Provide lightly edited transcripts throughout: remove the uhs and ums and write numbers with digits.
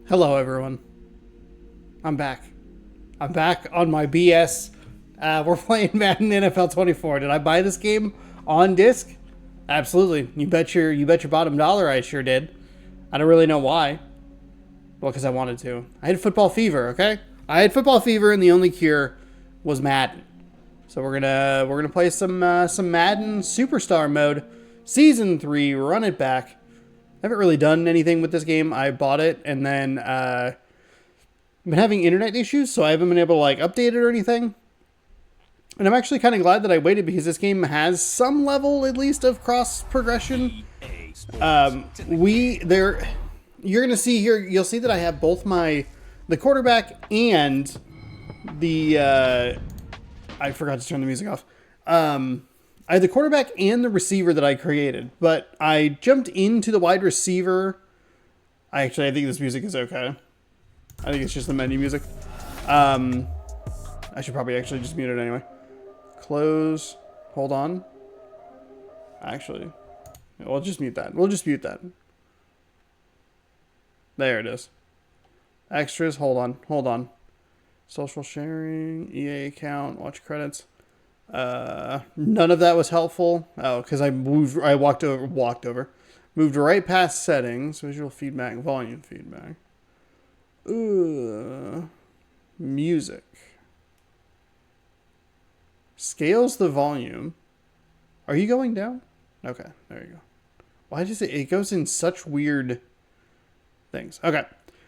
Hello, everyone. I'm back. I'm back on my BS. We're playing Madden NFL 24. Did I buy this game on disc? Absolutely. You bet your bottom dollar I sure did. I don't really know why. Well, because I wanted to. I had football fever. Okay, I had football fever, and the only cure was Madden. So we're gonna play some Madden Superstar mode, Season 3. Run it back. I haven't really done anything with this game. I bought it and then I've been having internet issues, so I haven't been able to like update it or anything. And I'm actually kind of glad that I waited because this game has some level at least of cross progression. You're gonna see here. You'll see that I have both the quarterback and the I forgot to turn the music off. I had the quarterback and the receiver that I created, but I jumped into the wide receiver. I think this music is okay. I think it's just the menu music. I should probably actually just mute it anyway. Close. Hold on. Actually, we'll just mute that. We'll just mute that. There it is. Extras. Hold on. Social sharing, EA account, watch credits. None of that was helpful. Oh, because I walked over. Moved right past settings, visual feedback, volume feedback. Music. Scales the volume. Are you going down? Okay, there you go. Why does it goes in such weird things? Okay,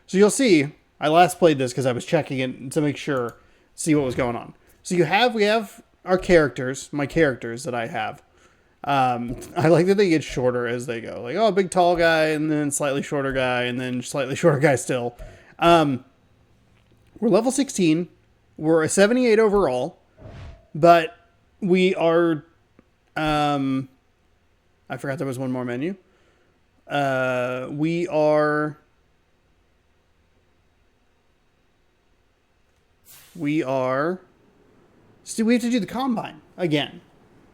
so you'll see, I last played this because I was checking it to make sure, see what was going on. So we have our characters, my characters that I have. I like that they get shorter as they go. Like, oh, big tall guy, and then slightly shorter guy, and then slightly shorter guy still. We're level 16. We're a 78 overall, but we are. I forgot there was one more menu. We are. So we have to do the combine again.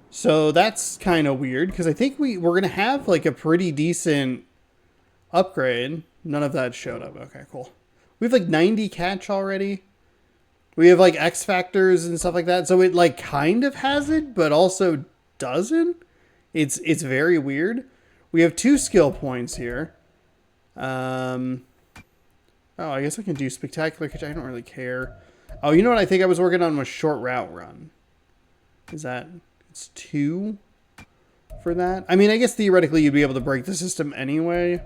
So that's kind of weird because I think we're going to have like a pretty decent upgrade. None of that showed up. Okay, cool. We have like 90 catch already. We have like X factors and stuff like that. So it like kind of has it, but also doesn't. It's very weird. We have 2 skill points here. Oh, I guess I can do spectacular catch. I don't really care. Oh, you know what I think I was working on was short route run. It's 2 for that? I mean, I guess theoretically you'd be able to break the system anyway.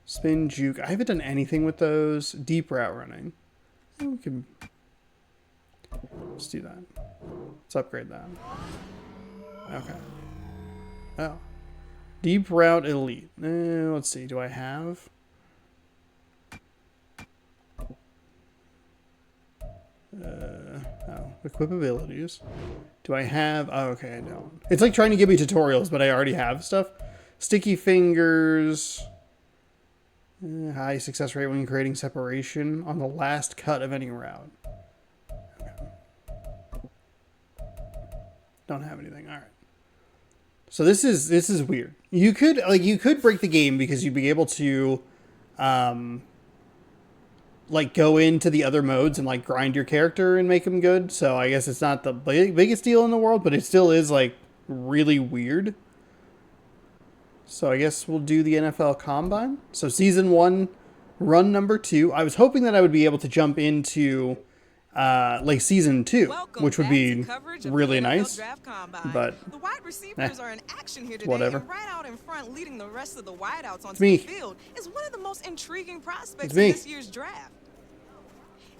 Spin, juke. I haven't done anything with those. Deep route running. Let's do that. Let's upgrade that. Okay. Oh. Deep route elite. Let's see. Do I have... equip abilities. Do I have... Oh, okay, I don't. It's like trying to give me tutorials, but I already have stuff. Sticky fingers. High success rate when creating separation on the last cut of any route. Okay. Don't have anything. All right. So this is weird. You could break the game because you'd be able to like go into the other modes and like grind your character and make him good. So I guess it's not the biggest deal in the world, but it still is like really weird. So I guess we'll do the NFL Combine. So season 1, run number 2. I was hoping that I would be able to jump into like season 2, which would be really nice. But the wide receivers are in action here today, whatever. and right out in front, leading the rest of the wideouts onto me. the field, is one of the most intriguing prospects me. in this year's draft.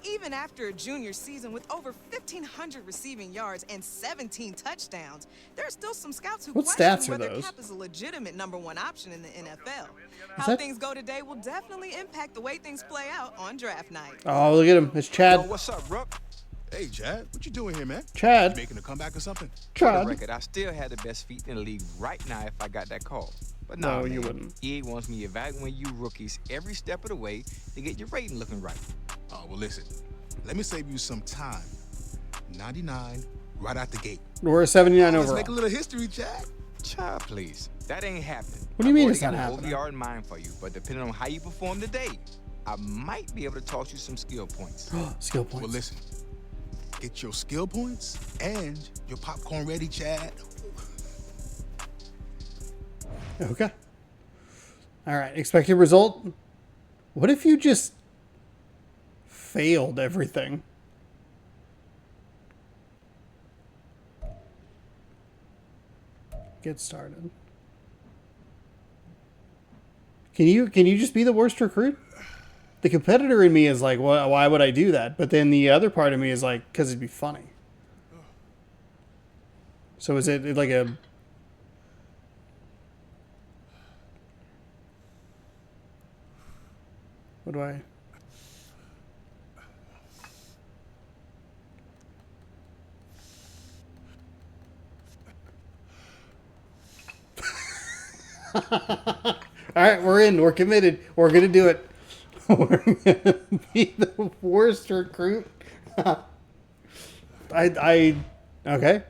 Even after a junior season with over 1,500 receiving yards and 17 touchdowns, there are still some scouts who What question stats are whether those? Cap is a legitimate #1 option in the NFL. How things go today will definitely impact the way things play out on draft night. Oh, look at him. It's Chad. Yo, what's up, Ruck? Hey, Chad, what you doing here, man? Chad. You making a comeback or something? For the Chad. record, I still had the best feet in the league right now if I got that call. But no, No, you wouldn't. EA wants me evaluating you rookies every step of the way to get your rating looking right. Oh, well, listen. Let me save you some time. 99 right out the gate. We're a 79 Let's overall. make a little history, Chad. Child, please. That ain't happening. What do you mean I've it's not already got happening? an OVR in mind for you, but depending on how you perform today, I might be able to toss you some skill points. Skill points. Well, listen. Get your skill points and your popcorn ready, Chad. Okay. All right. Expected result. What if you just failed everything? Get started. Can you just be the worst recruit? The competitor in me is like, well, why would I do that? But then the other part of me is like, because it'd be funny. So is it like a... What do I... All right, we're in. We're committed. We're going to do it. We're going to be the worst recruit. Okay.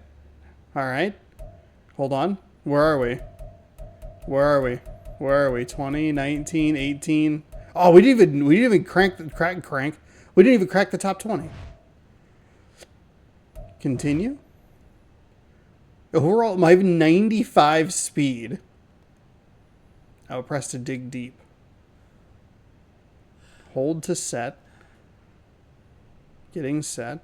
All right. Hold on. Where are we? Where are we? Where are we? 20, 19, 18. Oh, we didn't even crank. We didn't even crack the top 20. Continue. Overall, I have 95 speed. I would press to dig deep. Hold to set. Getting set.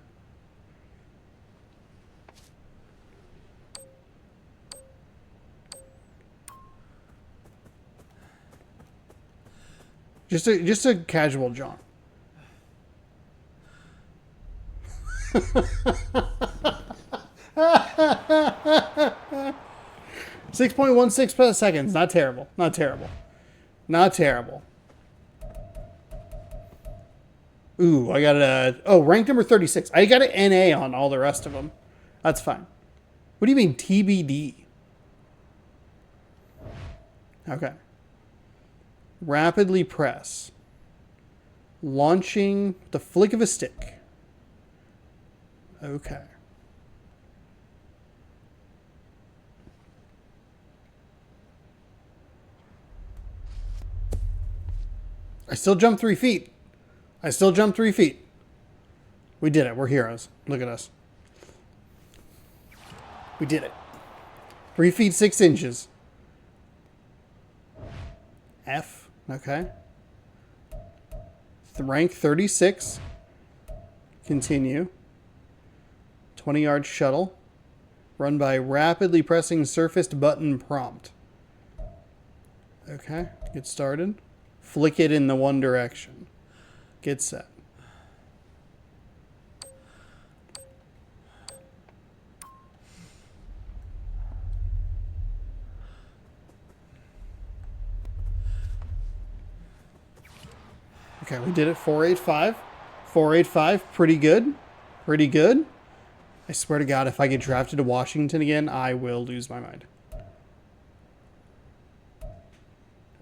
Just a casual jaunt. .16 seconds. Not terrible. Not terrible. Not terrible. Ooh, I got rank number 36. I got an NA on all the rest of them. That's fine. What do you mean TBD? Okay. Rapidly press. Launching the flick of a stick. Okay. I still jumped 3 feet. I still jumped 3 feet. We did it. We're heroes. Look at us. We did it. 3 feet 6 inches. F. Okay. Rank 36. Continue. 20-yard shuttle. Run by rapidly pressing surfaced button prompt. Okay. Get started. Flick it in the one direction. Get set. Okay, we did it. 485. 485. Pretty good. Pretty good. I swear to God, if I get drafted to Washington again, I will lose my mind.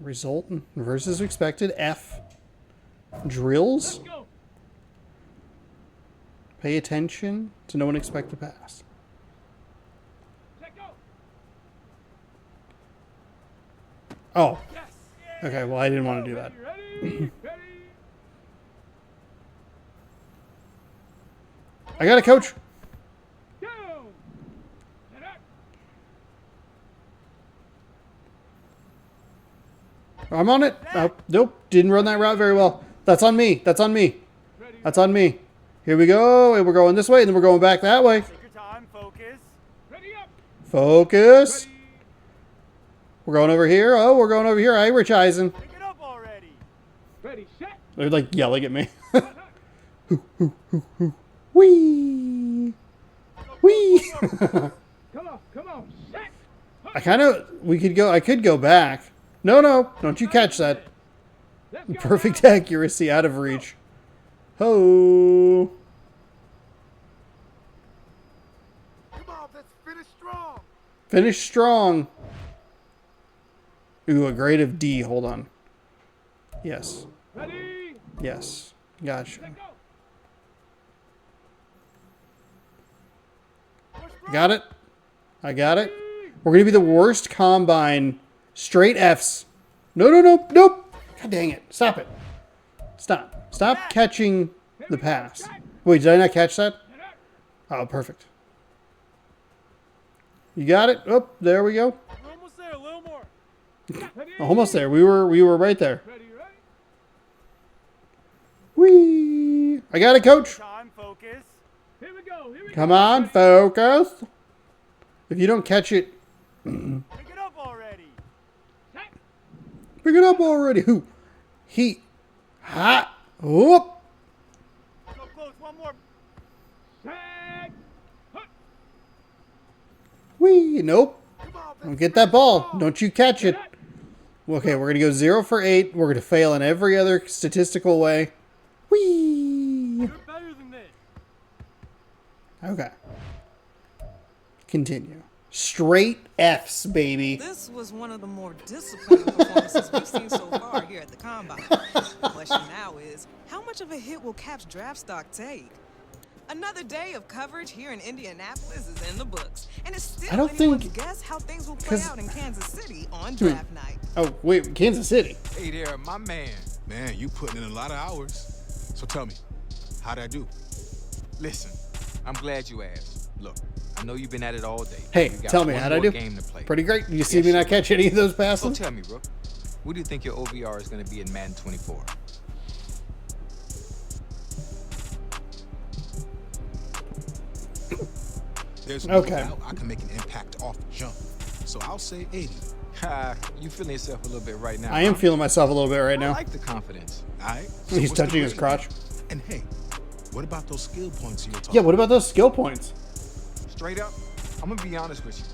Result versus expected. F. Drills. Pay attention to no one expect to pass. Oh. Okay, well, I didn't want to do that. I got it, coach. I'm on it. Nope, didn't run that route very well. That's on me. That's on me. That's on me. Here we go. And we're going this way, and then we're going back that way. Take your time. Focus. Ready up. Focus. Ready. We're going over here. Oh, we're going over here. Irish Eisen. Pick it up already. Ready, set. They're like yelling at me. Wee. Wee. Come on, set. I could go back. No, don't you catch that. Perfect accuracy, out of reach. Ho. Come on, let's finish strong. Finish strong. Ooh, a grade of D. Hold on. Yes. Ready. Yes. Gotcha. Got it. I got it. We're going to be the worst combine. Straight Fs. No. Nope. God dang it. Stop it. Stop. Stop catching the pass. Wait, did I not catch that? Oh, perfect. You got it? Oh, there we go. We're almost there. A little more. Almost there. We were right there. Ready, ready? Whee! I got it, coach. Time, focus. Here we go. Here we Come go. on, focus. If you don't catch it, Pick it up already. Set. pick it up already. Who? He. Hot. Whoop. So close. One more. Set. Hut. Whee. Nope. Come on, Don't get that ball. Don't you catch it. Okay, we're going to go 0 for 8. We're going to fail in every other statistical way. Whee. You're better than this. Okay. Continue. Straight F's, baby. This was one of the more disappointing performances we've seen so far here at the Combine. The question now is, how much of a hit will Cap's draft stock take? Another day of coverage here in Indianapolis is in the books, and it's still I don't anyone's think- guess how things will play 'cause- out in Kansas City on draft night. Oh, wait. Kansas City. Hey there, my man. Man, you putting in a lot of hours. So tell me, how'd I do? Listen, I'm glad you asked. Look, I know you've been at it all day. Hey, We got tell me, one how'd I more do? Game to play. Pretty great. You see Yes, me not sir. catch any of those So passes? tell me, Rook, what do you think your OVR is going to be in Madden 24? There's no Okay. doubt I can make an impact off the jump. So I'll say 80. Ha, you feeling yourself a little bit right now. I am huh? feeling myself a little bit right I now. like the confidence. All right? He's what's the touching his grade? crotch. And hey, what about those skill points you were talking Yeah, what about those skill points? Straight up, I'm going to be honest with you.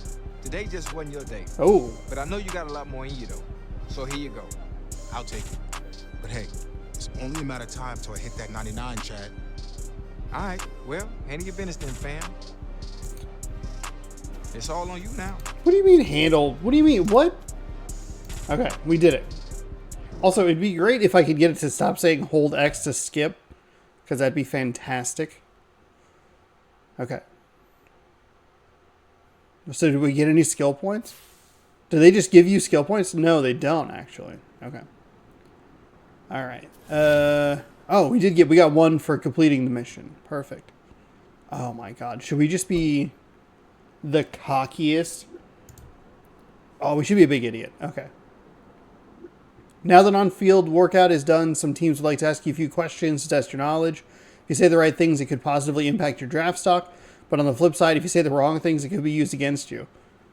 Today just wasn't your day. Oh, But I know you got a lot more in you, though. So here you go. I'll take it. But hey, it's only a matter of time till I hit that 99, Chad. All right, well, handle your business then, fam. It's all on you now. what do you mean handle? What do you mean? What? Okay, we did it. Also, it'd be great if I could get it to stop saying hold X to skip, because that'd be fantastic. Okay. So did we get any skill points? Do they just give you skill points? No, they don't actually. Okay. All right. Oh, we got one for completing the mission. Perfect. Oh my God. Should we just be the cockiest? Oh, we should be a big idiot. Okay. Now that on-field workout is done, some teams would like to ask you a few questions to test your knowledge. If you say the right things, it could positively impact your draft stock. But on the flip side, if you say the wrong things, it could be used against you.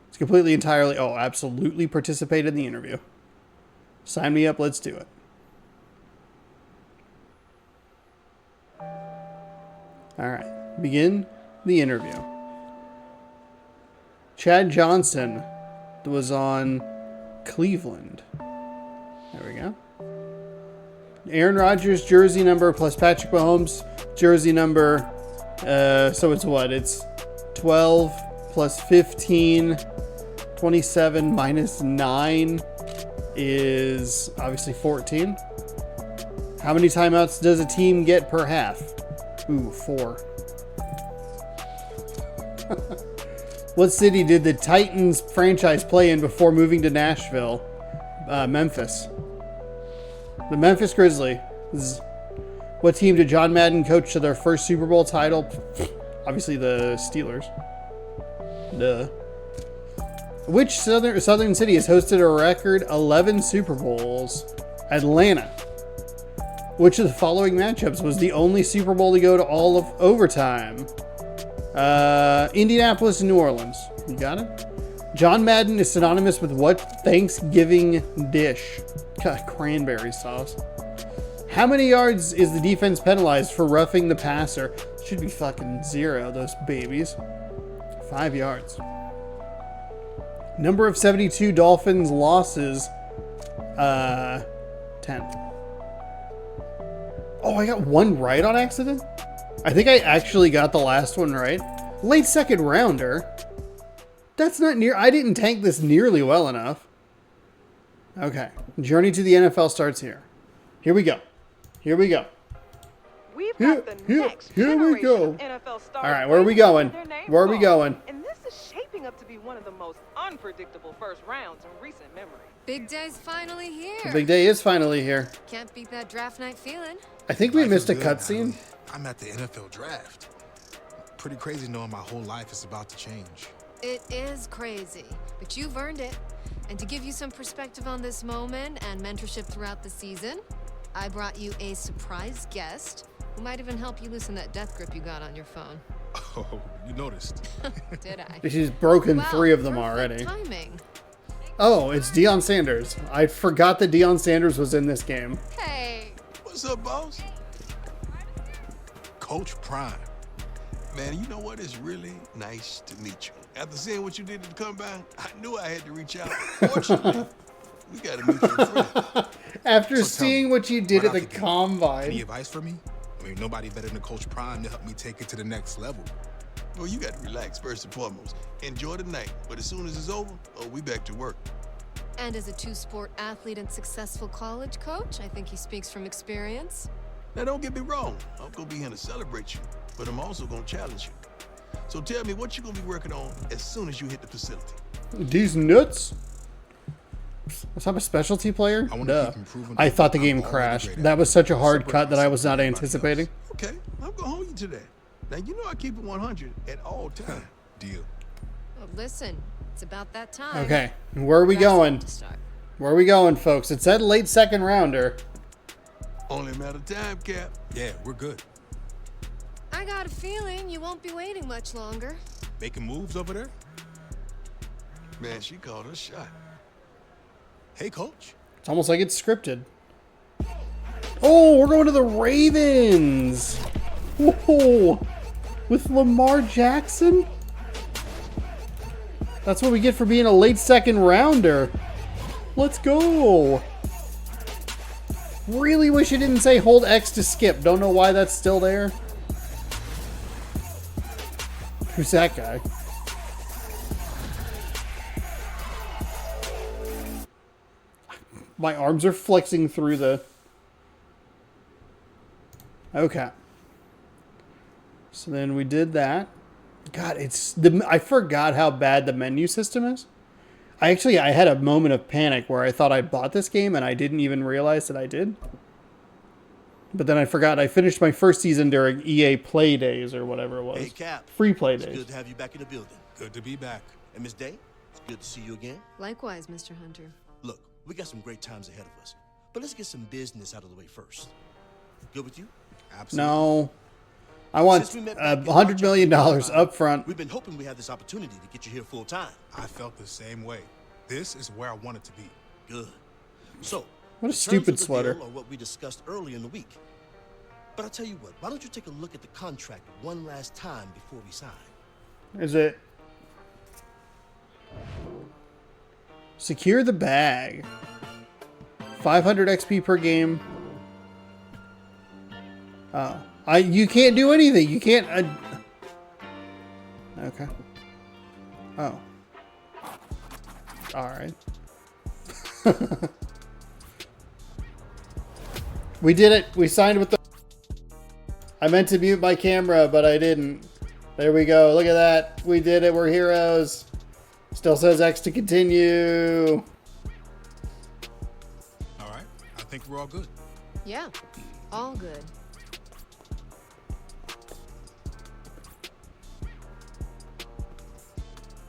It's completely entirely... Oh, absolutely participate in the interview. Sign me up. Let's do it. All right. Begin the interview. Chad Johnson was on Cleveland. There we go. Aaron Rodgers jersey number plus Patrick Mahomes jersey number. So it's what? It's 12 plus 15. 27 minus 9 is obviously 14. How many timeouts does a team get per half? Ooh, 4. What city did the Titans franchise play in before moving to Nashville? Memphis. The Memphis Grizzlies. What team did John Madden coach to their first Super Bowl title? Obviously the Steelers. Duh. Which southern city has hosted a record 11 Super Bowls? Atlanta. Which of the following matchups was the only Super Bowl to go to all of overtime? Indianapolis and New Orleans. You got it? John Madden is synonymous with what Thanksgiving dish? God, cranberry sauce. How many yards is the defense penalized for roughing the passer? Should be fucking 0, those babies. 5 yards. Number of 72 Dolphins losses. 10. Oh, I got one right on accident? I think I actually got the last one right. Late second rounder. That's not near. I didn't tank this nearly well enough. Okay. Journey to the NFL starts here. Here we go. Here we go. We've Here- got the here- next here we generation go. of NFL stars. All right, where are we waiting to going? get their names Where are we called. going? And this is shaping up to be one of the most unpredictable first rounds in recent memory. Big day's finally here. The big day is finally here. Can't beat that draft night feeling. I think we Life missed a is good, cutscene. Natalie. I'm at the NFL draft. Pretty crazy knowing my whole life is about to change. It is crazy, but you've earned it. And to give you some perspective on this moment and mentorship throughout the season, I brought you a surprise guest who might even help you loosen that death grip you got on your phone. Oh, you noticed. Did I? She's broken Well, 3 of them perfect already. Timing. Oh, it's Deion Sanders. I forgot that Deion Sanders was in this game. Hey. What's up, boss? Coach Prime. Man, you know what? It's really nice to meet you. After seeing what you did at the combine, I knew I had to reach out. Fortunately, we got a mutual friend. After So tell seeing me, what you did what at the I could do? combine. Any advice for me? I mean, nobody better than Coach Prime to help me take it to the next level. Well, you got to relax first and foremost. Enjoy the night, but as soon as it's over, we back to work. And as a two-sport athlete and successful college coach, I think he speaks from experience. Now, don't get me wrong. I'm going to be here to celebrate you, but I'm also going to challenge you. So tell me what you're going to be working on as soon as you hit the facility. These nuts? Was I a specialty player? I wanna Duh. keep improving. I thought the I'm game already crashed. great at That it. was such a hard Separate cut that I myself was from not everybody anticipating. else. Okay, I'm going to hold you to that. Now, you know I keep it 100 at all times. Deal. Well, listen, it's about that time. Okay, where are we Wrestling going? to start. Where are we going, folks? It's that late second rounder. Only a matter of time, Cap. Yeah, we're good. I got a feeling you won't be waiting much longer. Making moves over there? Man, she called her shot. Hey, Coach. It's almost like it's scripted. Oh, we're going to the Ravens. Whoa, with Lamar Jackson? That's what we get for being a late second rounder. Let's go. Really wish it didn't say hold X to skip. Don't know why that's still there. Who's that guy? My arms are flexing through the... Okay. So then we did that. God, I forgot how bad the menu system is. I had a moment of panic where I thought I bought this game and I didn't even realize that I did. But then I forgot I finished my first season during EA Play Days or whatever it was. Hey, Cap. Free Play It's Days. good to have you back in the building. Good to be back. And Miss Day, it's good to see you again. Likewise, Mr. Hunter. Look, we got some great times ahead of us. But let's get some business out of the way first. Good with you? Absolutely. No. I want Since we met back in $100 March million of up front. We've been hoping we had this opportunity to get you here full time. I felt the same way. This is where I wanted to be. Good. So, What a the terms stupid of the sweater. deal are what we discussed earlier in the week. But I'll tell you what, why don't you take a look at the contract one last time before we sign? Is it... Secure the bag. 500 XP per game. Oh. You can't do anything. You can't... Okay. Oh. Alright. We did it. We signed with the... I meant to mute my camera, but I didn't. There we go. Look at that. We did it. We're heroes. Still says X to continue. All right. I think we're all good. Yeah, all good.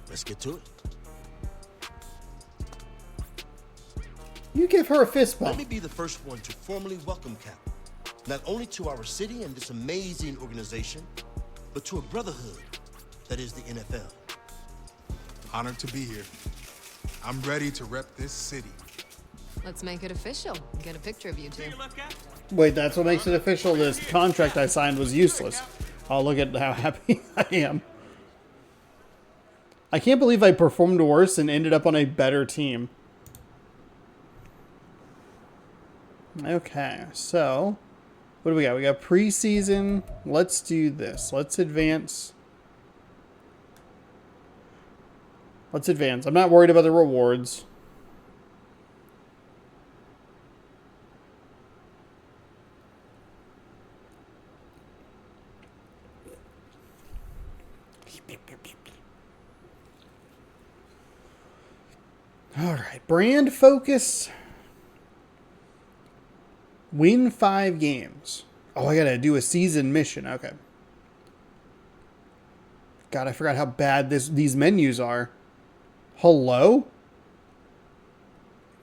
Let's get to it. You give her a fist Let me bump. be the first one to formally welcome Cap, not only to our city and this amazing organization, but to a brotherhood that is the NFL. Honored to be here. I'm ready to rep this city. Let's make it official. Get a picture of you two. Wait, that's what makes it official. This contract I signed was useless. Oh, look at how happy I am. I can't believe I performed worse and ended up on a better team. Okay, so what do we got? We got preseason. Let's do this. Let's advance. Let's advance. I'm not worried about the rewards. All All right, brand focus. Win 5 games. Oh, I gotta do a season mission. Okay. God, I forgot how bad these menus are. Hello?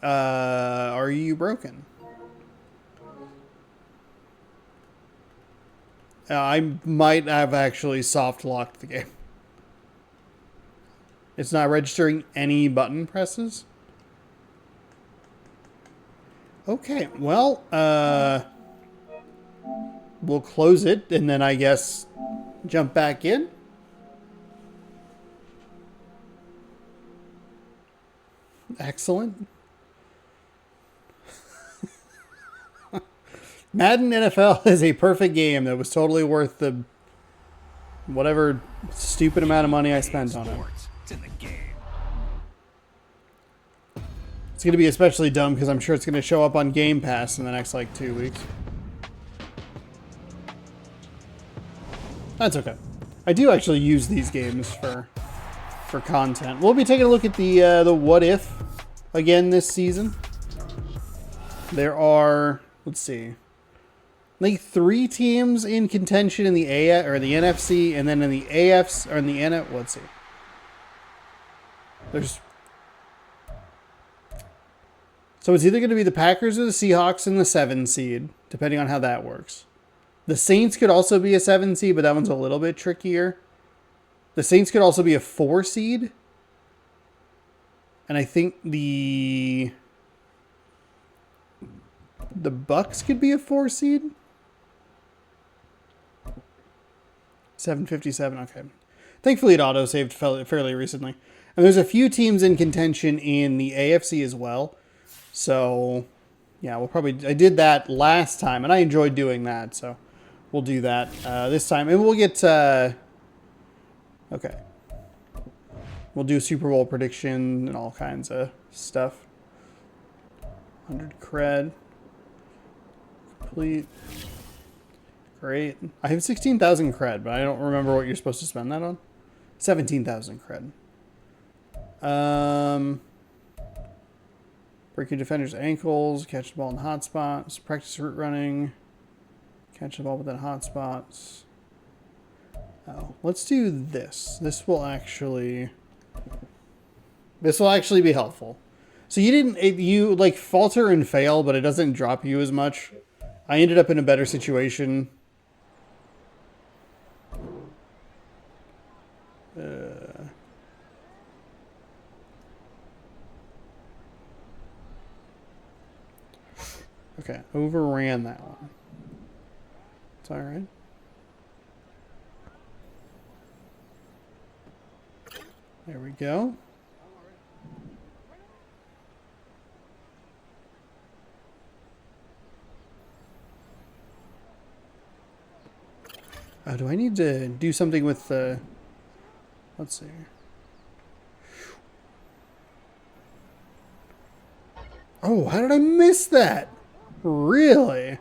Are you broken? I might have actually soft locked the game. It's not registering any button presses. Okay, well, we'll close it and then I guess jump back in. Excellent. Madden NFL is a perfect game that was totally worth the whatever stupid amount of money I spent on it. It's going to be especially dumb because I'm sure it's going to show up on Game Pass in the next, like, 2 weeks. That's okay. I do actually use these games for content. We'll be taking a look at the What If again this season. There are, let's see, like 3 teams in contention in the the NFC, and then in the AFs or in the NF. Let's see. So it's either going to be the Packers or the Seahawks in the 7 seed, depending on how that works. The Saints could also be a 7 seed, but that one's a little bit trickier. The Saints could also be a 4 seed. And I think the Bucks could be a 4 seed. 757, okay. Thankfully it auto-saved fairly recently. And there's a few teams in contention in the AFC as well. So, yeah, I did that last time, and I enjoyed doing that, so we'll do that this time. And we'll get, okay. We'll do a Super Bowl prediction and all kinds of stuff. 100 cred. Complete. Great. I have 16,000 cred, but I don't remember what you're supposed to spend that on. 17,000 cred. Break your defender's ankles, catch the ball in hot spots, practice route running, catch the ball within hot spots. Oh, let's do this. This will actually be helpful. So you like falter and fail, but it doesn't drop you as much. I ended up in a better situation. Okay, overran that one. It's all right. There we go. Oh, do I need to do something with the... Let's see. Oh, how did I miss that? Really?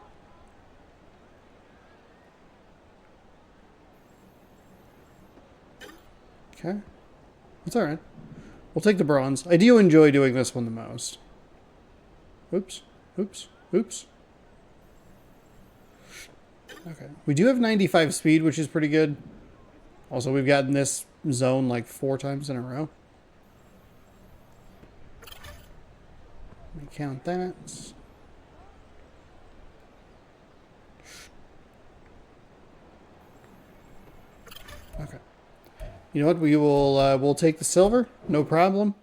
Okay. It's alright. We'll take the bronze. I do enjoy doing this one the most. Oops. Oops. Oops. Okay. We do have 95 speed, which is pretty good. Also, we've gotten this zone like 4 times in a row. Let me count that. Okay. You know what? We'll take the silver. No problem.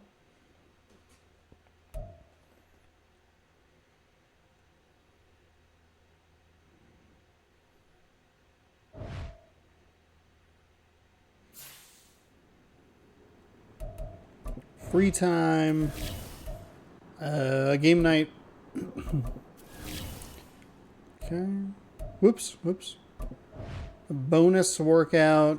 Free time. Game night. Okay. Whoops. Whoops. A bonus workout.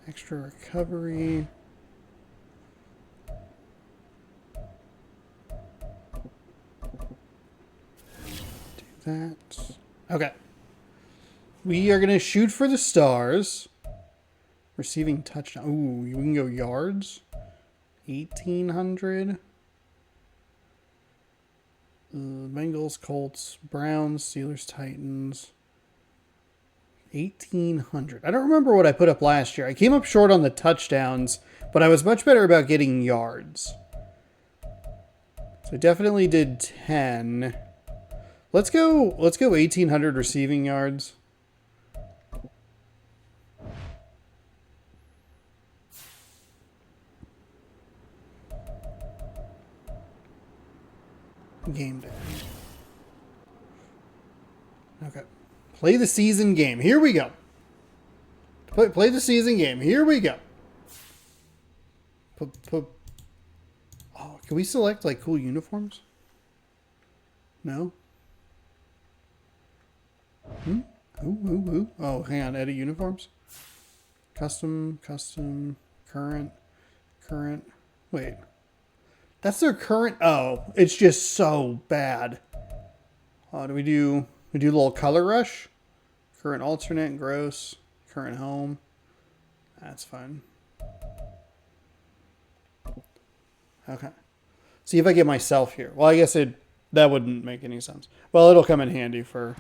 Extra recovery. Do that. Okay. We are going to shoot for the stars. Receiving touchdown. Ooh, we can go yards. 1,800. Bengals, Colts, Browns, Steelers, Titans. 1,800. I don't remember what I put up last year. I came up short on the touchdowns, but I was much better about getting yards. So I definitely did 10. Let's go 1,800 receiving yards. Game day. Okay. Play the season game. Here we go. Play the season game. Here we go. Oh, can we select like cool uniforms? No? Ooh. Oh, hang on. Edit uniforms. Custom, current. Wait. That's their current. Oh, it's just so bad. Do we do a little color rush? Current alternate, gross. Current home. That's fine. Okay. See if I get myself here. Well, I guess that wouldn't make any sense. Well, it'll come in handy for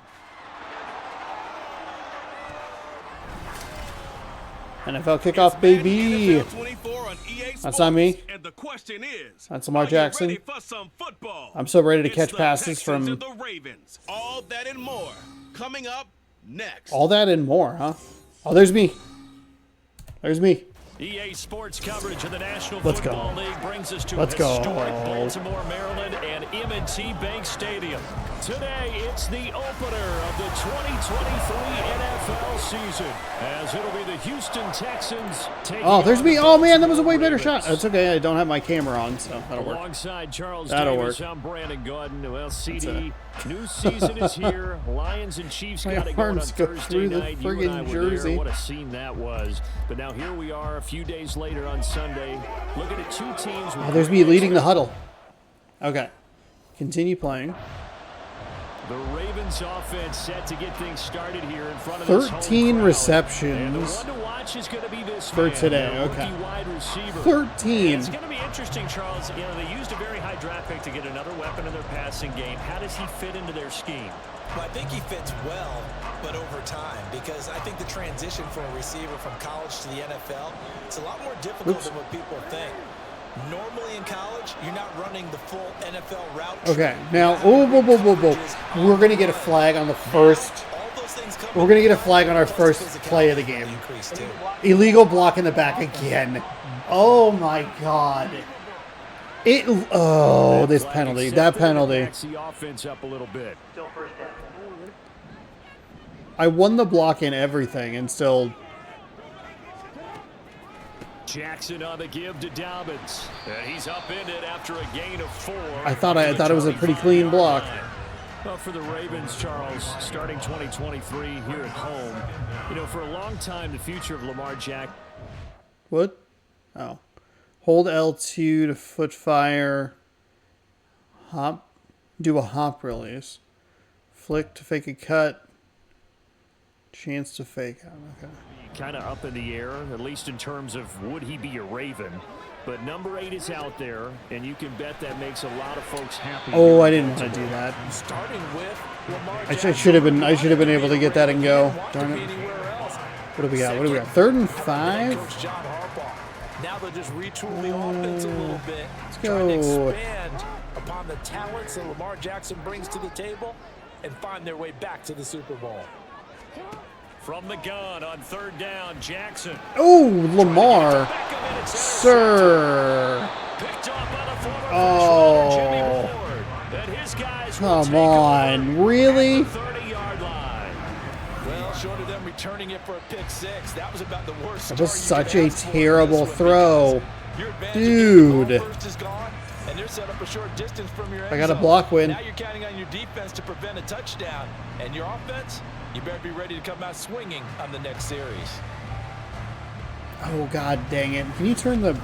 NFL kickoff, baby. That's not me. And the question is, that's Lamar Jackson. Ready for some football? I'm so ready to It's catch the passes Texans from and the Ravens. All that and more coming up next. all that and more, huh? Oh, there's me. There's me. EA Sports coverage of the National Let's Football go. League brings us to Let's go. historic Baltimore, Maryland, and M&T Bank Stadium. Today, it's the opener of the 2023 NFL season, as it'll be the Houston Texans taking Oh, there's on me. the Oh, man, that was a Baltimore way better Ravens. shot. That's okay. I don't have my camera on, so that'll work. Alongside Charles That'll Davis, work. I'm Brandon Gordon. Well, CD, new season is here. Lions and Chiefs My got it going on arms go Thursday through the night. You and I friggin' were there. jersey. What a scene that was. But now here we are a few days later on Sunday, looking at two teams. Oh, there's me leading the huddle. Okay. Continue playing. The Ravens offense set to get things started here in front of this home 13 crowd. receptions And the one to watch is going to be this for man, today. the rookie Okay. wide receiver. 13. It's going to be interesting, Charles. You know, they used a very high draft pick to get another weapon in their passing game. How does he fit into their scheme? Well, I think he fits well, but over time, because I think the transition for a receiver from college to the NFL, it's a lot more difficult than what people think. Normally in college, you're not running the full NFL route. Okay. Now, whoa. We're going to get a flag on the first. We're going to get a flag on our first play of the game. Illegal block in the back again. Oh, my God. This penalty. That penalty. The offense up a little bit. I won the block and everything and still. Jackson on the give to Dobbins. And he's upended after a gain of 4. I thought it was a pretty clean block. Well, for the Ravens, Charles, starting 2023 here at home, you know, for a long time, the future of Lamar Jackson. What? Oh. Hold L2 to foot fire. Hop. Do a hop release. Flick to fake a cut. Chance to fake out. Okay. Kind of up in the air, at least in terms of would he be a Raven. But number 8 is out there, and you can bet that makes a lot of folks happy. Oh, I didn't want to do that. Starting with Lamar I should have been able to get that and go. Darn it. What do we got? 3rd and 5? Now they'll just retool the offense a little bit. Let's Trying to go. expand upon the talents that Lamar Jackson brings to the table and find their way back to the Super Bowl. From the gun on 3rd down, Jackson. Oh, Lamar. Sir. Oh. Come on. Really? Well, short of them returning it for a pick 6, that was about the worst. That was such a terrible throw. Dude. And they're set up a short distance from your end I got a zone. block win. Now you're counting on your defense to prevent a touchdown. And your offense, you better be ready to come out swinging on the next series. Oh, God dang it. Can you turn the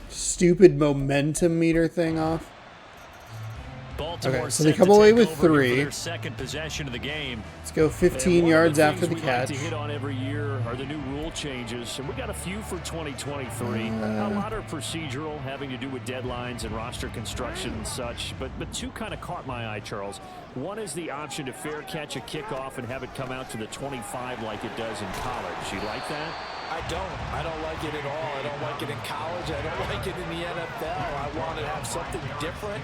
stupid momentum meter thing off? Baltimore Okay, so they set come to away take with over here for 3. their second possession of the game. Let's go 15 And one of yards the after things the we catch. like to hit on every year are the new rule changes, and we got a few for 2023. A lot are procedural, having to do with deadlines and roster construction and such, but two kind of caught my eye, Charles. One is the option to fair catch a kickoff and have it come out to the 25 like it does in college. You like that? I don't like it at all. I don't like it in college. I don't like it in the NFL. I wanted to have something different,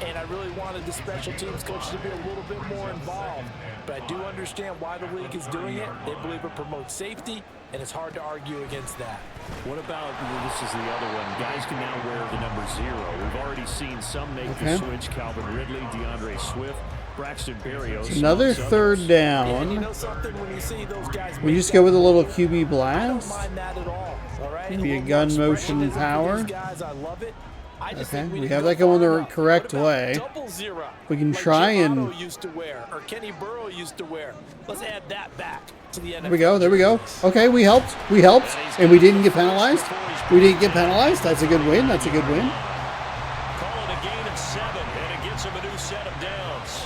and I really wanted the special teams coach to be a little bit more involved. But I do understand why the league is doing it. They believe it promotes safety, and it's hard to argue against that. What about, this is the other one, guys can now wear the number 0. We've already seen some make the switch. Calvin Ridley, DeAndre Swift, Braxton Berrios. Another third down. And you know something, when you see those guys We just go with a little QB I blast. don't mind that at all. All right? Maybe a little gun more motion expressionism for power. these guys, I love it. I just Okay, think we need have to that go going the far enough. correct What about way. double zero? We can Like try Jim and- Otto used to wear, or Kenny Burrow used to wear. Let's add that back to the NFL. There we go. There we go. Okay, we helped. We helped, and we didn't get penalized. We didn't get penalized. That's a good win. That's a good win. Call it a gain of 7, and it gets him a new set of downs.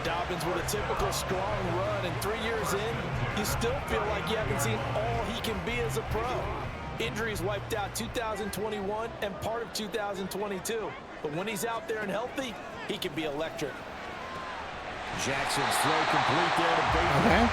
Dobbins with a typical strong run, and 3 years in, you still feel like you haven't seen all he can be as a pro. Injuries wiped out 2021 and part of 2022. But when he's out there and healthy, he can be electric. Jackson's throw complete there to Bateman. Okay.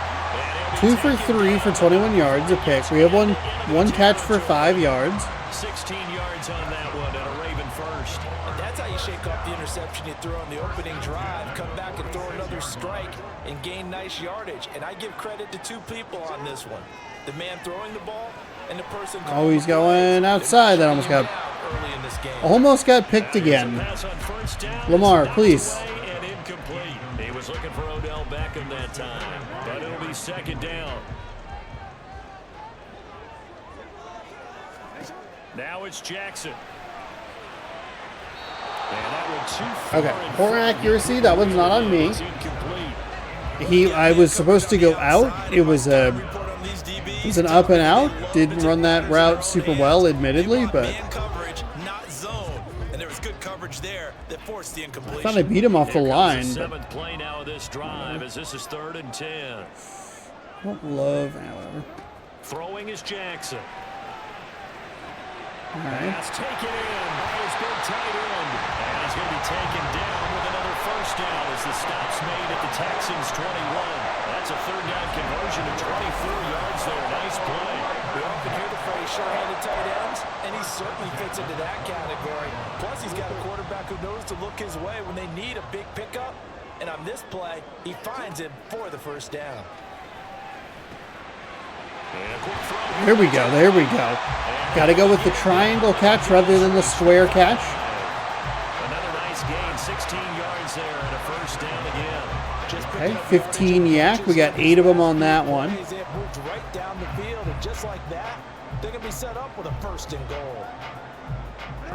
And 2 for 3 for 21 yards, a pick. We have one catch for 5 yards. 16 yards on that one, and a Raven first. And that's how you shake off the interception you threw on the opening drive, come back and throw another strike and gain nice yardage. And I give credit to 2 people on this one. The man throwing the ball and the person Oh, he's going outside. That almost got picked again. Lamar, please. And incomplete. He was looking for Odell Beckham that time, but it'll be second down. Now it's Jackson. And that one too far. Okay, poor accuracy. That one's not on me. It's incomplete. I was supposed to go out. It was an up and out. Didn't run that route super well, admittedly, but man coverage, not zone. And there was good coverage there that forced the I incompletion. thought I beat him off the Here comes line. the But 7th play now of this drive, as this is 3rd and 10. I don't love, however. Throwing is Jackson. All right. Pass taken in by his big tight end. And he's going to be taken down with another first down as the stop's made at the Texans' 21. That's a 3rd down conversion of 24 yards there. Nice play. We often hear the phrase sure-handed tight ends, and he certainly fits into that category. Plus, he's got a quarterback who knows to look his way when they need a big pickup. And on this play, he finds him for the first down. There we go. There we go. Got to go with the triangle catch rather than the square catch. Another nice gain, 16 yards there, and a first down again. Okay, 15 yak. We got 8 of them on that one. They have moved right down the field, and just like that, they're going to be set up with a 1st and goal.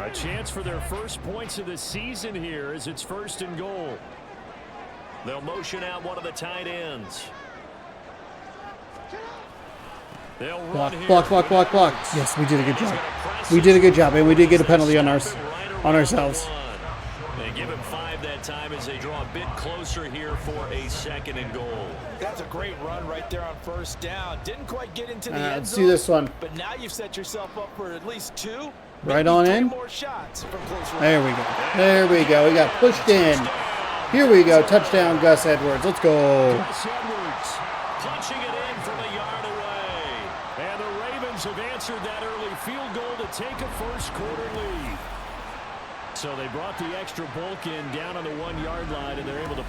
A chance for their first points of the season here as it's 1st and goal. They'll motion out one of the tight ends. Block, block, block, block, block. Yes, we did a good job. We did a good job, and we did get a penalty on ourselves. They give him 5 that time as they draw a bit closer here for a 2nd and goal. That's a great run right there on 1st down. Didn't quite get into the end Let's zone, do this one. but now you've set yourself up for at least 2, Right on in. more shots from close range. There we go. There we go. We got pushed in. Here we go. Touchdown, Gus Edwards. Let's go. Gus Edwards punching it in from a yard away. And the Ravens have answered that early field goal to take a first-quarter lead. So they brought the extra bulk in down on the 1-yard line, and they're able to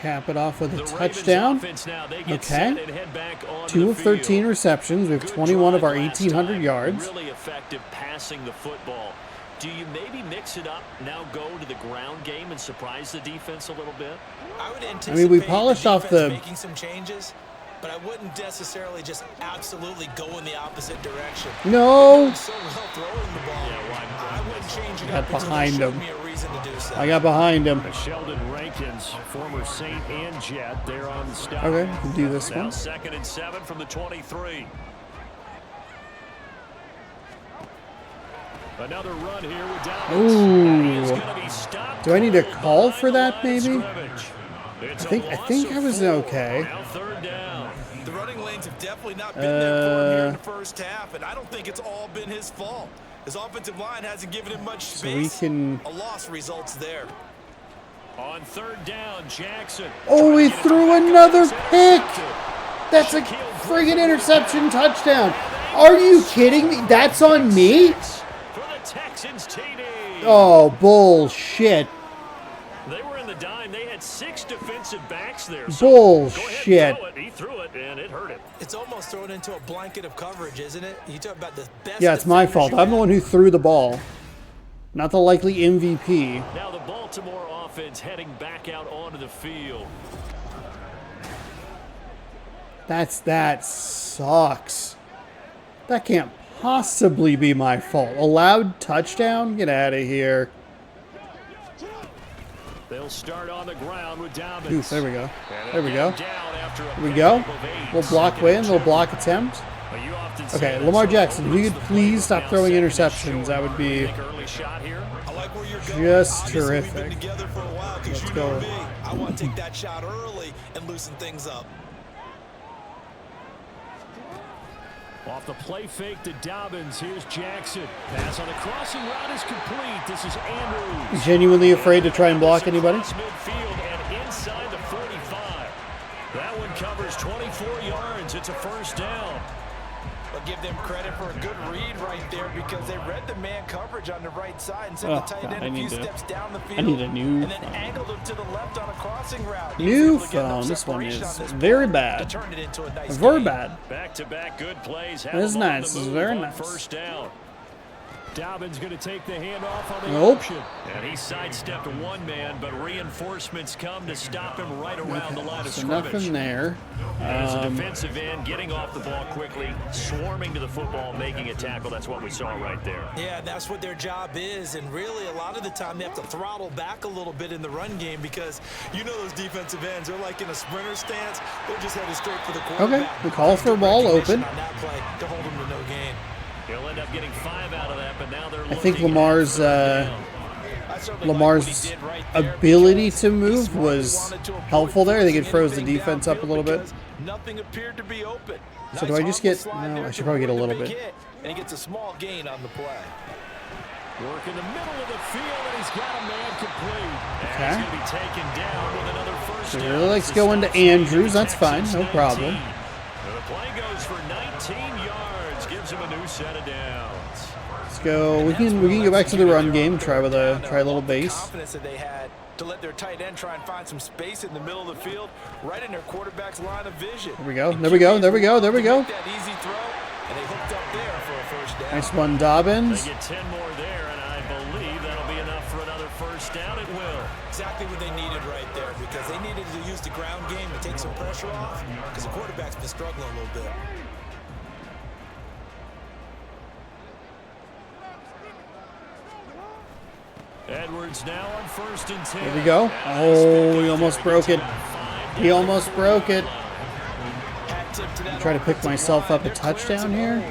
Cap it off with a the Ravens touchdown. offense now, they get Okay. set and head back onto 2 the of 13 field. receptions. We have Good 21 of our drive last 1,800 time. yards. Really effective passing the football. Do you maybe mix it up, now go to the ground game and surprise the defense a little bit? I would anticipate I mean, we polished the off defense the- making some changes, but I wouldn't necessarily just absolutely go in the opposite direction. No. So well throwing the ball. I wouldn't change it Got up until behind they showed him. me a reason to do so. I got behind him. Sheldon Rankins, former Saint and Jet, there on the stop. Okay, we can do this Now one. 2nd and 7 from the 23. Another run here with Dobbins. Ooh. Do I need to call for that, maybe? I think I was okay. Now third down. The running lanes have definitely not been there for him here in the first half, and I don't think it's all been his fault. His offensive line hasn't given him much space. So we can... A loss results there. On third down, Jackson. Oh, he threw another pick. That's a friggin' interception touchdown. Are you kidding me? That's on me? For the Texans, TD. Oh, bullshit. They were in the dime. They had 6 defensive backs there. So bullshit. He threw it, and it hurt him. It's almost thrown into a blanket of coverage, isn't it? You talk about the best. Yeah, it's my fault. I'm the one who threw the ball, not the likely MVP. Now the Baltimore offense heading back out onto the field. That sucks. That can't possibly be my fault. Allowed touchdown? Get out of here. They'll start on the ground with Dobbins. Oof, there we go. There we go. Here we go. Little block win, little block attempt. Okay, Lamar Jackson, if you could please stop throwing interceptions, that would be just terrific. Let's go. I want to take that shot early and loosen things up. Off the play fake to Dobbins. Here's Jackson. Pass on the crossing route is complete. This is Andrews. Genuinely afraid to try and block anybody? Midfield and inside the 45. That one covers 24 yards. It's a first down. I'll give them credit for a good read right there because they read the man coverage on the right side and sent the tight end a few steps down the field. I need a new and then angled him to the left on a crossing route. New phone. This one is very bad. Very bad. Back-to-back good plays. This is nice. This is very nice. First down. Dobbins going to take the handoff on the Nope. option. And he sidestepped one man, but reinforcements come to stop him right around the line of So scrimmage. nothing there. As a defensive end, getting off the ball quickly, swarming to the football, making a tackle. That's what we saw right there. Yeah, that's what their job is. And really, a lot of the time, they have to throttle back a little bit in the run game because you know those defensive ends, they're like in a sprinter stance. They're just headed straight for the quarterback. Okay, the call for a ball open. On that play to hold them to no gain. He'll end up getting 5 out of that, but now they're I think looking Lamar's ability to move was helpful there. I think it froze the defense up a little bit. Nothing appeared to be open. So do I just get... No, I should probably get a little bit. And he gets a small gain on the play. Work in the middle of the field, and he's got a man complete. Okay. And he's going to be taken down with another first So he down. really likes going to Andrews. That's fine. No problem. The play goes for 19 yards. Gives him a new set of downs. Let's go. We can go back to the run game. Try a little base. Confidence that they had to let their tight end try and find some space in the middle of the field, right in their quarterback's line of vision. There we go. There we go. There we go. There we go. That easy throw, and they hooked up there for a first down. Nice one, Dobbins. They get 10 more there, and I believe that'll be enough for another first down. It will. Exactly what they needed right there because they needed to use the ground game to take some pressure off because the quarterback's been struggling a little bit. Edwards now on 1st and 10. There we go. Oh, he almost broke it. He almost broke it. Try to pick myself up a touchdown here.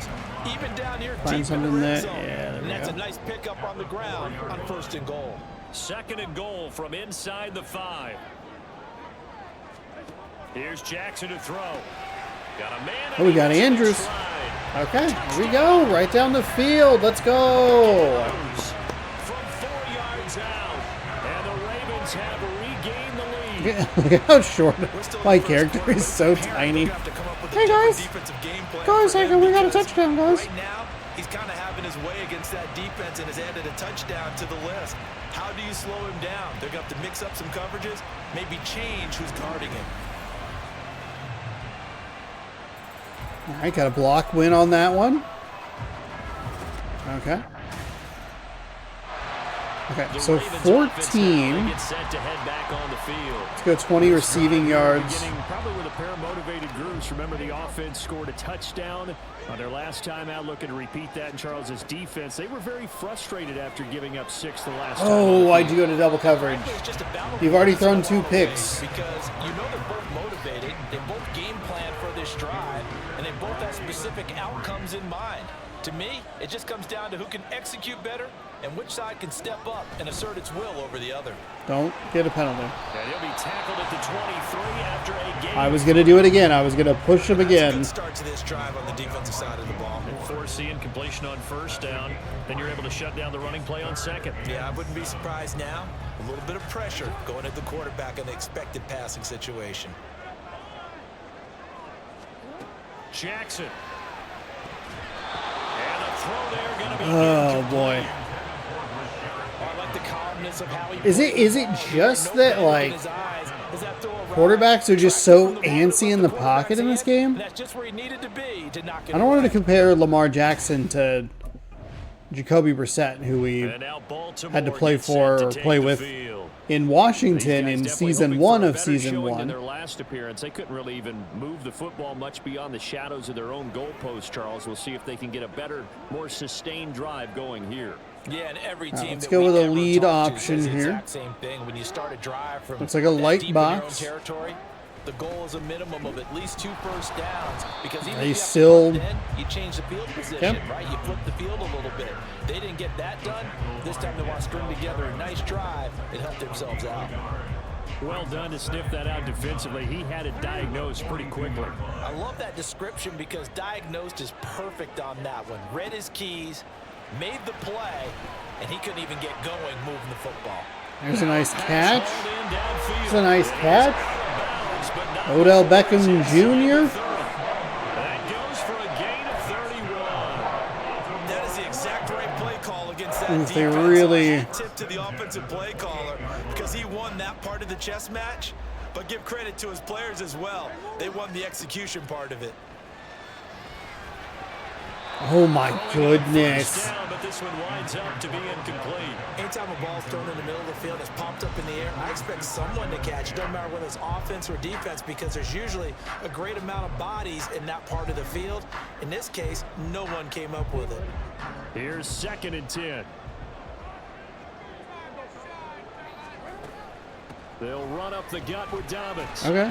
Find something there. Yeah, there we That's a go. nice pickup on the ground on 1st and goal. 2nd and goal from inside the 5. Here's Jackson to throw. Got a man. Oh, we got Andrews. Okay, here we go. Right down the field. Let's go. From 4 yards out. And the Ravens have regained the lead. Look at how short my character is. So tiny. Hey guys. Guys, we got a touchdown, guys. Right now, he's kind of having his way against that defense and has added a touchdown to the list. How do you slow him down? They're going to have to mix up some coverages, maybe change who's guarding him. All right, got a block win on that one. Okay. Okay, so 14. Get set to head back on the field. Let's go 20 receiving yards. Beginning probably with a pair of motivated groups. Remember, the offense scored a touchdown on their last time out. Looking to repeat that in Charles's defense. They were very frustrated after giving up 6 the last time. Oh, I do go to double coverage. You've already thrown 2 picks. Because you know they're both motivated. They both game plan for this drive, and they both have specific outcomes in mind. To me, it just comes down to who can execute better and which side can step up and assert its will over the other. Don't get a penalty. And he'll be tackled at the 23 after a game. I was going to do it again. I was going to push him again. Good start to this drive on the defensive side of the ball. And force the incompletion on first down. Then you're able to shut down the running play on second. Yeah, I wouldn't be surprised now. A little bit of pressure going at the quarterback in the expected passing situation. Jackson. And the throw there going to be boy. I like the calmness of how he Is it just that, like, quarterbacks are just so antsy in the pocket in this game? That's just where he needed to be to knock it I don't want away. to compare Lamar Jackson to Jacoby Brissett, who we had to play for or play with in Washington in season 1 of season 1. In their last appearance, they couldn't really even move the football much beyond the shadows of their own goalpost, Charles. We'll see if they can get a better, more sustained drive going here. Yeah, and every team let's that go we with a ever lead talked to option says the here. exact same thing. When you start a drive from Looks like a that light deep in your own box. territory, the goal is a minimum of at least 2 first downs, because even They if still- you have to punt in, you change the field position, right? You flip the field a little bit. They didn't get that done. This time they want to string together a nice drive and help themselves out. Well done to sniff that out defensively. He had it diagnosed pretty quickly. I love that description because diagnosed is perfect on that one. Read his keys, made the play, and he couldn't even get going moving the football. There's a nice catch. There's a nice catch. Odell Beckham Jr. That goes for a gain of 31. That is the exact right play call against that If they defense. really- Tip to the offensive play caller because he won that part of the chess match. But give credit to his players as well. They won the execution part of it. Oh my goodness. Down, but this one winds up to be incomplete. Anytime a ball's thrown in the middle of the field, it's popped up in the air, I expect someone to catch it, no matter whether it's offense or defense, because there's usually a great amount of bodies in that part of the field. In this case, no one came up with it. Here's 2nd and 10. They'll run up the gut with Dobbins. Okay.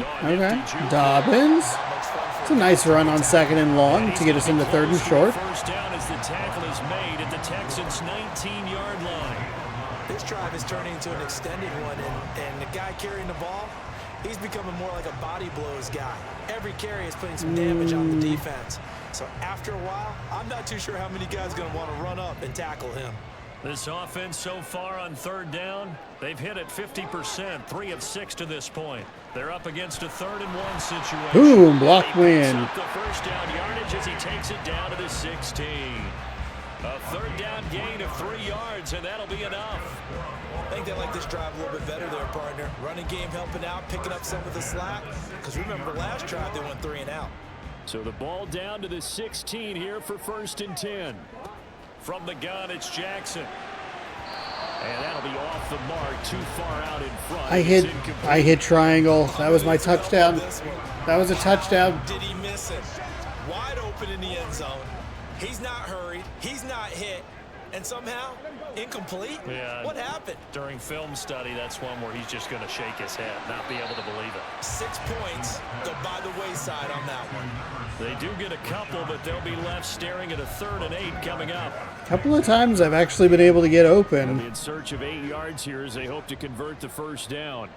Dobbins. It's a nice run on 2nd and long to get us into 3rd and short. First down as the tackle is made at the Texans' 19-yard line. This drive is turning into an extended one, and the guy carrying the ball, he's becoming more like a body blows guy. Every carry is putting some damage on the defense. So after a while, I'm not too sure how many guys are going to want to run up and tackle him. This offense so far on 3rd down, they've hit it 50%, 3 of 6 to this point. They're up against a 3rd and 1 situation. Boom, block He picks win. up the first down yardage as he takes it down to the 16. A 3rd down gain of 3 yards, and that'll be enough. I think they like this drive a little bit better there, partner. Running game helping out, picking up some of the slack. Because remember, last drive they went 3 and out. So the ball down to the 16 here for 1st and 10. From the gun, it's Jackson. And that'll be off the mark, too far out in front. I hit triangle. That was my touchdown. That was a touchdown. Did he miss it? Wide open in the end zone. He's not hurried. He's not hit. And somehow, incomplete? Yeah. What happened? During film study, that's one where he's just going to shake his head, not be able to believe it. 6 points go by the wayside on that one. They do get a couple, but they'll be left staring at a 3rd and 8 coming up. A couple of times I've actually been able to get open. In search of 8 yards here as they hope to convert the first down.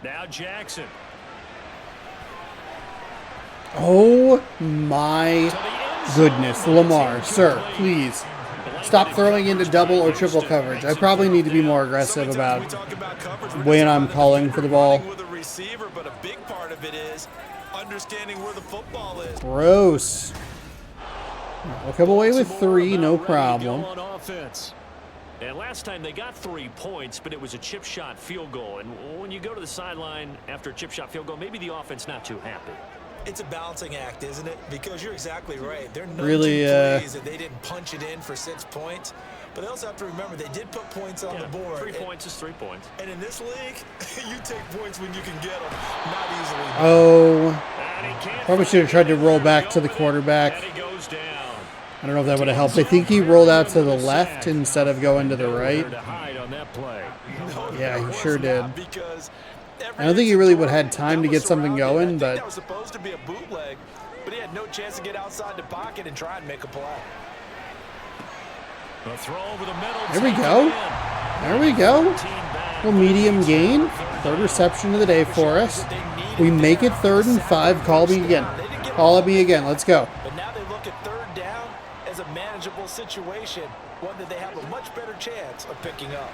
Now Jackson. Oh my goodness. Lamar, sir, please. Stop throwing into double or triple coverage. I probably need to be more aggressive about when I'm calling for the ball. With a receiver, but a big part of it is understanding where the football is. Gross. We'll come away with 3, no problem. On offense. And last time they got 3 points, but it was a chip shot field goal. And when you go to the sideline after a chip shot field goal, maybe the offense not too happy. It's a balancing act, isn't it? Because you're exactly right. There are no Really, 2 plays that they didn't punch it in for 6 points. But they also have to remember they did put points on the board. 3 points is 3 points. And in this league, you take points when you can get them, not easily. Oh. Probably should have tried to roll back to the quarterback. And he goes down. I don't know if that would have helped. I think he rolled out to the left instead of going to the right. To hide on that play. Yeah, he sure did. I don't think he really would have had time to get something going, but that was supposed to be a bootleg, but he had no chance to get outside the pocket and try and make a play. A throw over the middle. There we go. There we go. Little medium gain. Third reception of the day for us. We make it 3rd and 5. Call me again. Call at me again. Let's go. But now they look at 3rd down as a manageable situation, one that they have a much better chance of picking up.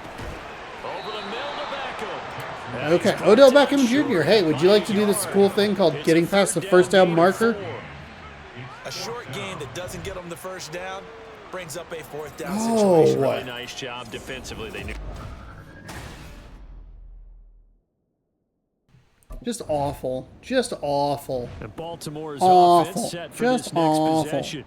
Over the middle to Beckham. Okay, Odell Beckham Jr. Hey, would you like to do this cool thing called getting past the first down marker? A short game that doesn't get them the first down brings up a 4th down Oh, situation. Really nice job defensively. They knew. Just awful. Just awful. And Baltimore's Awful. offense set for Just this next awful. possession.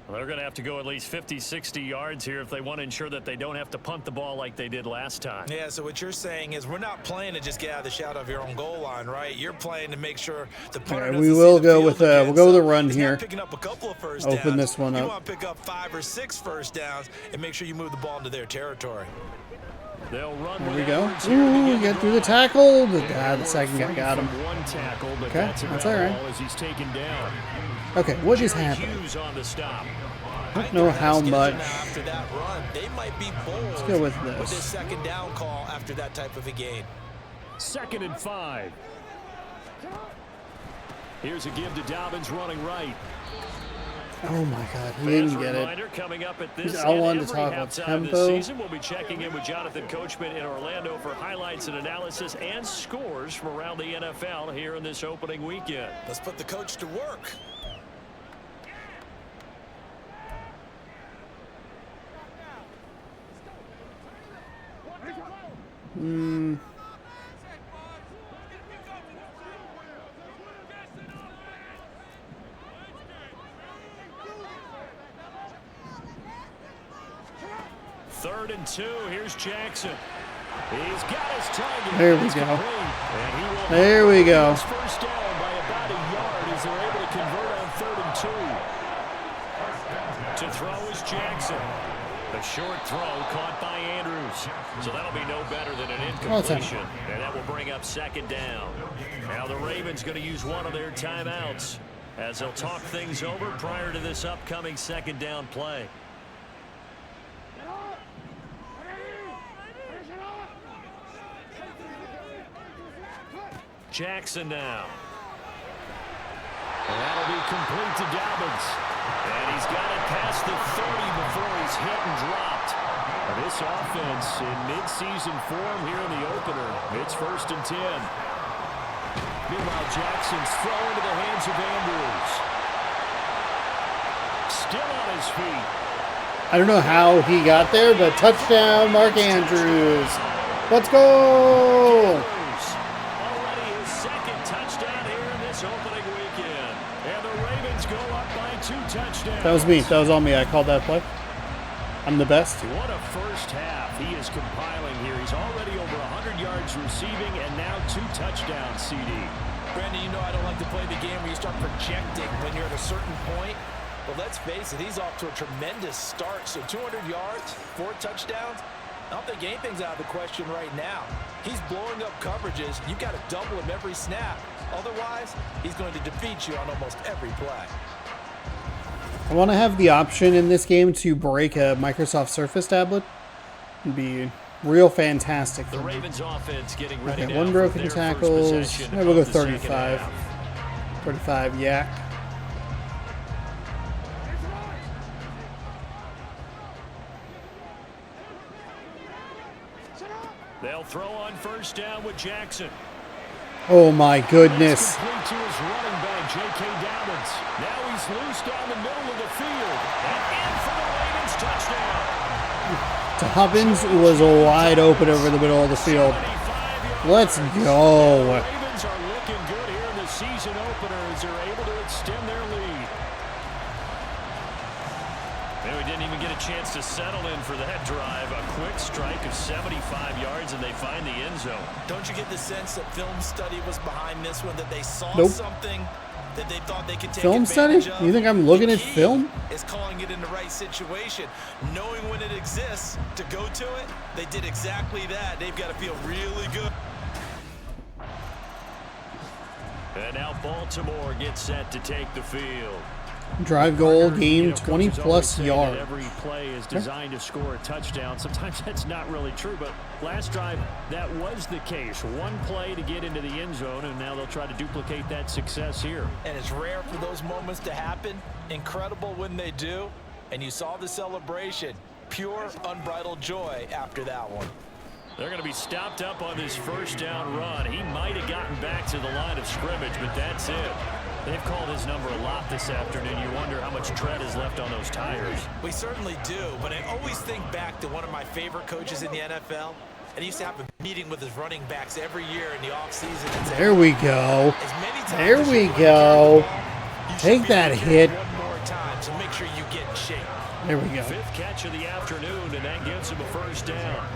Well, they're going to have to go at least 50, 60 yards here if they want to ensure that they don't have to punt the ball like they did last time. Yeah, so what you're saying is we're not playing to just get out of the shadow of your own goal line, right? You're playing to make sure the punter Right, doesn't we see will the go field with again. we'll go with a So run it's here. not picking up a couple of first Open downs. this one You up. want to pick up 5 or 6 first downs and make sure you move the ball into their territory. They'll run. There we go. Ooh, get through the tackle. The second guy got him. One tackle, but Okay, that's all right. as he's taken down. Okay, what just happened? Hughes on the stop. I don't know how much. After that run, they might be bold. Let's go with With this this. second down call after that type of a gain. 2nd and 5. Here's a give to Dobbins running right. Oh my God, he didn't get it. Reminder coming up at this I wanted to and every talk about halftime this tempo. season. We'll be checking in with Jonathan Coachman in Orlando for highlights and analysis and scores from around the NFL here in this opening weekend. Let's put the coach to work. Hmm. Third and 2. Here's Jackson. He's got his target. There we It's go. complete. And he will There we go. his first down by about a yard as they're able to convert on 3rd and 2. To throw is Jackson. The short throw caught by Andrews. So that'll be no better than an incompletion. And that will bring up 2nd down. Now the Ravens going to use one of their timeouts as they'll talk things over prior to this upcoming 2nd down play. Jackson now. And that'll be complete to Dobbins. And he's got it past the 30 before he's hit and dropped. And this offense in mid-season form here in the opener. It's 1st and 10. Meanwhile, Jackson's throw into the hands of Andrews. Still on his feet. I don't know how he got there, but touchdown, Mark Andrews. Let's go. Already his 2nd touchdown here in this opening weekend. And the Ravens go up by 2 touchdowns. That was me. That was all me. I called that play. I'm the best. What a first half he is compiling here. He's already over 100 yards receiving and now 2 touchdowns, CD. Brandon, you know I don't like to play the game where you start projecting when you're at a certain point. But let's face it, he's off to a tremendous start. So 200 yards, 4 touchdowns. I don't think anything's out of the question right now. He's blowing up coverages. You've got to double him every snap. Otherwise, he's going to defeat you on almost every play. I want to have the option in this game to break a Microsoft Surface tablet. It'd be real fantastic. The Ravens offense getting ready Okay, now one for broken their first tackles. possession Yeah, we'll go of the second 35. half. 35, yak. They'll throw on 1st down with Jackson. Oh my goodness. Complete to his running back, J.K. Dobbins. Now he's loose down the middle of the field. And in for the Ravens touchdown. Dobbins was wide open over the middle of the field. Let's go. The Ravens are looking good here in the season opener as they're able to extend their lead. And we didn't even get a chance to settle in for that drive. A quick strike of 75 yards, and they find the end zone. Don't you get the sense that film study was behind this one, that they saw Nope. something that they thought they could take Film study? advantage of? You think I'm looking The at key film? is calling it in the right situation. Knowing when it exists to go to it, they did exactly that. They've got to feel really good. And now Baltimore gets set to take the field. Drive goal, gain 20-plus yards. Every play is designed to score a touchdown. Sometimes that's not really true, but last drive, that was the case. One play to get into the end zone, and now they'll try to duplicate that success here. And it's rare for those moments to happen. Incredible when they do. And you saw the celebration. Pure, unbridled joy after that one. They're going to be stopped up on this first down run. He might have gotten back to the line of scrimmage, but that's it. They've called his number a lot this afternoon. You wonder how much tread is left on those tires. We certainly do, but I always think back to one of my favorite coaches in the NFL. And he used to have a meeting with his running backs every year in the offseason. There we go. There we go. Take that hit. One more time, so make sure you get in shape. There we go. Fifth catch of the afternoon, and that gets him a first down.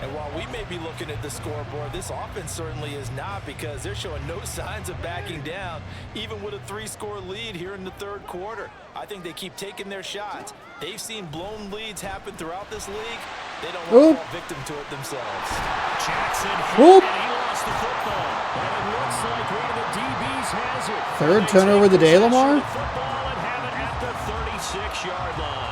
And while we may be looking at the scoreboard, this offense certainly is not, because they're showing no signs of backing down, even with a 3-score lead here in the third quarter. I think they keep taking their shots. They've seen blown leads happen throughout this league. They don't want to fall victim to it themselves. Jackson hit, and he lost the football. And it looks like one of the DBs has it. Third turnover of the day, Lamar? Football and have it at the 36-yard line.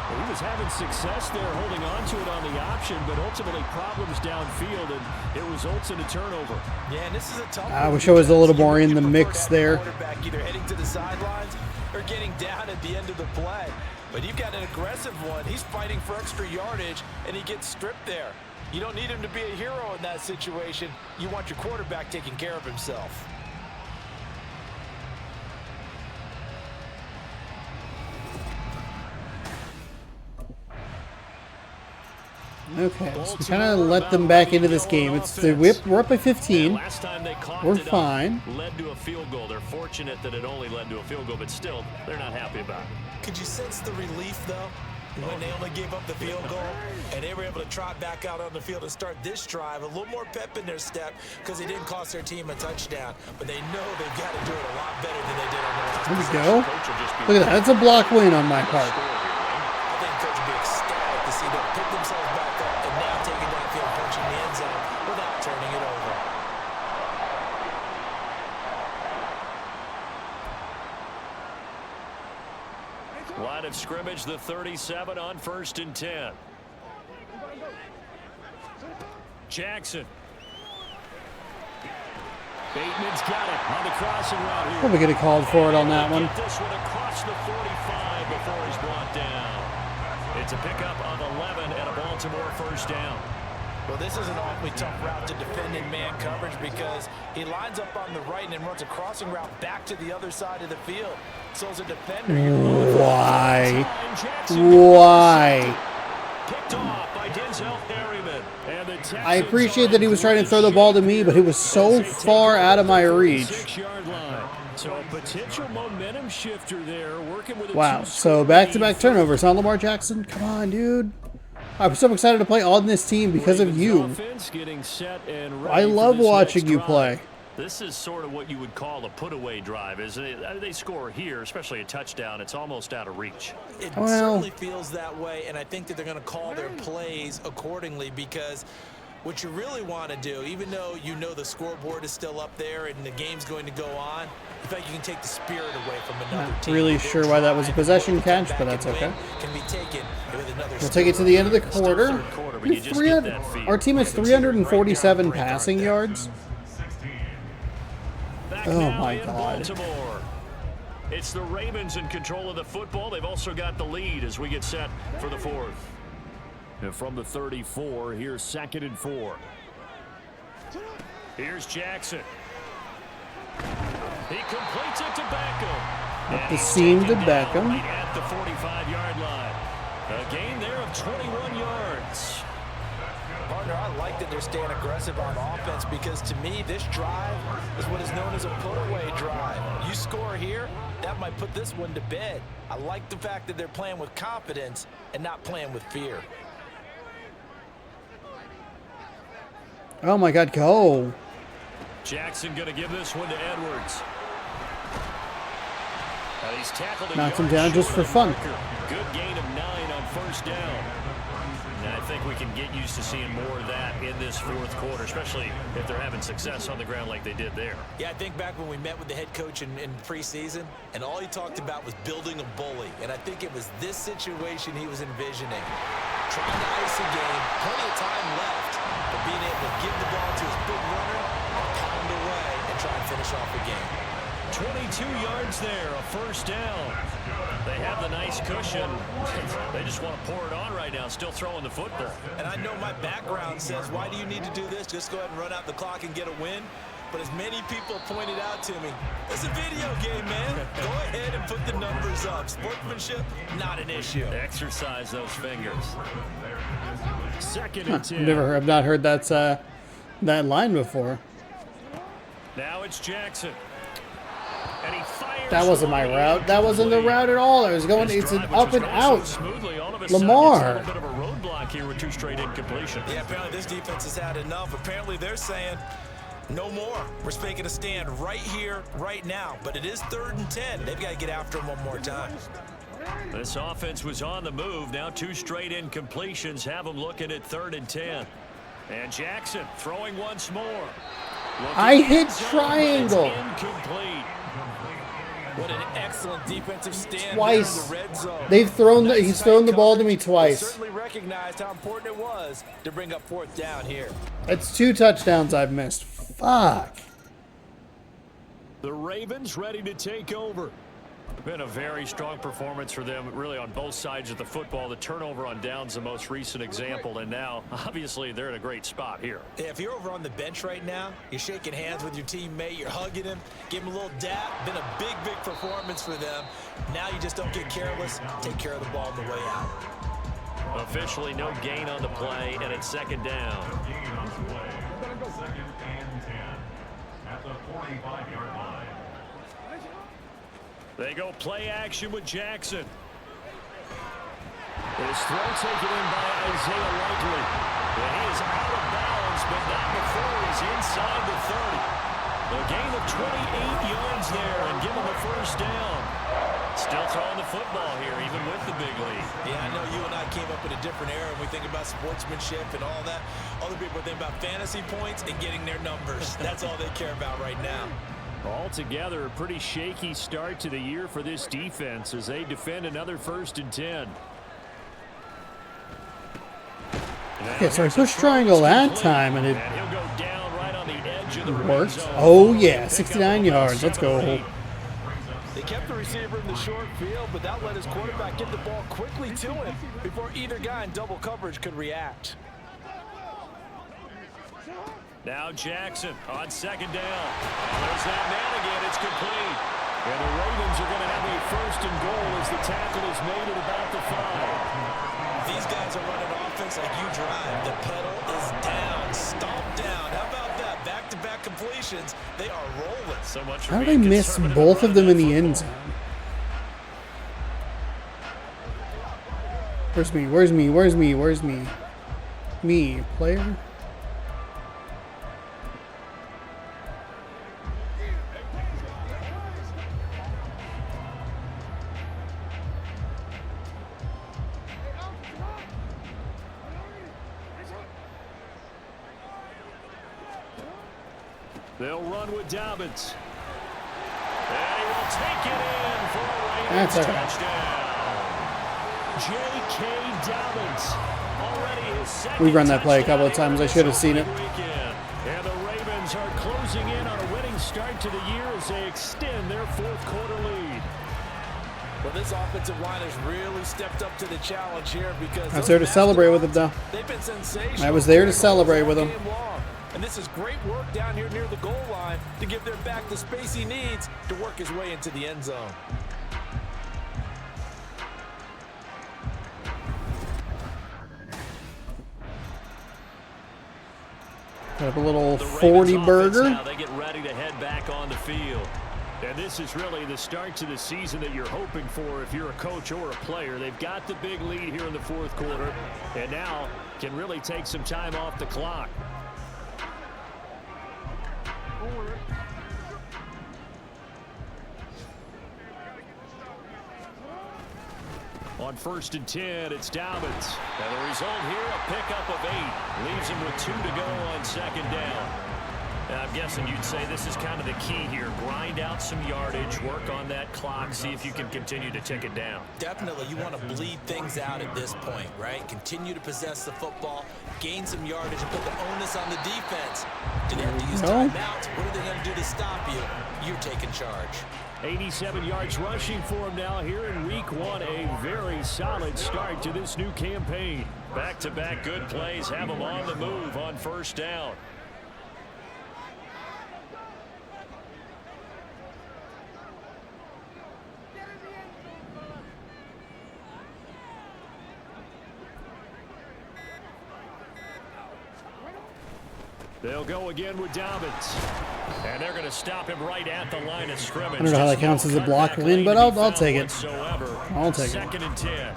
He was having success there holding on to it on the option, but ultimately problems downfield, and it results in a turnover. Yeah, and this is a tough I wish I was a little more in the mix there. Either heading to the sidelines or getting down at the end of the play. But you've got an aggressive one. He's fighting for extra yardage, and he gets stripped there. You don't need him to be a hero in that situation. You want your quarterback taking care of himself. Okay, so we kind of let them back into this game. It's the whip. We're up by 15. Last time they caught We're it up, fine. led to a field goal. They're fortunate that it only led to a field goal, but still, they're not happy about it. Could you sense the relief, though, when they only gave up the field goal and they were able to trot back out on the field and start this drive? A little more pep in their step because they didn't cost their team a touchdown, but they know they've got to do it a lot better than they did on the last. There we go. Look at that. That's a block win on my part. I think coach would be ecstatic to see them pick themselves back up and now taking that field, punching the end zone without turning it over. Line of scrimmage, the 37 on 1st and 10. Jackson. Bateman's got it on the crossing route here. Probably could have called for it on that one. Get this one across the 45 before he's brought down. It's a pickup of 11 and a Baltimore first down. Well, this is an awfully tough route to defend in man coverage because he lines up on the right and then runs a crossing route back to the other side of the field. So as a defender, why? Why? Picked off by Denzel Harriman. And the I appreciate that he was trying to throw the ball to me, but it was so far out of my reach. 6-yard line. So a potential momentum shifter there, working with a Wow. So back-to-back turnovers, huh, Lamar Jackson? Come on, dude. I'm so excited to play on this team because of you. I love watching you play. This is sort of what you would call a put-away drive, isn't it? They score here, especially a touchdown. It's almost out of reach. It certainly feels that way, and I think that they're going to call their plays accordingly because what you really want to do, even though you know the scoreboard is still up there and the game's going to go on, in fact, you can take the spirit away from another team. Not really sure why that was a possession catch, but that's okay. Can be taken with another we'll take it to the end of the quarter. Our team has 347 passing yards. Oh my God. It's the Ravens in control of the football. They've also got the lead as we get set for the fourth. And from the 34, here's 2nd and 4. Here's Jackson. He completes it to Beckham. Up the seam to Beckham. At the 45-yard line. A gain there of 21 yards. Partner, I like that they're staying aggressive on offense because to me, this drive is what is known as a put-away drive. You score here, that might put this one to bed. I like the fact that they're playing with confidence and not playing with fear. Oh my God, go. Jackson going to give this one to Edwards. Knocks him down just for fun. Good gain of 9 on 1st down. And I think we can get used to seeing more of that in this fourth quarter, especially if they're having success on the ground like they did there. Yeah, I think back when we met with the head coach in preseason, and all he talked about was building a bully. And I think it was this situation he was envisioning. Trying to ice a game, plenty of time left, but being able to give the ball to his big runner and pound away and try and finish off the game. 22 yards there, a first down. They have the nice cushion. They just want to pour it on right now, still throwing the football. And I know my background says, why do you need to do this? Just go ahead and run out the clock and get a win. But as many people pointed out to me, it's a video game, man. Go ahead and put the numbers up. Sportsmanship, not an issue. Exercise those fingers. Second and 10. I've not heard that line before. Now it's Jackson. And he fires. That wasn't my route. That wasn't the route at all. I was going. It's an up and out. Lamar. A bit of a roadblock here with 2 straight incompletions. Yeah, apparently this defense has had enough. Apparently they're saying, no more. We're making a stand right here, right now. But it is 3rd and 10. They've got to get after him one more time. This offense was on the move. Now 2 straight incompletions have them looking at 3rd and 10. And Jackson throwing once more. I hit triangle. Incomplete. What an excellent defensive stand Twice. in the red zone. He's thrown the ball to me twice. Certainly recognized how important it was to bring up 4th down here. That's 2 touchdowns I've missed. Fuck. The Ravens ready to take over. Been a very strong performance for them, really, on both sides of the football. The turnover on downs, the most recent example, and now, obviously, they're in a great spot here. Yeah, if you're over on the bench right now, you're shaking hands with your teammate, you're hugging him, give him a little dap. Been a big, big performance for them. Now you just don't get careless. Take care of the ball on the way out. Officially, no gain on the play, and it's 2nd down. They go play action with Jackson. His throw taken in by Isaiah Likely. And he is out of bounds, but not before he's inside the 30. A gain of 28 yards there and give him a first down. Still throwing the football here, even with the big lead. Yeah, I know you and I came up in a different era and we think about sportsmanship and all that. Other people think about fantasy points and getting their numbers. That's all they care about right now. Altogether, a pretty shaky start to the year for this defense as they defend another 1st and 10. Okay, so I pushed triangle that time and it he'll go down right on the edge of the worked. Oh yeah, 69 yards. Let's go. They kept the receiver in the short field, but that let his quarterback get the ball quickly to him before either guy in double coverage could react. Now Jackson on 2nd down. There's that man again. It's complete. And the Ravens are going to have a 1st and goal as the tackle is made at about the 5. These guys are running offense like you drive. The pedal is down, stomp down. How about that? Back-to-back completions. They are rolling. So much. How did I miss both of them in the end zone? Where's me? Where's me? Where's me? Where's me? Me, player? They'll run with Dobbins. And he will take it in for a Ravens touchdown. J.K. Dobbins. Already his 2nd. We've run that play a couple of times. I should have seen it. And the Ravens are closing in on a winning start to the year as they extend their 4th quarter lead. Well, this offensive line has really stepped up to the challenge here because I was there to celebrate with them, though. They've been sensational. I was there to celebrate with them. And this is great work down here near the goal line to give their back the space he needs to work his way into the end zone. Have a little 40 burger. Now they get ready to head back on the field. And this is really the start to the season that you're hoping for if you're a coach or a player. They've got the big lead here in the 4th quarter and now can really take some time off the clock. On 1st and 10, it's Dobbins. And the result here, a pickup of 8. Leaves him with 2 to go on 2nd down. And I'm guessing you'd say this is kind of the key here. Grind out some yardage, work on that clock, see if you can continue to tick it down. Definitely, you want to bleed things out at this point, right? Continue to possess the football, gain some yardage, and put the onus on the defense. Do they have to use timeouts? What are they going to do to stop you? You're taking charge. 87 yards rushing for him now here in week 1. A very solid start to this new campaign. Back-to-back good plays have him on the move on 1st down. They'll go again with Dobbins. And they're going to stop him right at the line of scrimmage. I don't know how that counts as a block, Lynn, but I'll take it. I'll take it. 2nd and 10.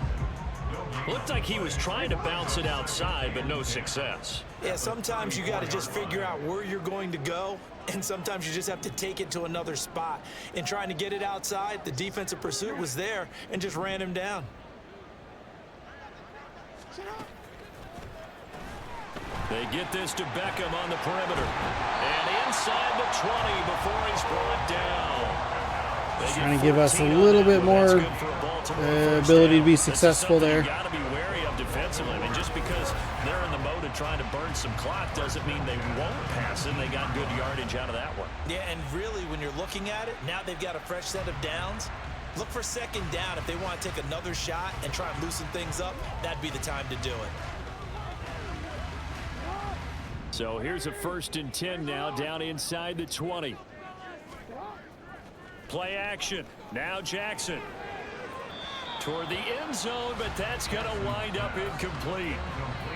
Looked like he was trying to bounce it outside, but no success. Yeah, sometimes you got to just figure out where you're going to go, and sometimes you just have to take it to another spot. In trying to get it outside, the defensive pursuit was there and just ran him down. They get this to Beckham on the perimeter. And inside the 20 before he's brought down. Just trying to give us a little bit more ability to be successful there. You got to be wary of defensively. I mean, just because they're in the mode of trying to burn some clock doesn't mean they won't pass it. They got good yardage out of that one. Yeah, and really, when you're looking at it, now they've got a fresh set of downs. Look for 2nd down. If they want to take another shot and try and loosen things up, that'd be the time to do it. So here's a 1st and 10 now down inside the 20. Play action. Now Jackson. Toward the end zone, but that's going to wind up incomplete.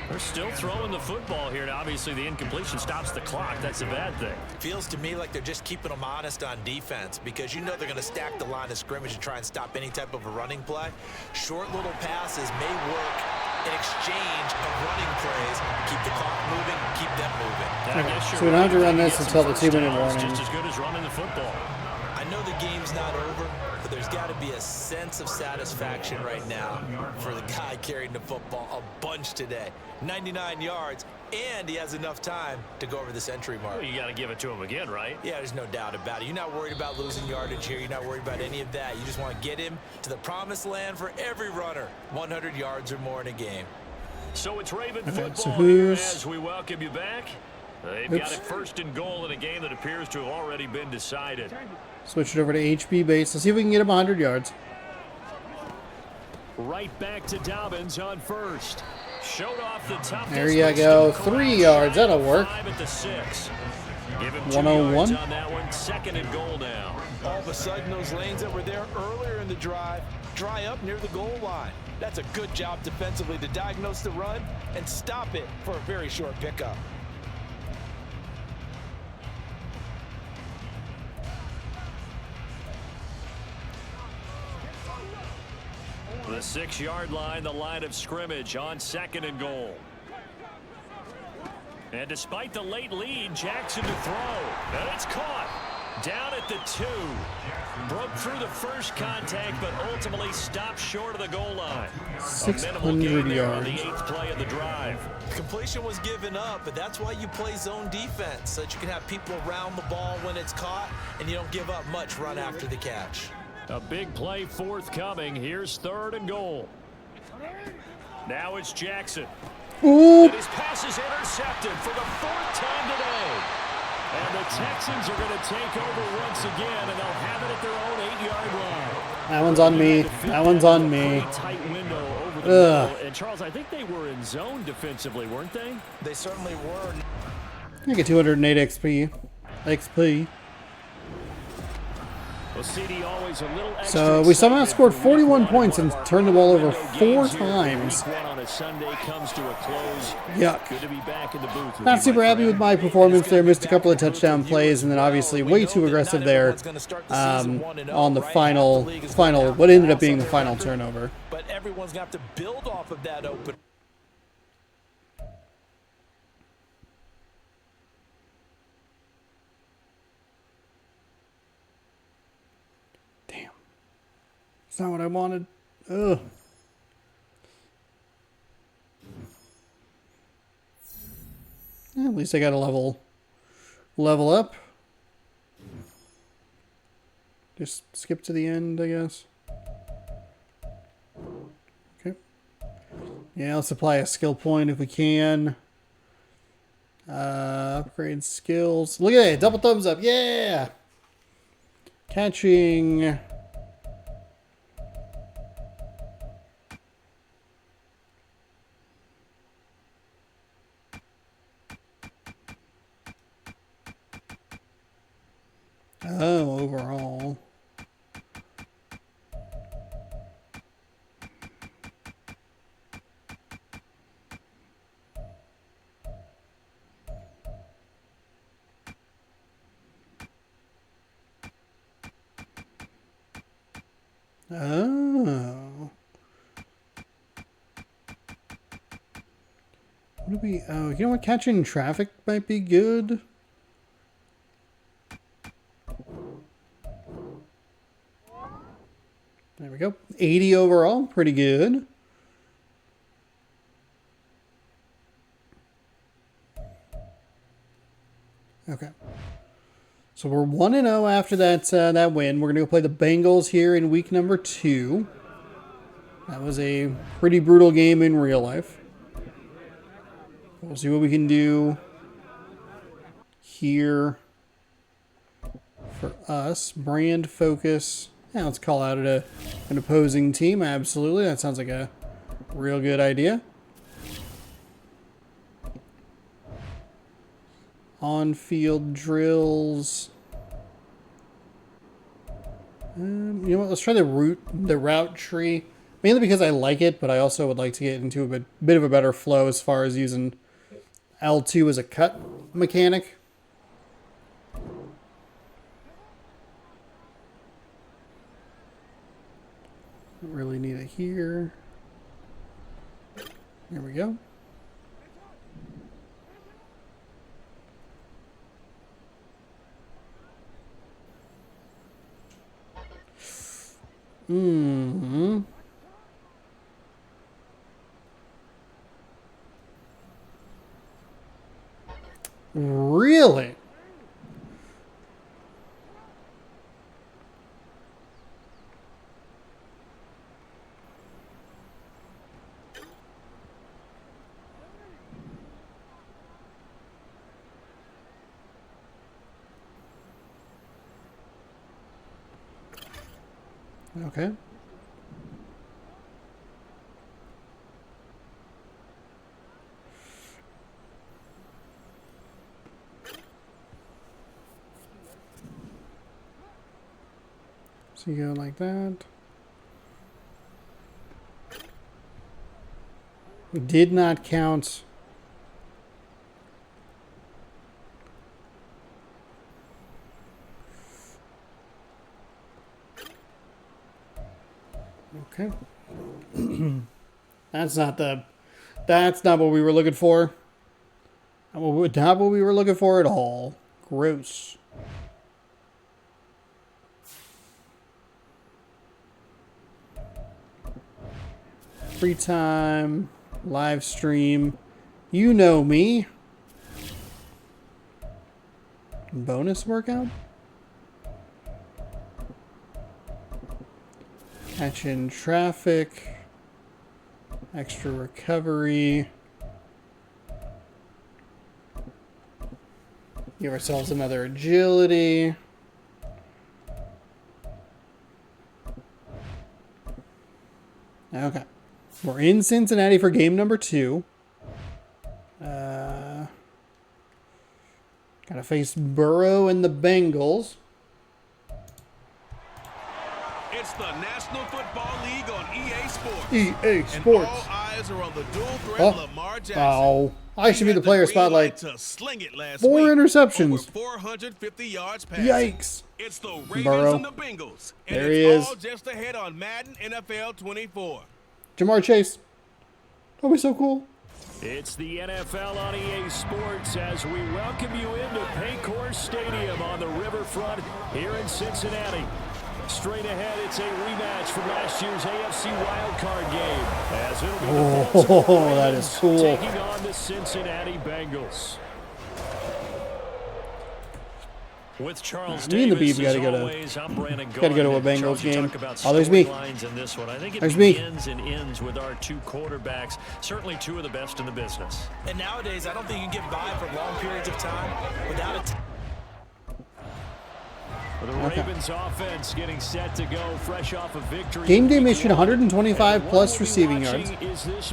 They're still throwing the football here. Now, obviously, the incompletion stops the clock. That's a bad thing. Feels to me like they're just keeping them honest on defense because you know they're going to stack the line of scrimmage and try and stop any type of a running play. Short little passes may work in exchange of running plays. Keep the clock moving, keep them moving. Okay. So we don't have to run this until the 2-minute warning. Just as good as running the football. I know the game's not over, but there's got to be a sense of satisfaction right now for the guy carrying the football a bunch today. 99 yards, and he has enough time to go over the century mark. Well, you got to give it to him again, right? Yeah, there's no doubt about it. You're not worried about losing yardage here. You're not worried about any of that. You just want to get him to the promised land for every runner. 100 yards or more in a game. So it's Raven Okay, football so here who's... as we welcome you back. They've got it 1st and goal in a game that appears to have already been decided. Switch it over to HB base. Let's see if we can get him 100 yards. Right back to Dobbins on 1st. Showed off the top. There you go. 3 yards. That'll work. 5 at the 6. Give him 101 on that one. 2nd and goal now. All of a sudden, those lanes that were there earlier in the drive dry up near the goal line. That's a good job defensively to diagnose the run and stop it for a very short pickup. The 6-yard line, the line of scrimmage on 2nd and goal. And despite the late lead, Jackson to throw. And it's caught. Down at the 2. Broke through the first contact, but ultimately stopped short of the goal line. 600 yards. On the 8th play of the drive. Completion was given up, but that's why you play zone defense, so that you can have people around the ball when it's caught, and you don't give up much run after the catch. A big play forthcoming. Here's 3rd and goal. Now it's Jackson. Ooh. And his pass is intercepted for the 4th time today. And the Texans are going to take over once again, and they'll have it at their own 8-yard line. That one's on me. That one's on me. Tight window over the middle. And Charles, I think they were in zone defensively, weren't they? They certainly were. I get 208 XP. Well, CD always a little extra So we somehow scored 41 points and turned the ball over 4 times. On a Sunday comes to a close. Yuck. Good to be back in the booth. Not super happy with my performance there. Missed a couple of touchdown plays, and then obviously way too aggressive there on the final, what ended up being the final turnover. But everyone's going to have to build off of that open. It's not what I wanted. Ugh. At least I got a level up. Just skip to the end, I guess. Okay. Yeah, let's apply a skill point if we can. Upgrade skills. Look at it. Double thumbs up. Yeah. Catching. Oh, overall. Oh. What do we... Oh, you know what? Catching traffic might be good. There we go. 80 overall. Pretty good. Okay. So we're 1-0 after that win. We're going to go play the Bengals here in week number 2. That was a pretty brutal game in real life. We'll see what we can do here for us. Brand focus. Yeah, let's call out an opposing team. Absolutely. That sounds like a real good idea. On-field drills. You know what? Let's try the route tree. Mainly because I like it, but I also would like to get into a bit of a better flow as far as using L2 as a cut mechanic. Don't really need it here. There we go. Mm-hmm. Really? Okay. So you go like that. We did not count. Okay. That's not what we were looking for. Not what we were looking for at all. Gross. Free time, live stream. You know me. Bonus workout? Catching traffic. Extra recovery. Give ourselves another agility. Okay. We're in Cincinnati for game number 2. Gotta face Burrow and the Bengals. It's the National Football League on EA Sports. EA Sports. And all eyes are on the dual threat Lamar Jackson. Oh, I should be the player spotlight. To sling it last 4 week. interceptions. Over 450 yards passing. Yikes. It's the Ravens Burrow. and the Bengals. And There he it's is. all just ahead on Madden NFL 24. Jamar Chase. That'll be so cool. It's the NFL on EA Sports as we welcome you into Paycor Stadium on the riverfront here in Cincinnati. Straight ahead, it's a rematch from last year's AFC wildcard game. As it'll be the Baltimore that is cool. taking on the Cincinnati Bengals. With Charles Me and the Davis, Beeb gotta as go to- always, I'm Brandon gotta go to a Gaudin. Bengals Charles, you game. talk about Oh, there's me. storylines in this one. I think it There's me. begins and ends with our two quarterbacks, certainly two of the best in the business. And nowadays, I don't think you can get by for long periods of time without a The Ravens offense getting set to go fresh off a victory. Game day mission 125 plus receiving yards.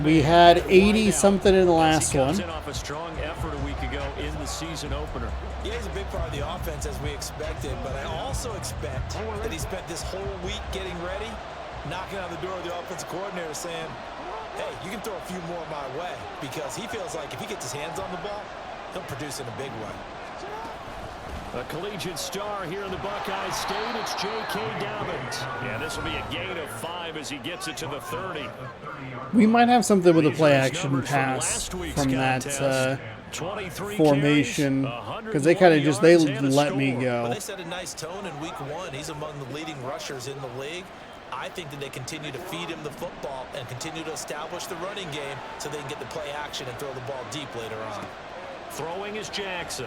We had 80 something in the last one. Off a strong effort a week ago in the season opener. Yeah, he's a big part of the offense as we expected, but I also expect that he spent this whole week getting ready, knocking on the door of the offensive coordinator saying, hey, you can throw a few more my way, because he feels like if he gets his hands on the ball, he'll produce in a big way. A collegiate star here in the Buckeye State, it's J.K. Dobbins. Yeah, this will be a gain of 5 as he gets it to the 30. We might have something with a play action pass from that formation, because they kind of just, they let me go. But they set a nice tone in week 1. He's among the leading rushers in the league. I think that they continue to feed him the football and continue to establish the running game so they can get the play action and throw the ball deep later on. Throwing is Jackson.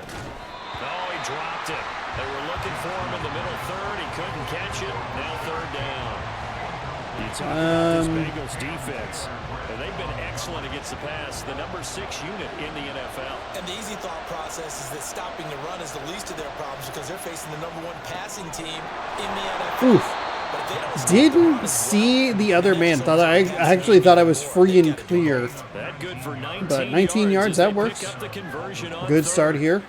Oh, he dropped it. They were looking for him in the middle third. He couldn't catch it. Now third down. You talk about this Bengals defense. And they've been excellent against the pass. The number 6 unit in the NFL. And the easy thought process is that stopping the run is the least of their problems because they're facing the number 1 passing team in the NFL. Oof. Didn't see the other man. I actually thought I was free and clear. But 19 yards, that works. Good start here.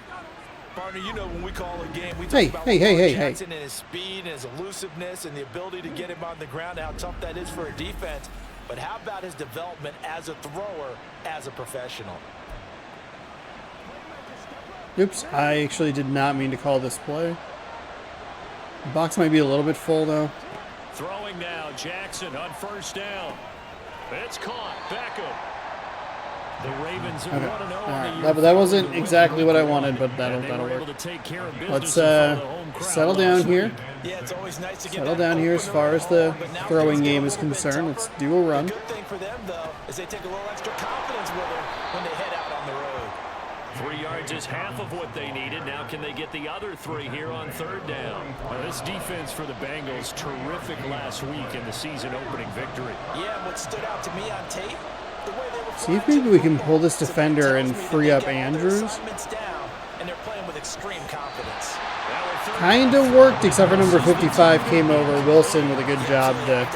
Partner, you know when we call a game, we Hey, talk about hey. Jackson and his speed and his elusiveness and the ability to get him on the ground, how tough that is for a defense. But how about his development as a thrower, as a professional? Oops, I actually did not mean to call this play. The box might be a little bit full, though. Throwing now, Jackson on first down. It's caught. Beckham. The Ravens are 1-0. That wasn't exactly what I wanted, but that'll work. Let's settle down here. Settle down here as far as the throwing game is concerned. Let's do a run. The good thing for them, though, is they take a little extra confidence with it when they head out on the road. 3 yards is half of what they needed. Now can they get the other 3 here on third down? Well, this defense for the Bengals, terrific last week in the season opening victory. Yeah, what stood out to me on tape, the way they were See if maybe we can pull this defender and free up Andrews. And they're playing with extreme confidence. Kind of worked, except for number 55 came over. Wilson with a good job to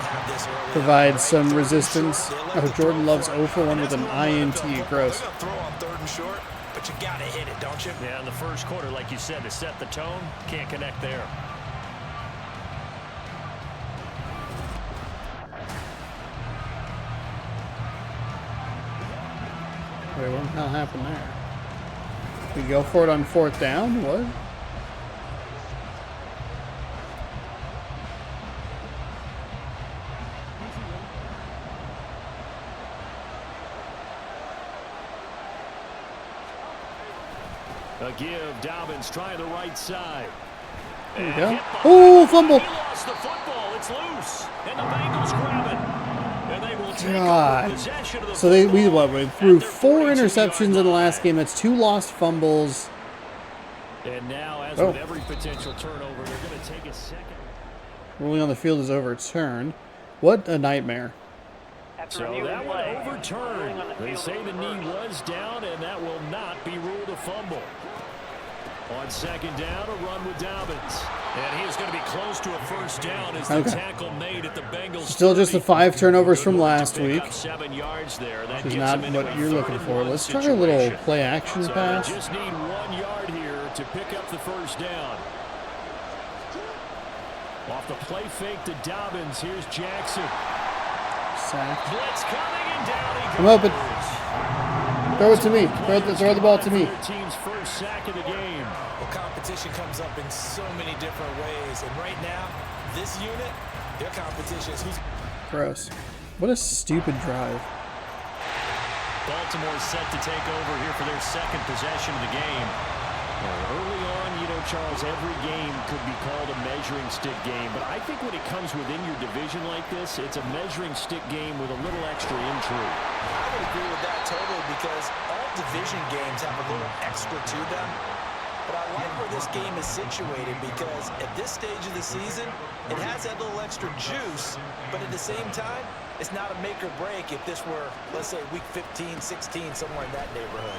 provide some resistance. Oh, Jordan Love's 0 for 1 with an INT. Gross. Throw on third and short, but you gotta hit it, don't you? Yeah, in the first quarter, like you said, to set the tone, can't connect there. Wait, what the hell happened there? We go for it on fourth down? What? A give, Dobbins trying the right side. There we go. Oh, fumble! He lost the football. It's loose. And the Bengals grab it. And they will take God. possession of the So we went through 4 interceptions in the last game. That's 2 lost fumbles. And now, as with every potential turnover, they're going to take a second. Ruling on the field is overturned. What a nightmare. So that one overturned. They say the knee was down, and that will not be ruled a fumble. On second down, a run with Dobbins. And he's going to be close to a first down as the tackle made at the Bengals. Still just the 5 turnovers from last week. 7 yards there. That which is not what you're looking for. Let's try a little play action pass. They just need 1 yard here to pick up the first down. Off the play fake to Dobbins. Here's Jackson. Sack. Blitz coming and down he goes. I'm open. Throw it to me. Throw the ball to me. Team's first sack of the game. Well, competition comes up in so many different ways, and right now, this unit, their competition is who's. Gross. What a stupid drive. Baltimore set to take over here for their second possession of the game. Early on, Charles, every game could be called a measuring stick game, but I think when it comes within your division like this, it's a measuring stick game with a little extra intrigue. I would agree with that totally because all division games have a little extra to them. But I like where this game is situated because at this stage of the season, it has that little extra juice, but at the same time, it's not a make or break if this were, let's say, week 15, 16, somewhere in that neighborhood.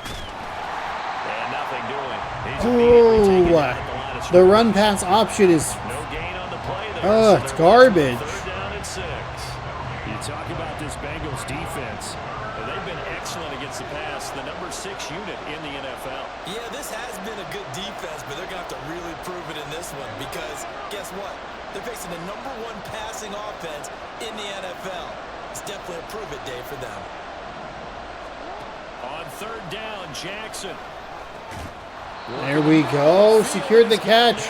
And nothing doing. He's immediately taken down at the line of The scrimmage. run pass option is, No gain on the play there. oh, so it's they're left with garbage. 3rd down and 6. You talk about this Bengals defense. They've been excellent against the pass, the number 6 unit in the NFL. Yeah, this has been a good defense, but they're going to have to really prove it in this one because guess what? They're facing the number 1 passing offense in the NFL. It's definitely a prove it day for them. On 3rd down, Jackson. There we go. Secured the catch.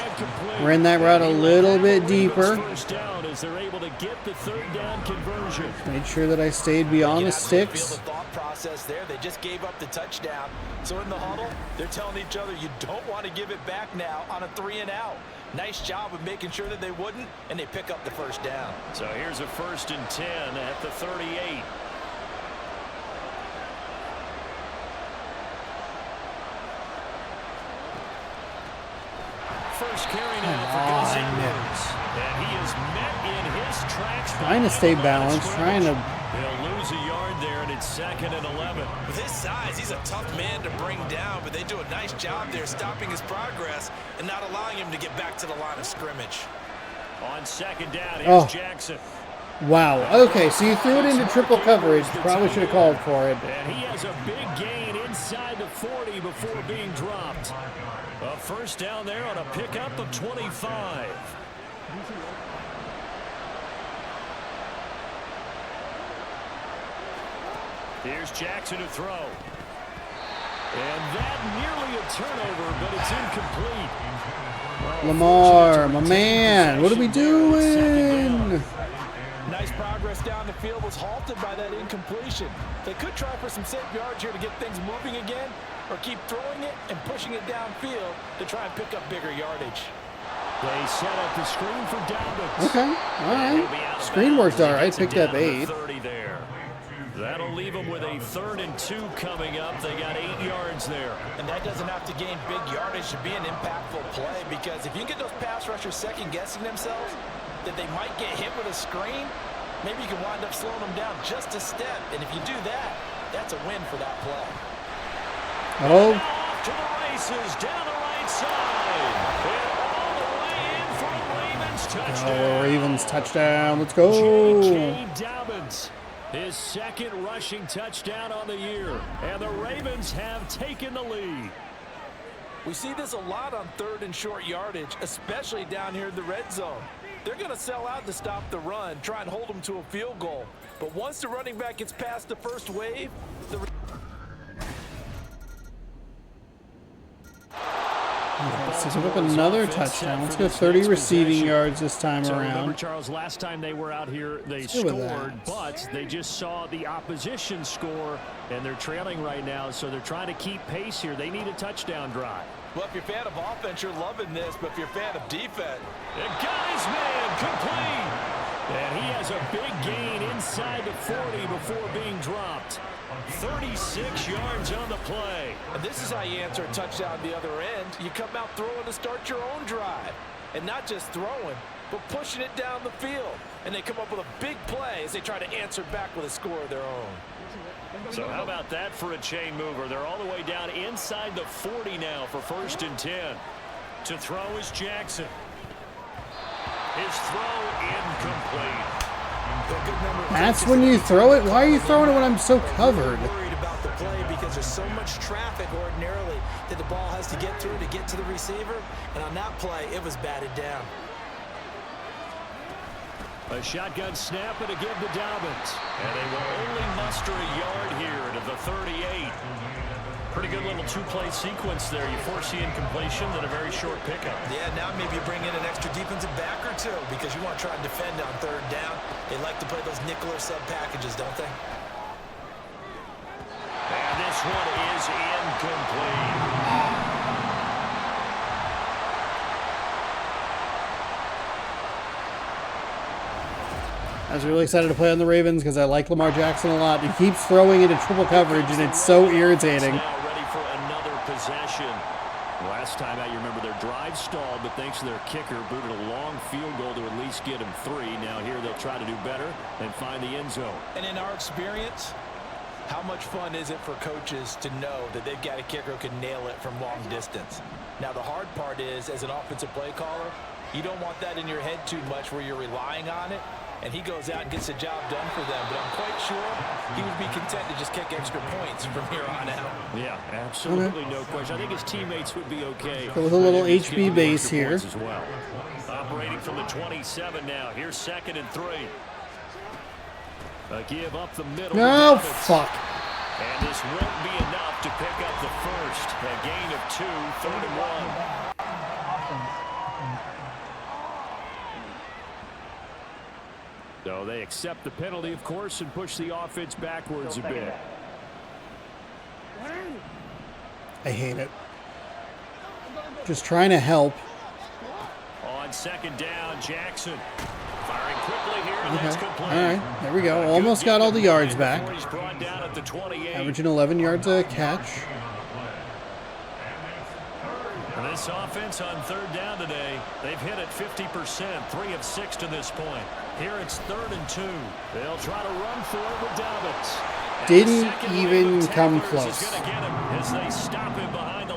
Ran that route a little bit deeper. First down as they're able to get the 3rd down conversion. Made sure that I stayed beyond the Feel sticks. the thought process there. They just gave up the touchdown. So in the huddle, they're telling each other you don't want to give it back now on a 3-and-out. Nice job of making sure that they wouldn't, and they pick up the first down. So here's a 1st and 10 at the 38. First carry now for Gus Edwards. And he is met in his tracks. Trying to stay balanced, trying to... They'll lose a yard there, and it's 2nd and 11. With his size, he's a tough man to bring down, but they do a nice job there stopping his progress and not allowing him to get back to the line of scrimmage. On 2nd down, here's Jackson. Wow. Okay, so you threw it into triple coverage. Probably should have called for it. And he has a big gain inside the 40 before being dropped. A 1st down there on a pickup of 25. Here's Jackson to throw. And that nearly a turnover, but it's incomplete. Lamar, my man, what are we doing? Nice progress down the field was halted by that incompletion. They could try for some safe yards here to get things moving again, or keep throwing it and pushing it downfield to try and pick up bigger yardage. They set up the screen for Dobbins. Okay, all right. Screen worked all right. Picked up 8. 30 there. That'll leave them with a 3rd and 2 coming up. They got 8 yards there. And that doesn't have to gain big yardage to be an impactful play, because if you get those pass rushers second-guessing themselves that they might get hit with a screen, maybe you can wind up slowing them down just a step. And if you do that, that's a win for that play. Oh. Off to the races, down the right side. And all the way in for a Ravens touchdown. Oh, Ravens touchdown. Let's go. J.K. Dobbins, his 2nd rushing touchdown on the year. And the Ravens have taken the lead. We see this a lot on 3rd and short yardage, especially down here in the red zone. They're going to sell out to stop the run, try and hold them to a field goal. But once the running back gets past the first wave, Let's give up another touchdown. Let's go 30 receiving yards this time Remember, around. Charles, last time they were out here, they scored, but they just saw the opposition score, and they're trailing right now, so they're trying to keep pace here. They need a touchdown drive. well, if you're a fan of offense, you're loving this, but if you're a fan of defense, and got his man complete. And he has a big gain inside the 40 before being dropped. 36 yards on the play. And this is how you answer a touchdown at the other end. You come out throwing to start your own drive. And not just throwing, but pushing it down the field. And they come up with a big play as they try to answer back with a score of their own. So how about that for a chain mover? They're all the way down inside the 40 now for 1st and 10. To throw is Jackson. His throw incomplete. That's when you throw it? Why are you throwing it when I'm so covered? Worried about the play because there's so much traffic ordinarily that the ball has to get through to get to the receiver. And on that play, it was batted down. A shotgun snap and again to Dobbins. And they will only muster a yard here to the 38. Pretty good little two-play sequence there. You force the incompletion, then a very short pickup. Yeah, now maybe you bring in an extra defensive back or two because you want to try and defend on 3rd down. They like to play those nickel or sub packages, don't they? And this one is incomplete. I was really excited to play on the Ravens because I like Lamar Jackson a lot. He keeps throwing into triple coverage, and it's so irritating. Now ready for another possession. Last time out, you remember their drive stalled, but thanks to their kicker, booted a long field goal to at least get them 3. Now here they'll try to do better and find the end zone. And in our experience, how much fun is it for coaches to know that they've got a kicker who can nail it from long distance? Now, the hard part is, as an offensive play caller, you don't want that in your head too much where you're relying on it, and he goes out and gets the job done for them. But I'm quite sure he would be content to just kick extra points from here on out. Yeah, absolutely no question. I think his teammates would be okay. Go with a little HB base here. As well. Operating from the 27 now. Here's 2nd and 3. A give up the middle. No, fuck. And this won't be enough to pick up the first. A gain of 2, 3rd and 1. So they accept the penalty, of course, and push the offense backwards a bit. I hate it. Just trying to help. On 2nd down, Jackson firing quickly here, and that's complete. All right, there we go. Almost got all the yards back. He's brought down at the 28. Averaging 11 yards a catch. This offense on 3rd down today, they've hit it 50%, 3 of 6 to this point. Here it's 3rd and 2. They'll try to run for it with Dobbins. Didn't even come close. He's going to get him as they stop him behind the...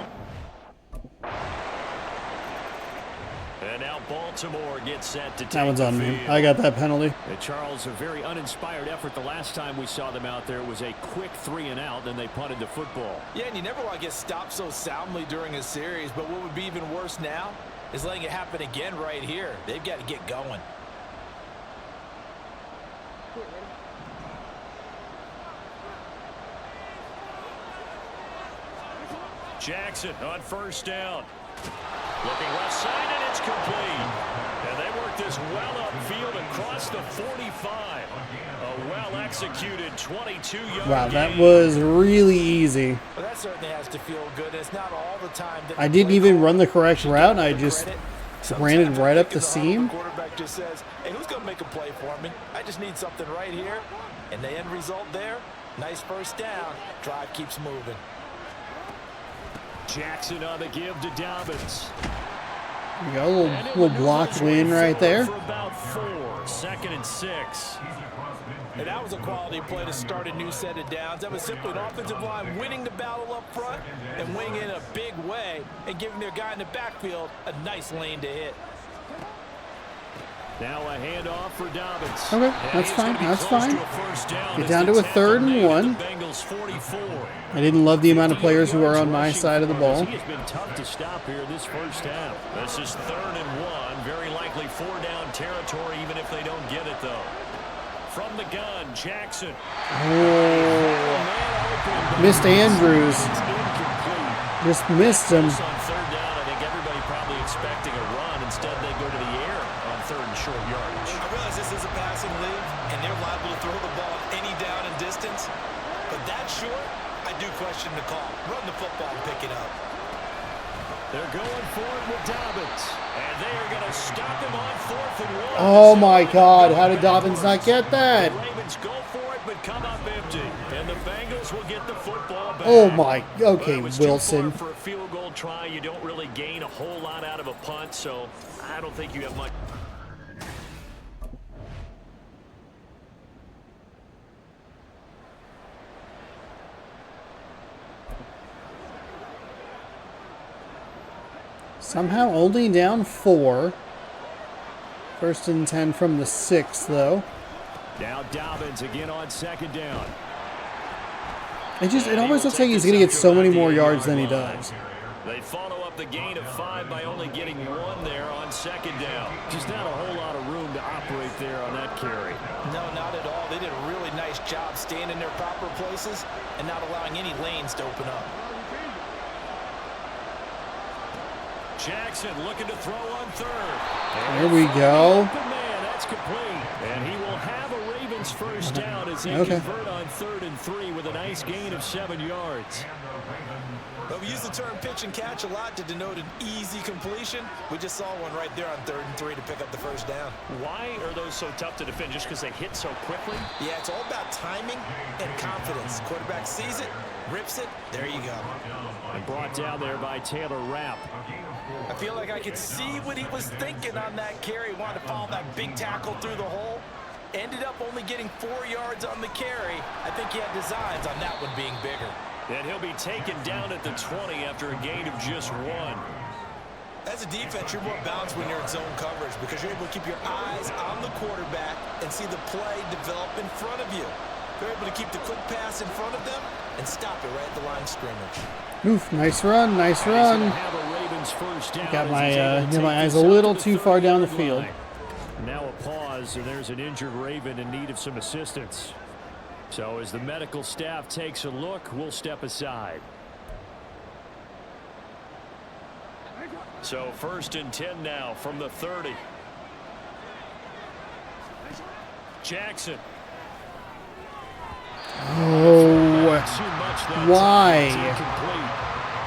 And now Baltimore gets set to take That one's on me. field. I got that penalty. And Charles, a very uninspired effort. The last time we saw them out there, it was a quick 3 and out, then they punted the football. Yeah, and you never want to get stopped so soundly during a series, but what would be even worse now is letting it happen again right here. They've got to get going. Jackson on 1st down. Looking left side, and it's complete. And they work this well upfield across the 45. A well-executed 22-yard Wow, that gain. was really easy. Well, that certainly has to feel good. It's not all the time that I didn't even run the correct route. I just ran it right up the seam. The quarterback just says, hey, who's going to make a play for me? I just need something right here. And the end result there, nice 1st down. Drive keeps moving. Jackson on the give to Dobbins. We got a little block win right there. For about 4, 2nd and 6. And that was a quality play to start a new set of downs. That was simply an offensive line winning the battle up front and winning in a big way and giving their guy in the backfield a nice lane to hit. Now a handoff for Dobbins. Okay, that's fine. That's fine. Get down to a 3rd and 1. I didn't love the amount of players who are on my side of the ball. He has been tough to stop here this 1st half. This is 3rd and 1. Very likely 4-down territory, even if they don't get it, though. From the gun, Jackson. Oh, missed Andrews. Just missed him. On 3rd down, I think everybody probably expecting a run. Instead, they go to the air on 3rd and short yardage. I realize this is a passing league, and they're liable to throw the ball any down and distance. But that short, I do question the call. Run the football and pick it up. They're going for it with Dobbins. And they are going to stop him on 4th and 1. Oh my God, how did Dobbins not get that? The Ravens go for it, but come up empty. And the Bengals will get the football back. Oh my, okay, Well, Wilson. for a field goal try, you don't really gain a whole lot out of a punt, so I don't think you have much. Somehow only down 4. 1st and 10 from the 6, though. Now Dobbins again on 2nd down. It almost looks like he's going to get so many more yards than he does. They follow up the gain of 5 by only getting 1 there on 2nd down. Just not a whole lot of room to operate there on that carry. No, not at all. They did a really nice job staying in their proper places and not allowing any lanes to open up. Jackson looking to throw on 3rd. There we go. Man, that's complete. And he will have a Ravens Ravens first down as they convert on 3rd and 3 with a nice gain of 7 yards. Well, we use the term pitch and catch a lot to denote an easy completion. We just saw one right there on 3rd and 3 to pick up the first down. Why are those so tough to defend? Just because they hit so quickly? Yeah, it's all about timing and confidence. Quarterback sees it, rips it, there you go. And brought down there by Taylor Rapp. I feel like I could see what he was thinking on that carry. Wanted to follow that big tackle through the hole. Ended up only getting 4 yards on the carry. I think he had designs on that one being bigger. And he'll be taken down at the 20 after a gain of just 1. As a defense, you're more balanced when you're in zone coverage because you're able to keep your eyes on the quarterback and see the play develop in front of you. You're able to keep the quick pass in front of them and stop it right at the line of scrimmage. Oof, nice run, nice run. Got my eyes a little too far down the field. Now a pause, and there's an injured Raven in need of some assistance. So as the medical staff takes a look, we'll step aside. So 1st and 10 now from the 30. Jackson. Oh, why?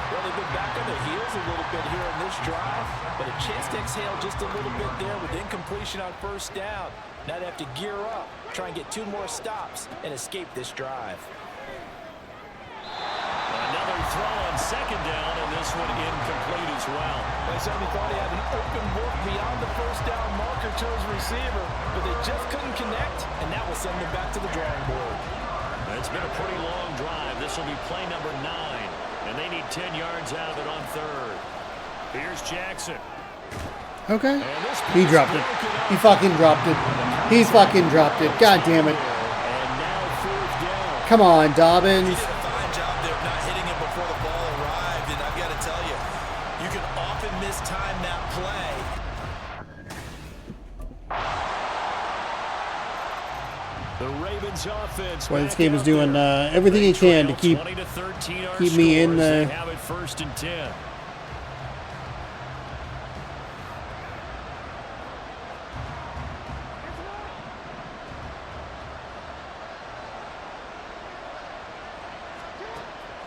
Well, they've been back on their heels a little bit here on this drive, but a chance to exhale just a little bit there with incompletion on 1st down. Now they have to gear up, try and get 2 more stops, and escape this drive. Another throw on 2nd down, and this one incomplete as well. They certainly thought he had an open look beyond the 1st down marker to his receiver, but they just couldn't connect, and that will send them back to the drawing board. It's been a pretty long drive. This will be play number 9, and they need 10 yards out of it on 3rd. Here's Jackson. Okay. He dropped it. He fucking dropped it. He fucking dropped it. God damn it. Come on, Dobbins. He did a fine job there of not hitting him before the ball arrived, and I've got to tell you, you can often mistime that play. The Ravens offense. Well, this game is doing everything he can to keep me in the. They have it 1st and 10.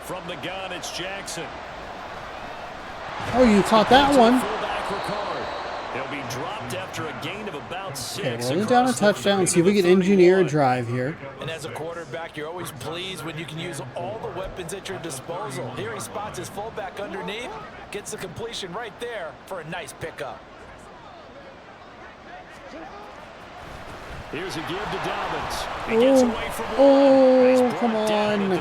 From the gun, it's Jackson. Oh, you caught that one. He'll be dropped after a gain of about 6. Okay, we're down a touchdown. See if we can engineer a drive here. And as a quarterback, you're always pleased when you can use all the weapons at your disposal. Here he spots his fullback underneath, gets the completion right there for a nice pickup. Here's a give to Dobbins. He gets away from oh, come on.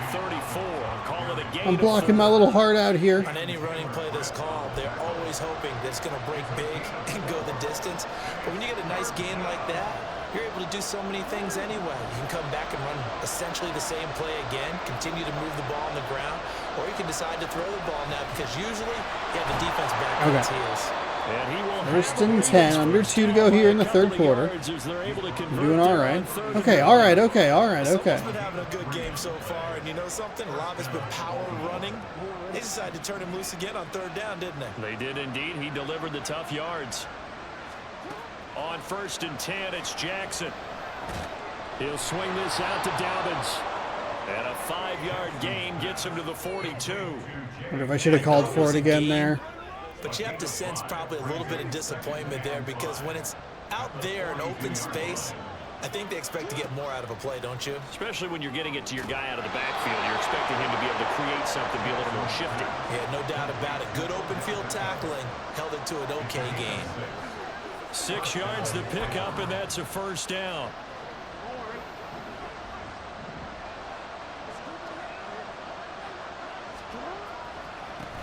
I'm blocking my little heart out here. On any running play that's called, they're always hoping that it's going to break big and go the distance. But when you get a nice gain like that, you're able to do so many things anyway. You can come back and run essentially the same play again, continue to move the ball on the ground, or you can decide to throw the ball now because usually you have the defense back on its heels. 1st and 10, under 2 to go here in the 3rd quarter. We're doing all right. Okay, all right, okay, all right, okay. Someone's been having a good game so far, and you know something? Love has been power running. They decided to turn him loose again on 3rd down, didn't they? They did indeed. He delivered the tough yards. On 1st and 10, it's Jackson. He'll swing this out to Dobbins. And a 5-yard gain gets him to the 42. Wonder if I should have called for it again there. But you have to sense probably a little bit of disappointment there because when it's out there in open space, I think they expect to get more out of a play, don't you? Especially when you're getting it to your guy out of the backfield. You're expecting him to be able to create something, be a little more shifty. Yeah, no doubt about it. Good open field tackling held it to an okay game. 6 yards to pick up, and that's a 1st down.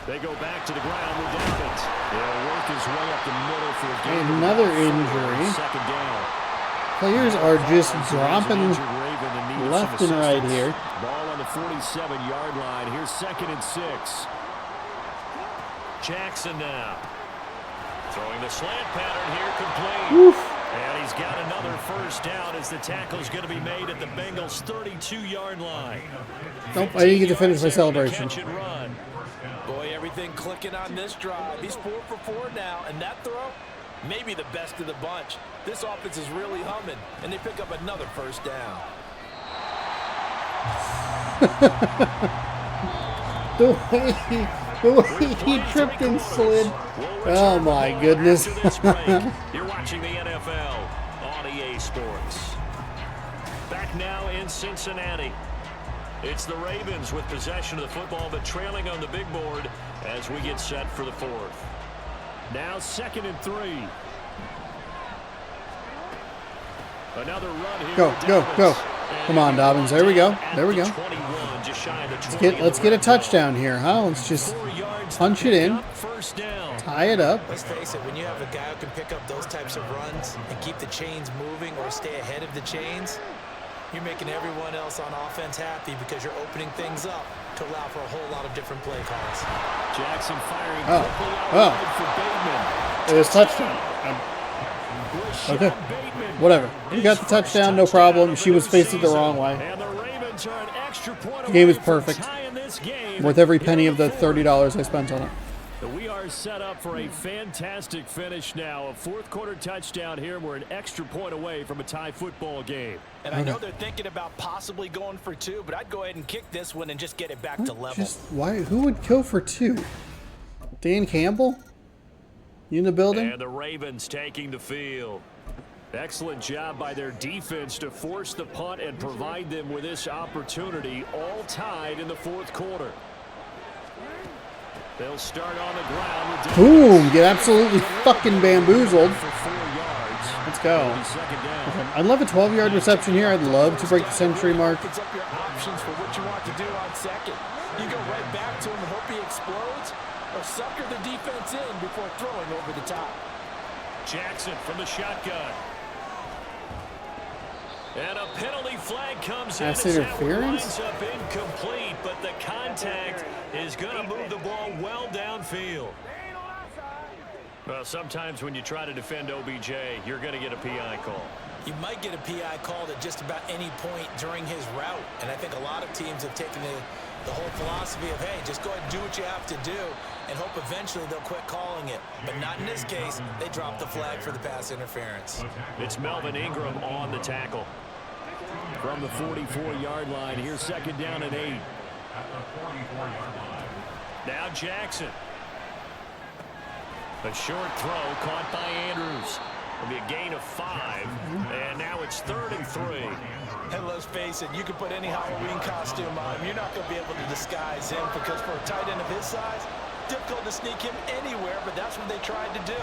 They go back to the ground with Dobbins. They'll work his way up the middle for a gain. Another injury. 2nd down. Players are just dropping left and right here. Ball on the 47-yard line. Here's 2nd and 6. Jackson now. Throwing the slant pattern here, complete. Oof. And he's got another 1st down as the tackle's going to be made at the Bengals' 32-yard line. Nope, I didn't get to finish my celebration. Catch and run. Boy, everything clicking on this drive. He's 4 for 4 now, and that throw, maybe the best of the bunch. This offense is really humming, and they pick up another first down. the way he tripped and slid. Oh my goodness. You're watching the NFL on EA Sports. Back now in Cincinnati. It's the Ravens with possession of the football, but trailing on the big board as we get set for the fourth. Now 2nd and 3. Another run here. Go. Come on, Dobbins. There we go. Let's get a touchdown here, huh? Let's just punch it in. Tie it up. Let's face it, when you have a guy who can pick up those types of runs and keep the chains moving or stay ahead of the chains, you're making everyone else on offense happy because you're opening things up to allow for a whole lot of different play calls. Jackson firing quickly out for Bateman. It was touchdown. Okay. Whatever. You got the touchdown, no problem. She was facing the wrong way. The game is perfect. Worth every penny of the $30 I spent on it. We are set up for a fantastic finish now. A fourth-quarter touchdown here. We're an extra point away from a tie football game. And I know they're thinking about possibly going for 2, but I'd go ahead and kick this one and just get it back to level. Why? Who would kill for 2? Dan Campbell? You in the building? And the Ravens taking the field. Excellent job by their defense to force the punt and provide them with this opportunity, all tied in the fourth quarter. They'll start on the ground. With boom! Get absolutely fucking bamboozled. Let's go. Okay. I'd love a 12-yard reception here. I'd love to break the century mark. Opens up your options for what you want to do on second. You go right back to him and hope he explodes, or sucker the defense in before throwing over the top. Jackson from the shotgun. And a penalty flag comes in. That's interference? Lines up incomplete, but the contact is going to move the ball well downfield. Well, sometimes when you try to defend OBJ, you're going to get a PI call. You might get a PI called at just about any point during his route. And I think a lot of teams have taken the whole philosophy of, hey, just go ahead and do what you have to do and hope eventually they'll quit calling it. But not in this case. They dropped the flag for the pass interference. It's Melvin Ingram on the tackle. From the 44-yard line, here's 2nd down and 8. Now Jackson. A short throw caught by Andrews. It'll be a gain of 5, and now it's 3rd and 3. And let's face it, you can put any Halloween costume on him. You're not going to be able to disguise him because for a tight end of his size, difficult to sneak him anywhere, but that's what they tried to do.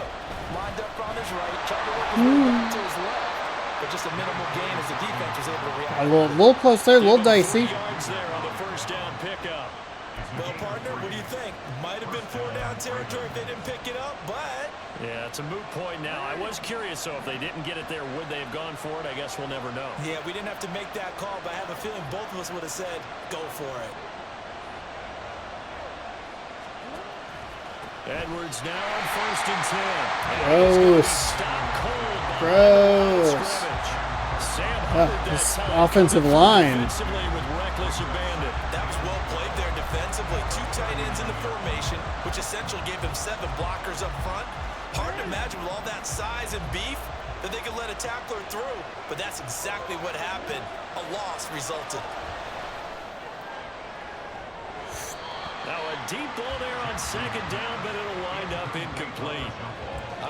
Lined up on his right, tried to work his way back to his left. But just a minimal gain as the defense was able to react. A little close there, a little dicey. Yards there on the first down pickup. Well, partner, what do you think? Might have been 4-down territory if they didn't pick it up, but... Yeah, it's a moot point now. I was curious, so if they didn't get it there, would they have gone for it? I guess we'll never know. Yeah, we didn't have to make that call, but I have a feeling both of us would have said, go for it. Edwards now on 1st and 10. Gross. This offensive line. That was well played there defensively. 2 tight ends in the formation, which essentially gave them 7 blockers up front. Hard to imagine with all that size and beef that they could let a tackler through, but that's exactly what happened. A loss resulted. Now a deep ball there on 2nd down, but it'll wind up incomplete.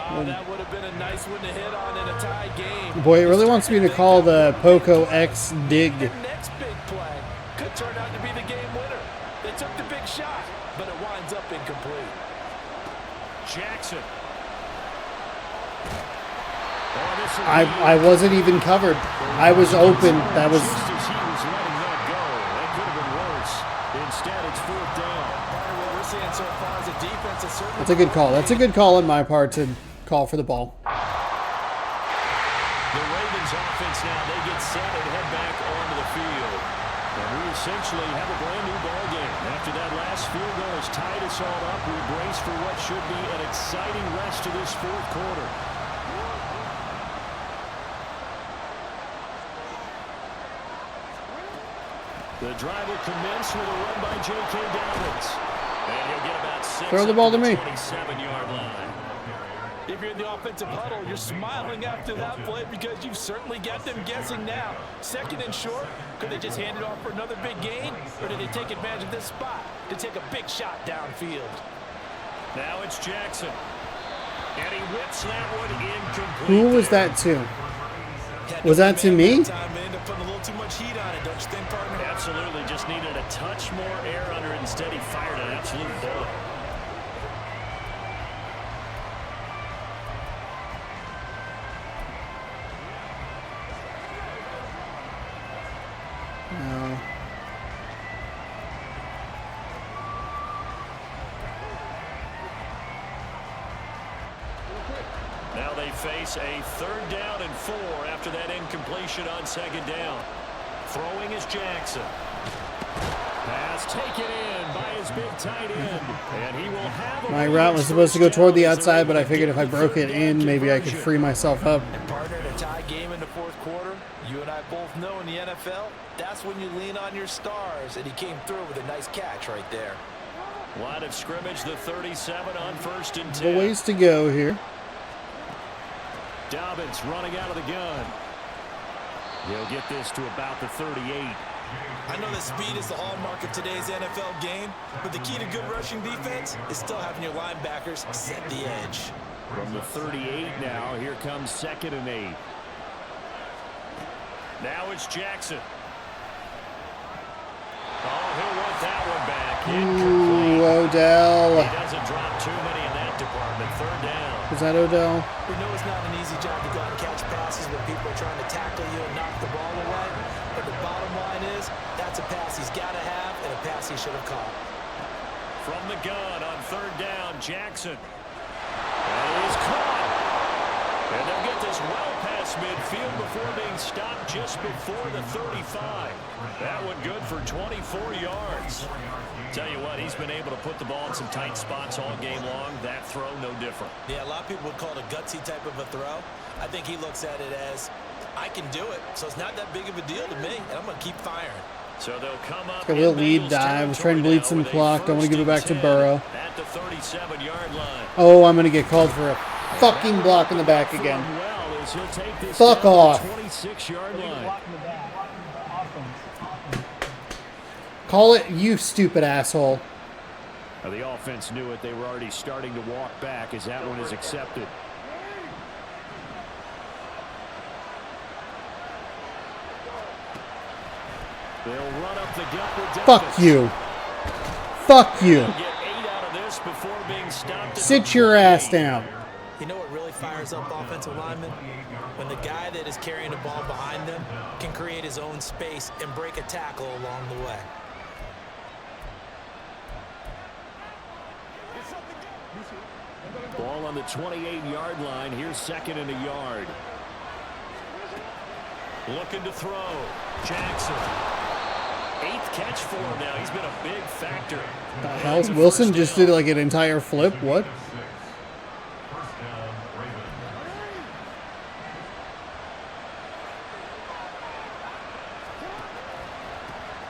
Oh, that would have been a nice one to hit on in a tie game. Boy, it really wants me to call the Poco X dig. The next big play could turn out to be the game winner. They took the big shot, but it winds up incomplete. Jackson. I wasn't even covered. I was open. That was... Just as he was letting that go, that could have been worse. Instead, it's 4th down. What we're seeing so far is a defense that's certainly... That's a good call. That's a good call on my part to call for the ball. The Ravens offense now, they get set and head back onto the field. And we essentially have a brand new ball game. After that last field goal has tied us all up, we brace for what should be an exciting rest of this fourth quarter. The drive will commence with a run by J.K. Dobbins. And he'll get about 6 Throw the ball to me. 27-yard line. If you're in the offensive huddle, you're smiling after that play because you've certainly got them guessing now. 2nd and short, could they just hand it off for another big gain? Or did they take advantage of this spot to take a big shot downfield? Now it's Jackson. And he whips that one incomplete. Who was that to? Was that to me? Absolutely, just needed a touch more air under it. Instead, he fired an absolute bullet. No. Now they face a 3rd down and 4 after that incompletion on 2nd down. Throwing is Jackson. Pass taken in by his big tight end. And he will have My route was supposed to go toward the outside, but I figured if I broke it in, maybe I could free myself up. And partner, in a tie game in the 4th quarter, you and I both know in the NFL, that's when you lean on your stars. And he came through with a nice catch right there. Line of scrimmage, the 37 on 1st and 10. The ways to go here. Dobbins running out of the gun. He'll get this to about the 38. I know that speed is the hallmark of today's NFL game, but the key to good rushing defense is still having your linebackers set the edge. From the 38 now, here comes 2nd and 8. Now it's Jackson. Oh, he'll want that one back. Ooh, Odell. He doesn't drop too many in that department. 3rd down. Was that Odell? We know it's not an easy job to go out and catch passes when people are trying to tackle you and knock the ball away. But the bottom line is, that's a pass he's got to have and a pass he should have caught. From the gun on 3rd down, Jackson. And he's caught. And they'll get this well past midfield before being stopped just before the 35. That one good for 24 yards. Tell you what, he's been able to put the ball in some tight spots all game long. That throw, no different. Yeah, a lot of people would call it a gutsy type of a throw. I think he looks at it as, I can do it, so it's not that big of a deal to me, and I'm going to keep firing. So they'll come up. Got a little lead dive. Was trying to bleed some clock. Don't want to give it back to Burrow. At the 37-yard line. Oh, I'm going to get called for a fucking block in the back again. Fuck off. 26-yard line. Call it, you stupid asshole. Now the offense knew it. They were already starting to walk back as that one is accepted. They'll run up the gut with Fuck you. Fuck you. Get 8 out of this before being stopped. Sit your ass down. You know what really fires up offensive linemen? When the guy that is carrying the ball behind them can create his own space and break a tackle along the way. Ball on the 28-yard line. Here's 2nd and a yard. Looking to throw. Jackson. 8th catch for him now. He's been a big factor. The hell? Wilson just did like an entire flip? What?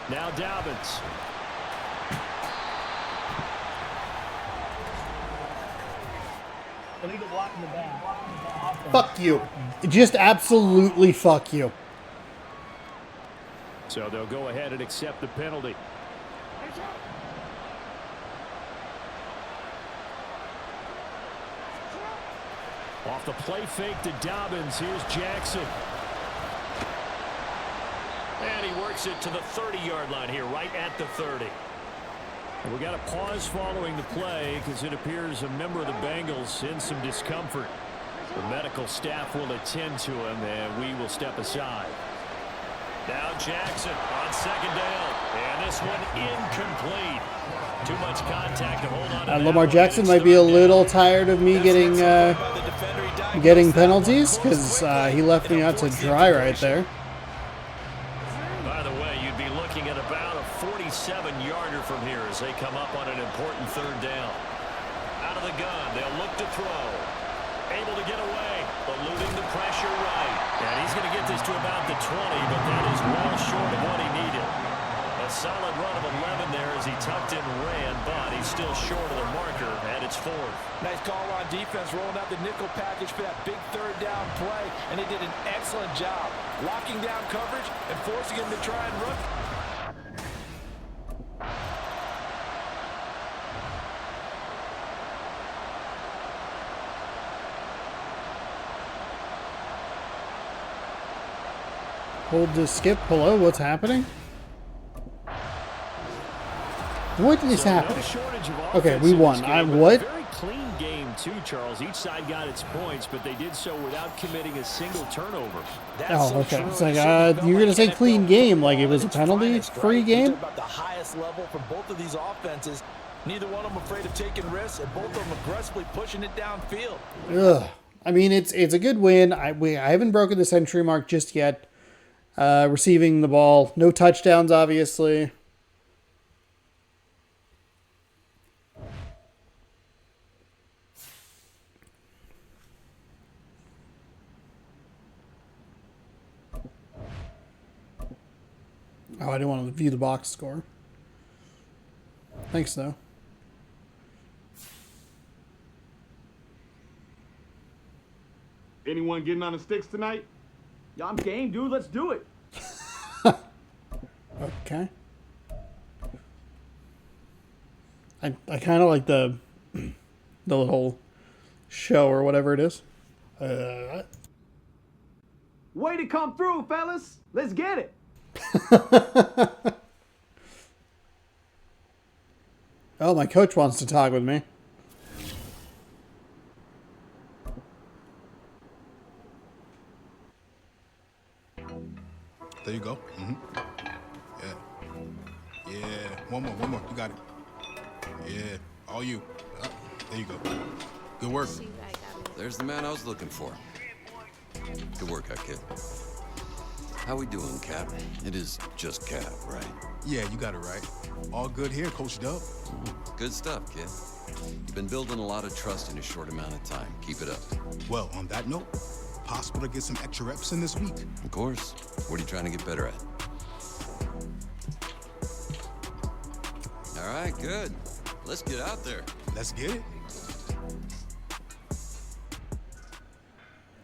Now Dobbins. Illegal block in the back. Fuck you. Just absolutely fuck you. So they'll go ahead and accept the penalty. Off the play fake to Dobbins. Here's Jackson. And he works it to the 30-yard line here, right at the 30. And we got a pause following the play because it appears a member of the Bengals in some discomfort. The medical staff will attend to him, and we will step aside. Now Jackson on 2nd down. And this one incomplete. Too much contact to hold on to. Lamar Jackson might be a little tired of me getting penalties because he left me out to dry right there. By the way, you'd be looking at about a 47-yarder from here as they come up on an important 3rd down. Out of the gun, they'll look to throw. Able to get away, eluding the pressure right. And he's going to get this to about the 20, but that is well short of what he needed. A solid run of 11 there as he tucked and ran, but he's still short of the marker, and it's 4th. Nice call on defense, rolling out the nickel package for that big third down play, and they did an excellent job locking down coverage and forcing him to try and run. Hold to skip. Hello, what's happening? What is happening? Okay, we won. What? Very clean game too, Charles. Each side got its points, but they did so without committing a single turnover. Oh, okay. It's like you're gonna say clean game, like it was a penalty-free game. About the highest level for both of these offenses. Neither one of them afraid of taking risks, and both of them aggressively pushing it downfield. Ugh. I mean, it's a good win. I haven't broken the century mark just yet. Receiving the ball, no touchdowns, obviously. Oh, I didn't want to view the box score. Thanks, though. Anyone getting on the sticks tonight? Yeah, I'm game, dude. Let's do it. Okay. I kind of like the little show or whatever it is. Way to come through, fellas. Let's get it. Oh, my coach wants to talk with me. There you go. Yeah. Yeah. One more. You got it. Yeah. All you. There you go. Good work. There's the man I was looking for. Good work, kid. How we doing, Cap? It is just Cap, right? Yeah, you got it right. All good here, Coach Dub. Good stuff, kid. You've been building a lot of trust in a short amount of time. Keep it up. Well, on that note, possible to get some extra reps in this week. Of course. What are you trying to get better at? All right, good. Let's get out there. Let's get it.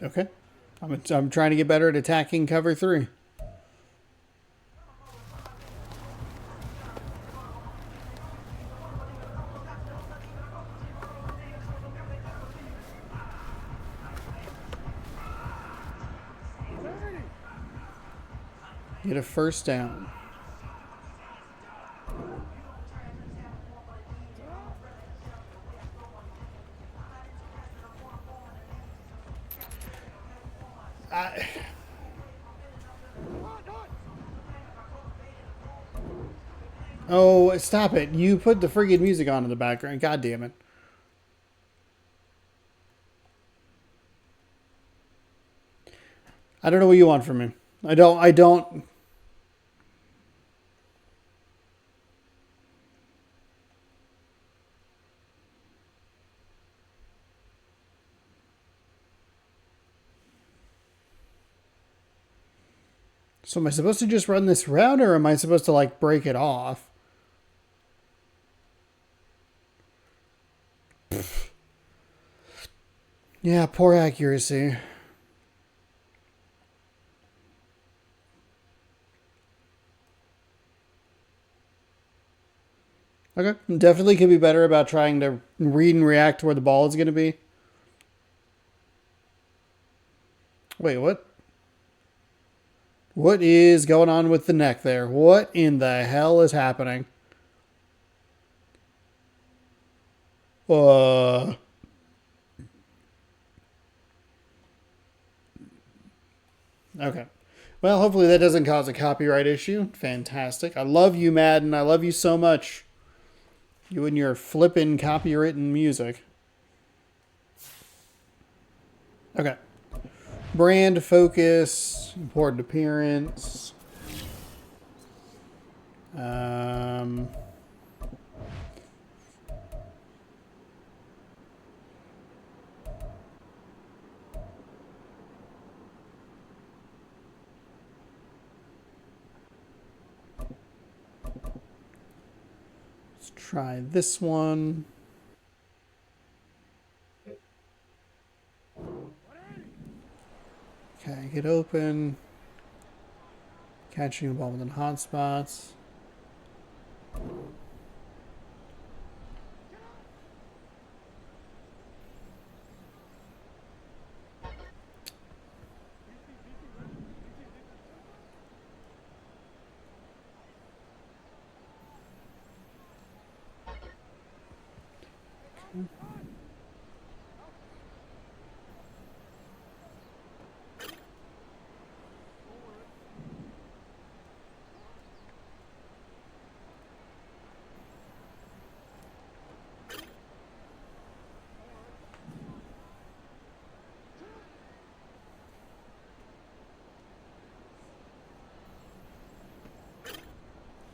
Okay. I'm trying to get better at attacking cover 3. Get a first down. Oh, stop it. You put the friggin' music on in the background. God damn it. I don't know what you want from me. I don't. So am I supposed to just run this route, or am I supposed to, like, break it off? Yeah, poor accuracy. Okay, definitely could be better about trying to read and react to where the ball is going to be. Wait, what? What is going on with the neck there? What in the hell is happening? Okay. Well, hopefully that doesn't cause a copyright issue. Fantastic. I love you, Madden. I love you so much. You and your flippin' copywritten music. Okay. Brand focus, important appearance. try this one. Okay, get open. Catching the ball within hot spots.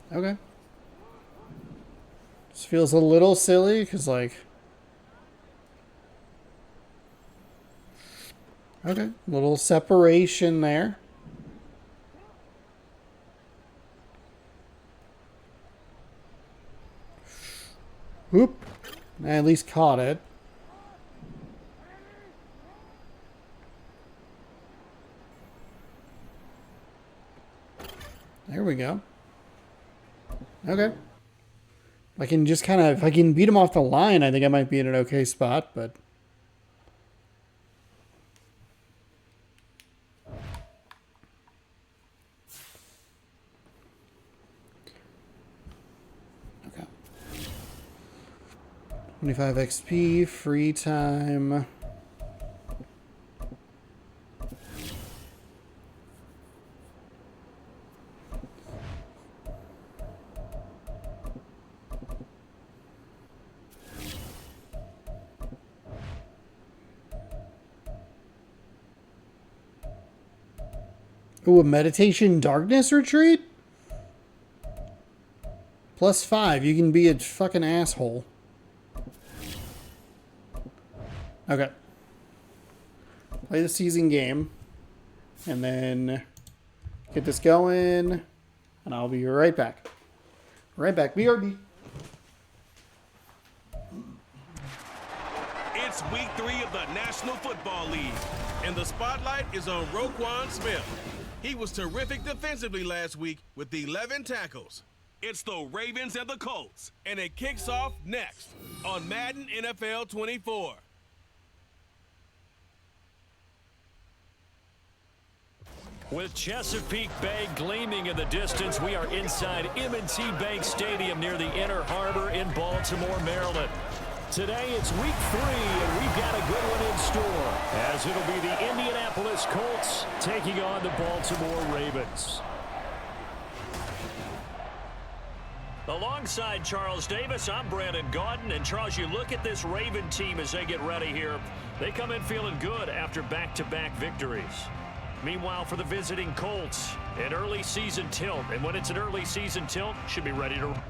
Okay. This feels a little silly because, like, okay, little separation there. Whoop. I at least caught it. There we go. Okay. I can just kind of, if I can beat him off the line, I think I might be in an okay spot, but... Okay. 25 XP, free time... Ooh, a meditation darkness retreat? +5. You can be a fucking asshole. Okay. Play the season game. And then get this going. And I'll be right back. Right back. BRB. It's week 3 of the National Football League, and the spotlight is on Roquan Smith. He was terrific defensively last week with 11 tackles. It's the Ravens and the Colts, and it kicks off next on Madden NFL 24. With Chesapeake Bay gleaming in the distance, we are inside M&T Bank Stadium near the Inner Harbor in Baltimore, Maryland. Today, it's week 3, and we've got a good one in store, as it'll be the Indianapolis Colts taking on the Baltimore Ravens. Alongside Charles Davis, I'm Brandon Gaudin. And Charles, you look at this Raven team as they get ready here. They come in feeling good after back-to-back victories. Meanwhile, for the visiting Colts, an early season tilt. And when it's an early season tilt, should be ready to...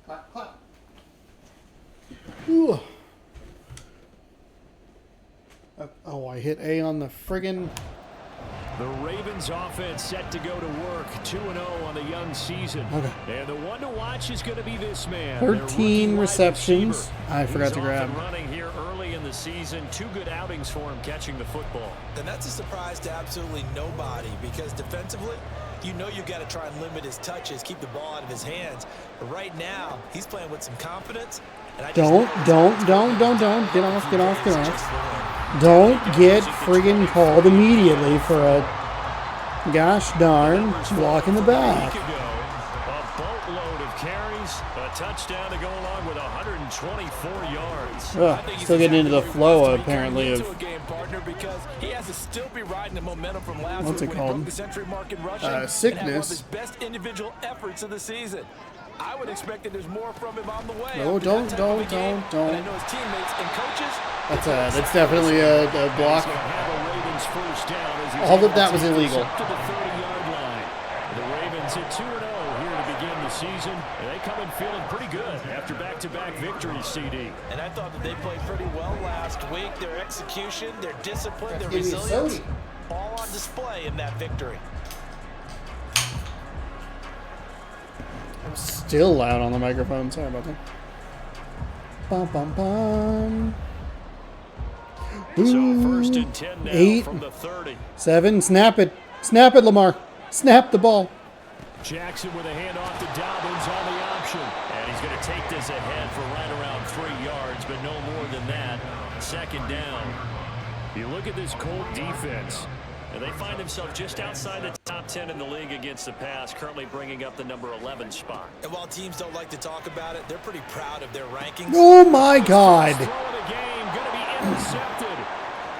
Clap, clap. Ooh. Oh, I hit A on the friggin'... The Ravens offense set to go to work, 2-0 on the young season. Okay. And the one to watch is going to be this man. 13 receptions. I forgot to grab. Running here early in the season. 2 good outings for him catching the football. And that's a surprise to absolutely nobody, because defensively, you know you've got to try and limit his touches, keep the ball out of his hands. But right now, he's playing with some confidence, Don't. Get off. Don't get friggin' called immediately for a gosh darn block in the back. A boatload of carries, a touchdown to go along with 124 yards. Ugh, still getting into the flow apparently of he has to still be riding the momentum from last what's it week when he broke called? the century mark in rushing and had one of Sickness. his best individual efforts of the season. I would expect that there's more from him on the way. No, don't. And I know his teammates and coaches. That's definitely a block. All of that was illegal. To the 30-yard line. The Ravens hit 2-0 here to begin the season, and they come in feeling pretty good after back-to-back victories, CD. And I thought that they played pretty well last week. Their execution, their discipline, their resilience, all on display in that victory. I'm still loud on the microphone. Sorry about that. Bum, bum, bum. So first and 10 now 8, from the 30. 7. Snap it, Lamar. Snap the ball. Jackson with a handoff to Dobbins on the option. And he's going to take this ahead for right around 3 yards, but no more than that. Second down. You look at this Colt defense, and they find themselves just outside the top 10 in the league against the pass, currently bringing up the number 11 spot. And while teams don't like to talk about it, they're pretty proud of their rankings. Oh my God. Throw of the game, going to be intercepted.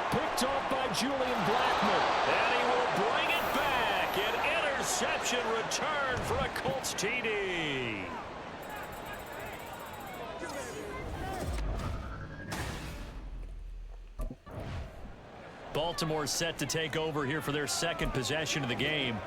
Picked off by Julian Blackman. And he will bring it back. An interception return for a Colts TD. Baltimore set to take over here for their second possession of the game.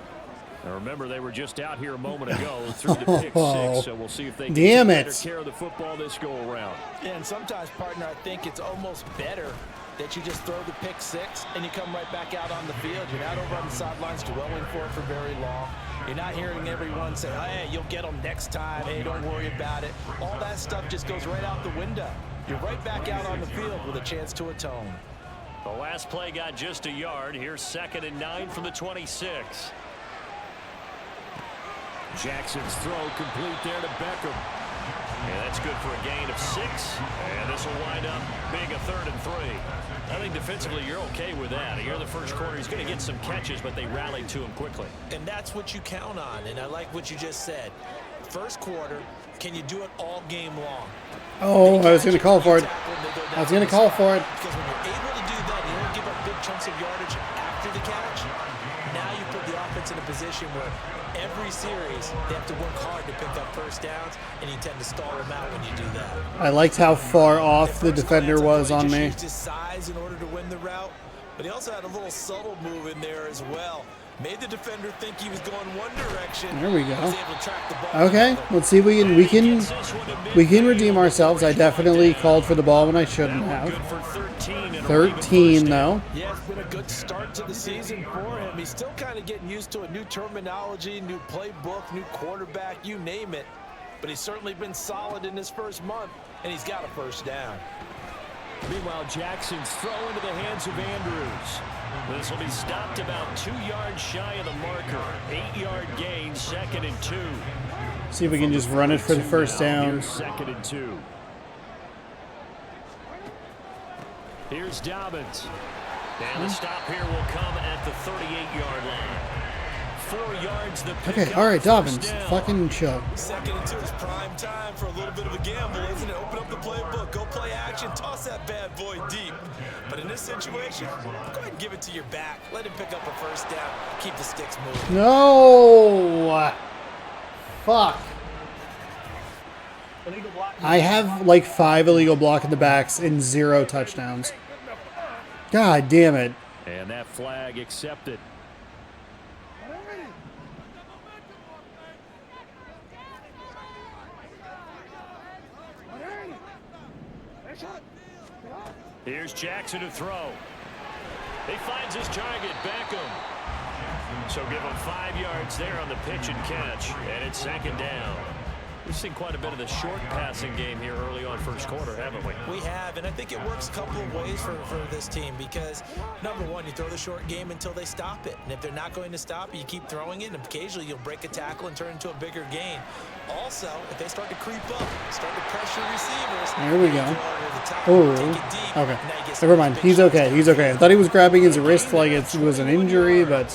Now remember, they were just out here a moment ago through the pick six, so we'll see if they can take better care of the football this go around. Yeah, and sometimes, partner, I think it's almost better that you just throw the pick six and you come right back out on the field. You're not over on the sidelines dwelling for it for very long. You're not hearing everyone say, hey, you'll get them next time. Hey, don't worry about it. All that stuff just goes right out the window. You're right back out on the field with a chance to atone. The last play got just a yard. Here's 2nd and 9 from the 26. Jackson's throw complete there to Beckham. And that's good for a gain of 6. And this will wind up being a 3rd and 3. I think defensively you're okay with that. Here in the first quarter, he's going to get some catches, but they rallied to him quickly. And that's what you count on. And I like what you just said. First quarter, can you do it all game long? Oh, I was going to call for it. Because when you're able to do that, you don't give up big chunks of yardage after the catch. Now you put the offense in a position where every series they have to work hard to pick up first downs, and you tend to stall them out when you do that. I liked how far off the defender was on me. Used his size in order to win the route, but he also had a little subtle move in there as well. Made the defender think he was going one direction. There we go. Okay, let's see if we can redeem ourselves. I definitely called for the ball when I shouldn't have. 13 though. Yeah, it's been a good start to the season for him. He's still kind of getting used to a new terminology, new playbook, new quarterback, you name it. But he's certainly been solid in his first month, and he's got a first down. Meanwhile, Jackson's throw into the hands of Andrews. This will be stopped about 2 yards shy of the marker. 8-yard gain, 2nd and 2. See if we can just run it for the first down. 2nd and 2. Here's Dobbins. And the stop here will come at the 38-yard line. 4 yards the pick. Okay, all right, Dobbins, fucking chill. 2nd and 2 is prime time for a little bit of a gamble, isn't it? Open up the playbook, go play action, toss that bad boy deep. But in this situation, go ahead and give it to your back. Let him pick up a first down. Keep the sticks moving. No! Fuck. I have like 5 illegal block in the backs and 0 touchdowns. God damn it. And that flag accepted. Here's Jackson to throw. He finds his target, Beckham. So give him 5 yards there on the pitch and catch, and it's 2nd down. We've seen quite a bit of the short passing game here early on first quarter, haven't we? We have, and I think it works a couple of ways for this team because, number one, you throw the short game until they stop it. And if they're not going to stop it, you keep throwing it, and occasionally you'll break a tackle and turn it into a bigger gain. Also, if they start to creep up, start to pressure receivers. There we go. Oh, okay. Never mind. He's okay. He's okay. I thought he was grabbing his wrist like it was an injury, but...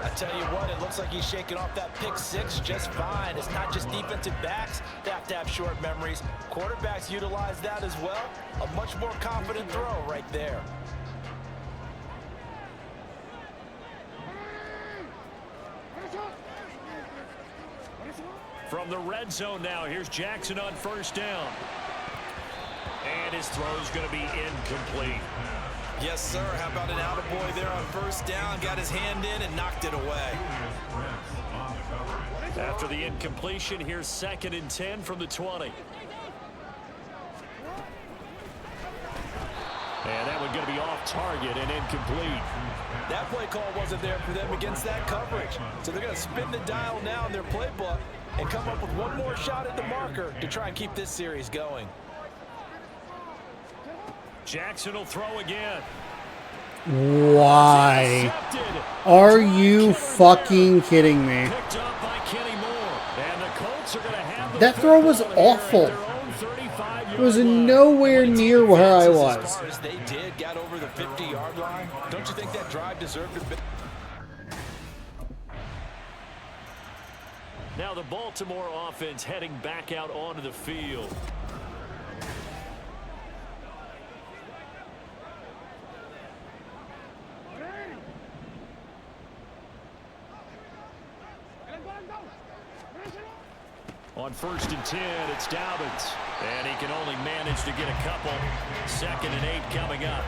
I tell you what, it looks like he's shaking off that pick six just fine. It's not just defensive backs that have to have short memories. Quarterbacks utilize that as well. A much more confident throw right there. From the red zone now, here's Jackson on first down. And his throw is going to be incomplete. Yes, sir. How about an attaboy there on first down? Got his hand in and knocked it away. After the incompletion, here's 2nd and 10 from the 20. And that one going to be off target and incomplete. That play call wasn't there for them against that coverage. So they're going to spin the dial now in their playbook and come up with one more shot at the marker to try and keep this series going. Jackson will throw again. Why? Are you fucking kidding me? That throw was awful. It was nowhere near where I was. As far as they did, got over the 50-yard line. Don't you think that drive deserved a bit? Now the Baltimore offense heading back out onto the field. On 1st and 10, it's Dobbins. And he can only manage to get a couple. 2nd and 8 coming up.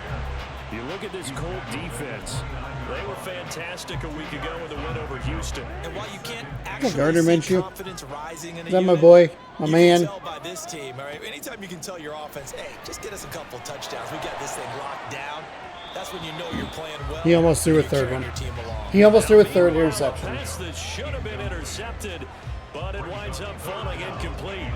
You look at this Colt defense. They were fantastic a week ago in the win over Houston. And while you can't actually see confidence rising in a Is that unit, my boy? My man? You can tell by this team, all right? Anytime you can tell your offense, hey, just get us a couple touchdowns. We got this thing locked down. That's when you know you're playing well. He almost threw a third one. He almost threw a third interception. Pass that should have been intercepted, but it winds up falling incomplete.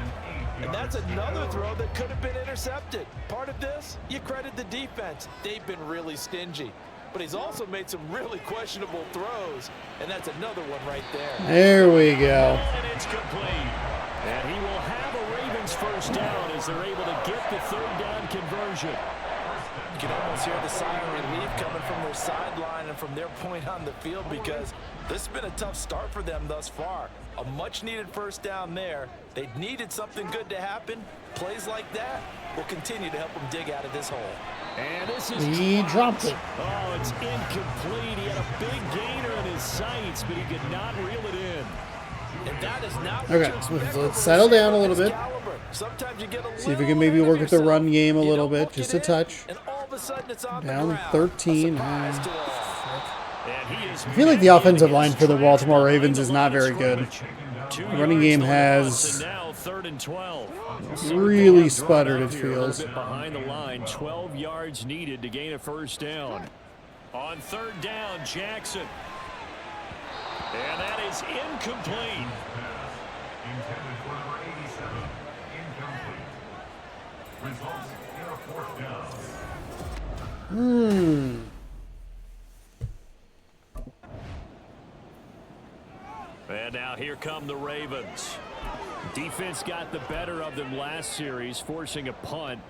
And that's another throw that could have been intercepted. Part of this, you credit the defense. They've been really stingy. But he's also made some really questionable throws. And that's another one right there. There we go. And it's complete. And he will have a Ravens first down as they're able to get the 3rd down conversion. You can almost hear the sigh of relief coming from their sideline and from their point on the field because this has been a tough start for them thus far. A much-needed first down there. They needed something good to happen. Plays like that will continue to help them dig out of this hole. And this is He dropped it. Oh, it's incomplete. He had a big gainer in his sights, but he could not reel it in. And that is not Okay, let's settle down a little bit. See if we can maybe work with the run game a little bit, just a touch. Down 13. I feel like the offensive line for the Baltimore Ravens is not very good. The running game has really sputtered, it feels. Behind the line, 12 yards needed to gain a first down. On 3rd down, Jackson. And that is incomplete. Intended for number 87. Incomplete. Results in a 4th down. And now here come the Ravens. Defense got the better of them last series, forcing a punt.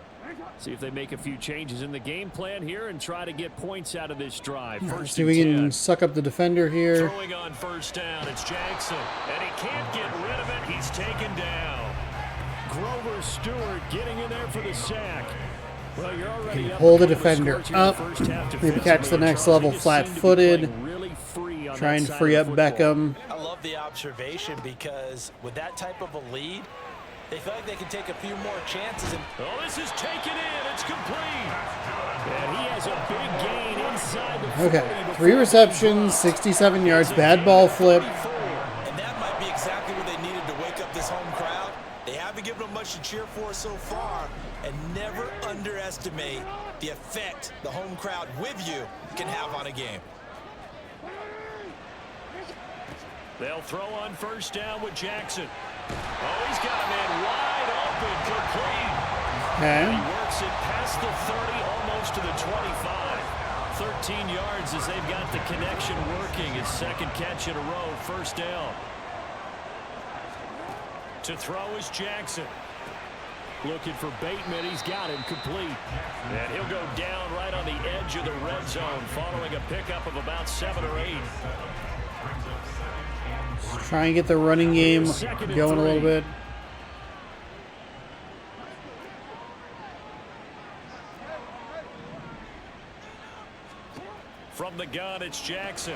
See if they make a few changes in the game plan here and try to get points out of this drive. First See if we can suck up the defender here. Throwing on 1st down, it's Jackson. And he can't get rid of it. He's taken down. Grover Stewart getting in there for the sack. Well, you're already Can hold the defender up. Maybe catch the next level flat-footed. Try and free up Beckham. I love the observation because with that type of a lead, they feel like they can take a few more chances. Oh, this is taken in. It's complete. And he has a big gain inside the 40. Okay, 3 receptions, 67 yards, bad ball flip. And that might be exactly what they needed to wake up this home crowd. They haven't given them much to cheer for so far. And never underestimate the effect the home crowd with you can have on a game. They'll throw on 1st down with Jackson. Oh, he's got a man wide open, complete. Okay. He works it past the 30, almost to the 25. 13 yards as they've got the connection working. His second catch in a row, first down. To throw is Jackson. Looking for Bateman. He's got him complete. And he'll go down right on the edge of the red zone following a pickup of about 7 or 8. Let's try and get the running game going a little bit. From the gun, it's Jackson.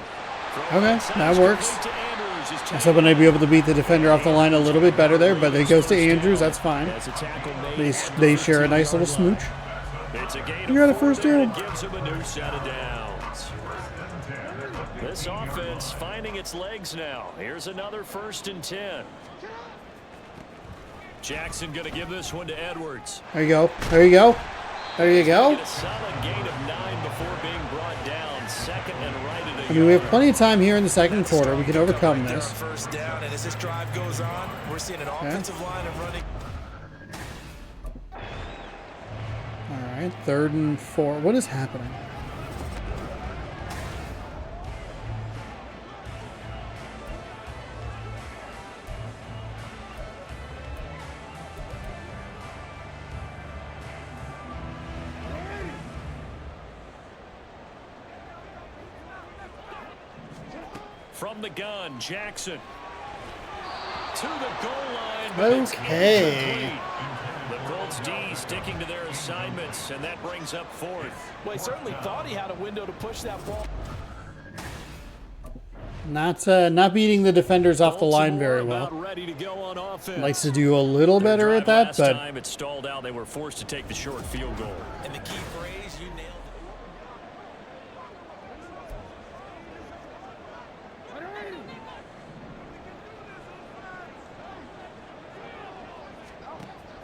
Okay, that works. I was hoping I'd be able to beat the defender off the line a little bit better there, but it goes to Andrews. That's fine. They share a nice little smooch. You got a first down. Gives him a new set of downs. This offense finding its legs now. Here's another 1st and 10. Jackson going to give this one to Edwards. There you go. There you go. There you go. A solid gain of 9 before being brought down. Second and right at I mean, we have plenty of time here in the second quarter. We can overcome this. First down, and as this drive goes on, we're seeing an offensive line of running. All right, 3rd and 4. What is happening? From the gun, Jackson. To the goal line. But it's Okay. incomplete. The Colts D sticking to their assignments, and that brings up 4th. Well, he certainly thought he had a window to push that ball. Not beating the defenders off the line very well. Ready to go on offense. Likes to do a little better at that, but time it stalled out. They were forced to take the short field goal. And the key phrase, you nailed it.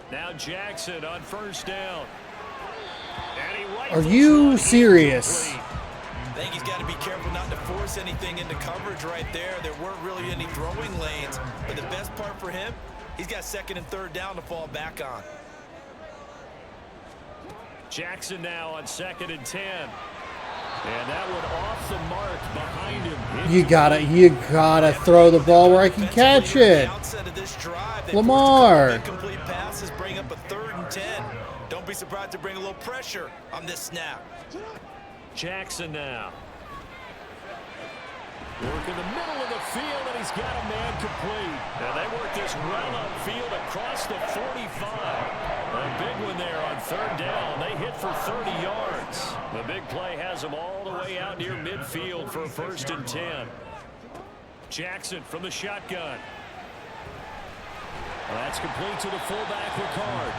Now Jackson on 1st down. Are you serious? I think he's got to be careful not to force anything into coverage right there. There weren't really any throwing lanes, but the best part for him, he's got 2nd and 3rd down to fall back on. Jackson now on 2nd and 10. And that one off the mark behind him. You gotta throw the ball where I can catch it. Lamar. Incomplete passes bring up a 3rd and 10. Don't be surprised to bring a little pressure on this snap. Jackson now. Work in the middle of the field, and he's got a man complete. Now they work this well upfield across the 45. A big one there on 3rd down. They hit for 30 yards. The big play has them all the way out near midfield for a 1st and 10. Jackson from the shotgun. Well, that's complete to the fullback, Ricard.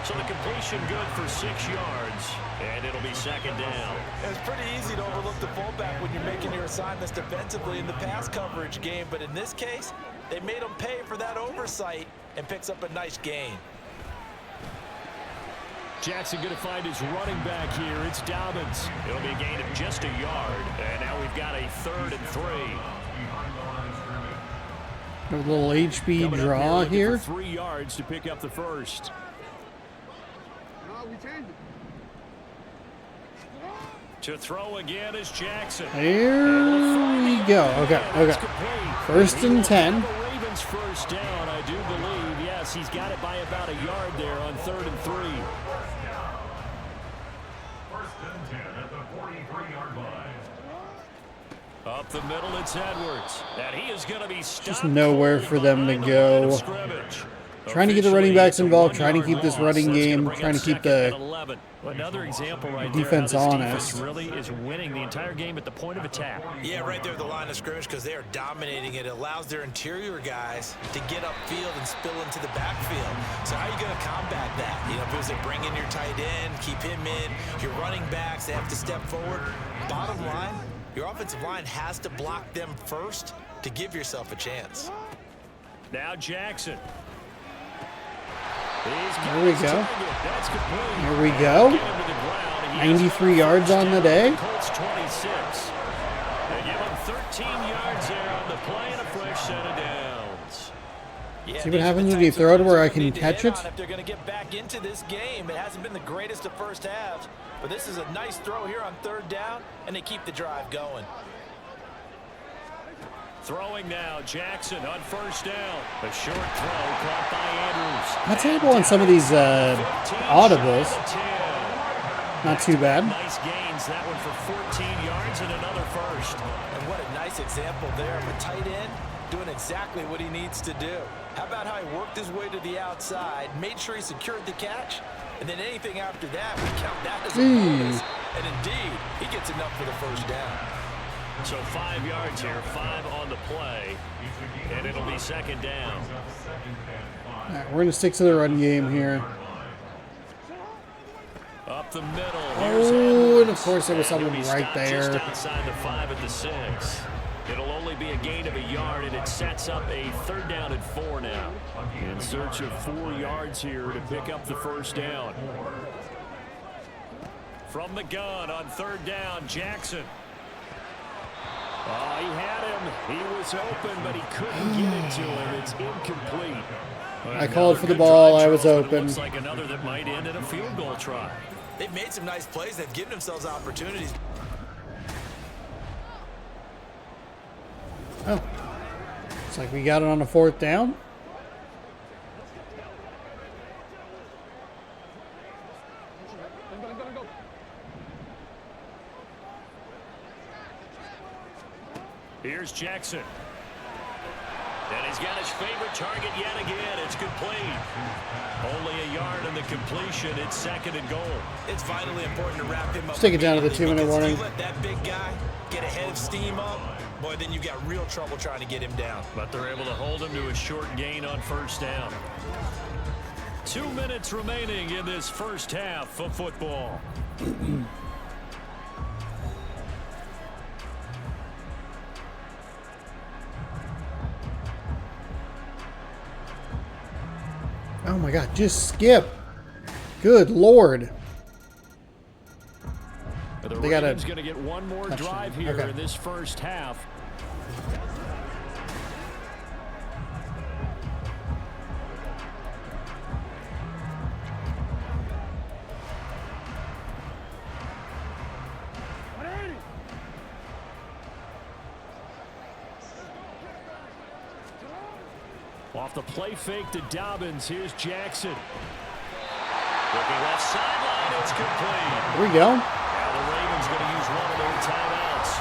So the completion good for 6 yards, and it'll be 2nd down. It's pretty easy to overlook the fullback when you're making your assignments defensively in the pass coverage game, but in this case, they made him pay for that oversight and picks up a nice gain. Jackson going to find his running back here. It's Dobbins. It'll be a gain of just a yard, and now we've got a 3rd and 3. A little HB draw here. 3 yards to pick up the 1st. To throw again is Jackson. Here we go. Okay. 1st and 10. Ravens 1st down, I do believe. Yes, he's got it by about a yard there on 3rd and 3. 1st and 10 at the 43-yard line. Up the middle, it's Edwards. And he is going to be stopped. Just nowhere for them to go. Trying to get the running backs involved, trying to keep this running game, trying to keep the another example right defense there. honest. Defense really is winning the entire game at the point of attack. Yeah, right there at the line of scrimmage, because they are dominating it. It allows their interior guys to get upfield and spill into the backfield. So how are you going to combat that? You know, if it was like bring in your tight end, keep him in, your running backs, they have to step forward. Bottom line, your offensive line has to block them first to give yourself a chance. Now Jackson. There we go. Here we go. 93 yards on the day. Colts 26. They give him 13 yards there on the play and a fresh set of downs. Yeah, See what happens when you throw it where I can catch it? If they're going to get back into this game, it hasn't been the greatest of first halves, but this is a nice throw here on 3rd down, and they keep the drive going. Throwing now, Jackson on 1st down. A short throw caught by Andrews. That's able on some of these audibles. Not too bad. Nice gains, that one for 14 yards and another first. And what a nice example there of a tight end doing exactly what he needs to do. How about how he worked his way to the outside, made sure he secured the catch, and then anything after that, we count that as a bonus. And indeed, he gets enough for the 1st down. So 5 yards here, 5 on the play, and it'll be 2nd down. All right, we're going to stick to the run game here. Up the middle. Oh, and of course there was someone right there. Just outside the 5 at the 6. It'll only be a gain of a yard, and it sets up a 3rd down and 4 now. In search of 4 yards here to pick up the 1st down. From the gun on 3rd down, Jackson. Oh, he had him. He was open, but he couldn't get it to him. It's incomplete. I called for the ball. I was open. Looks like another that might end in a field goal try. They've made some nice plays. They've given themselves opportunities. Oh. It's like we got it on a 4th down. Here's Jackson. And he's got his favorite target yet again. It's complete. Only a yard in the completion. It's 2nd and goal. It's vitally important to wrap him up. Stick it down to the 2-minute warning. If you let that big guy get ahead of steam up, boy, then you got real trouble trying to get him down. But they're able to hold him to a short gain on 1st down. 2 minutes remaining in this 1st half of football. Oh my God, just skip. Good Lord. They got going to get one more drive here in this 1st half. Off the play fake to Dobbins. Here's Jackson. Looking left sideline. It's complete. Here we go. Now the Ravens going to use one of their timeouts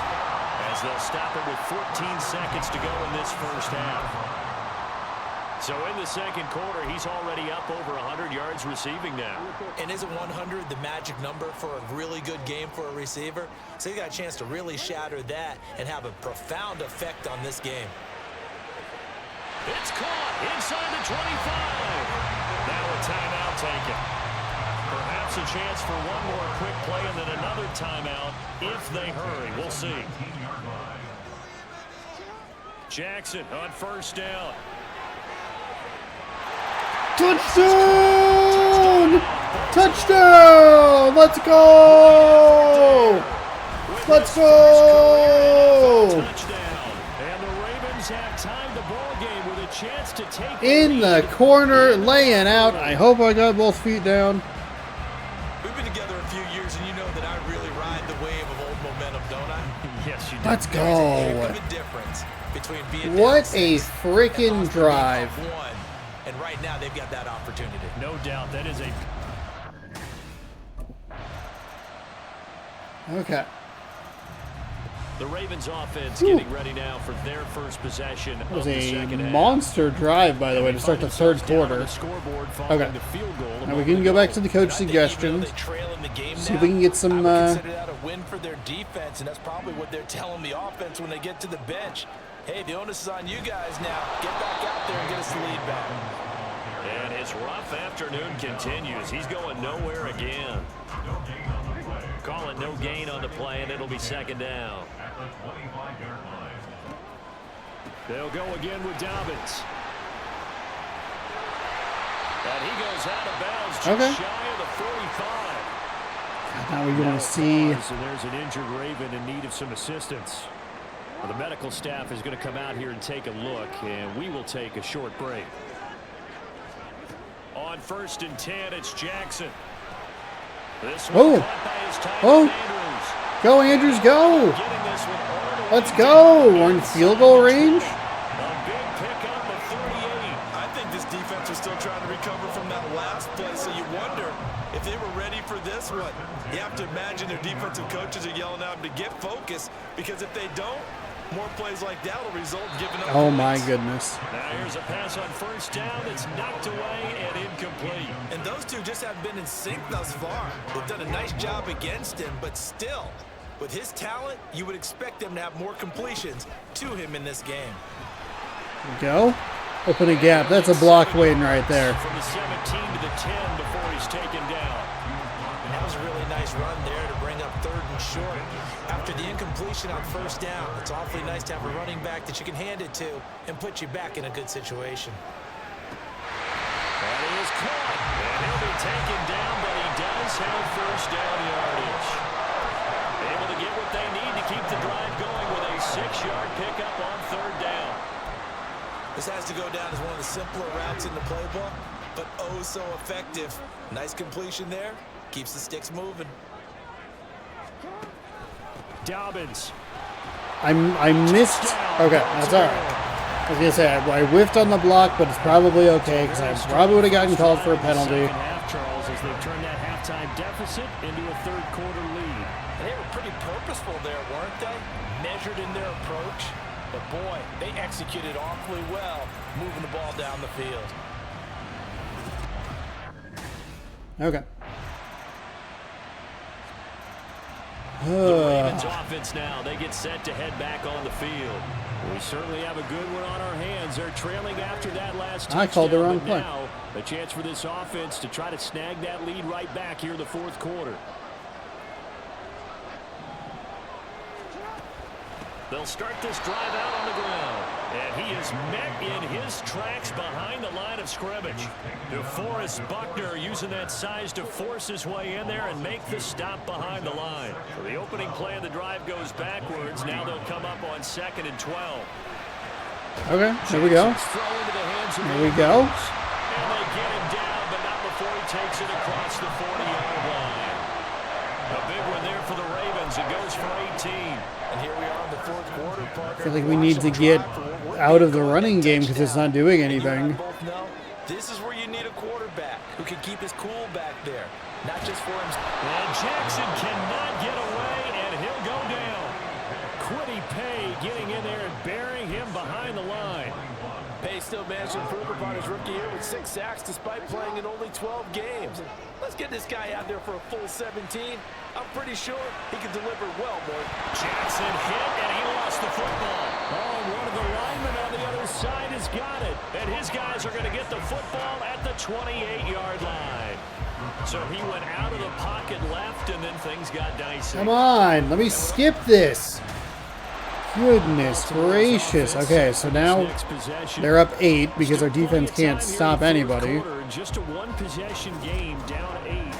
as they'll stop it with 14 seconds to go in this 1st half. So in the 2nd quarter, he's already up over 100 yards receiving now. And isn't 100 the magic number for a really good game for a receiver? So he got a chance to really shatter that and have a profound effect on this game. It's caught inside the 25. Now a timeout taken. Perhaps a chance for one more quick play and then another timeout if they hurry. We'll see. Jackson on 1st down. Touchdown! Touchdown! Let's go! Let's go! And the Ravens have tied the ball game with a chance to take in the corner, laying out. I hope I got both feet down. We've been together a few years, and you know that I really ride the wave of old momentum, don't I? Yes, you do. Let's go. There's a difference between being what a freaking drive. And right now, they've got that opportunity. No doubt. That is a... Okay. The Ravens offense getting ready now for their first possession It was of the a second half. monster drive, by the way, to start the 3rd quarter. Okay. Now we can go back to the coach suggestions. See if we can get some... Consider that a win for their defense, and that's probably what they're telling the offense when they get to the bench. Hey, the onus is on you guys now. Get back out there and get us the lead back. And his rough afternoon continues. He's going nowhere again. Call it no gain on the play, and it'll be 2nd down. They'll go again with Dobbins. And he goes out of bounds just shy of the 45. Now we want to see... So there's an injured Raven in need of some assistance. Well, the medical staff is going to come out here and take a look, and we will take a short break. On 1st and 10, it's Jackson. This Oh. one caught by his tight Oh. end, Andrews. Go, Andrews, go. Getting this one all the way Let's go. We're in field goal range. A big pickup of 38. I think this defense was still trying to recover from that last play, so you wonder if they were ready for this one. You have to imagine their defensive coaches are yelling at them to get focused, because if they don't, more plays like that will result in giving up. Oh my points. goodness. Now here's a pass on 1st down that's knocked away and incomplete. And those two just haven't been in sync thus far. They've done a nice job against him, but still, with his talent, you would expect them to have more completions to him in this game. Go. Open a gap. That's a block waiting right there. From the 17 to the 10 before he's taken down. And that was a really nice run there to bring up 3rd and short. After the incompletion on 1st down, it's awfully nice to have a running back that you can hand it to and put you back in a good situation. That is caught. And he'll be taken down, but he does have 1st down yardage. Able to get what they need to keep the drive going with a 6-yard pickup on 3rd down. This has to go down as one of the simpler routes in the playbook, but oh so effective. Nice completion there. Keeps the sticks moving. Dobbins. I missed. Okay, that's all right. I was gonna say I whiffed on the block, but it's probably okay because I probably would have gotten called for a penalty. Second half, Charles, as they turn that halftime deficit into a 3rd quarter lead. They were pretty purposeful there, weren't they? Measured in their approach. But boy, they executed awfully well, moving the ball down the field. Okay. The Ravens offense now, they get set to head back on the field. We certainly have a good one on our hands. They're trailing after that last touchdown. I called the wrong but play. Now, a chance for this offense to try to snag that lead right back here in the 4th quarter. They'll start this drive out on the ground. And he is met in his tracks behind the line of scrimmage. DeForest Buckner using that size to force his way in there and make the stop behind the line. So the opening play of the drive goes backwards. Now they'll come up on 2nd and 12. Okay, there we go. There we go. And they get him down, but not before he takes it across the 40-yard line. A big one there for the Ravens. It goes for 18. And here we are in the 4th quarter, Parker. I feel like we need to get out of the running game because it's not doing anything. Both know this is where you need a quarterback who can keep his cool back there, not just for him. And Jackson cannot get away, and he'll go down. Quiddy Pay getting in there and burying him behind the line. Pay still managed to improve upon his rookie year with 6 sacks despite playing in only 12 games. Let's get this guy out there for a full 17. I'm pretty sure he can deliver well, boy. Jackson hit, and he lost the football. Oh, and one of the linemen on the other side has got it. And his guys are going to get the football at the 28-yard line. So he went out of the pocket left, and then things got dicey. Come on, let me skip this. Goodness gracious. Okay, so now they're up 8 because our defense can't stop anybody. Just a 1-possession game, down 8.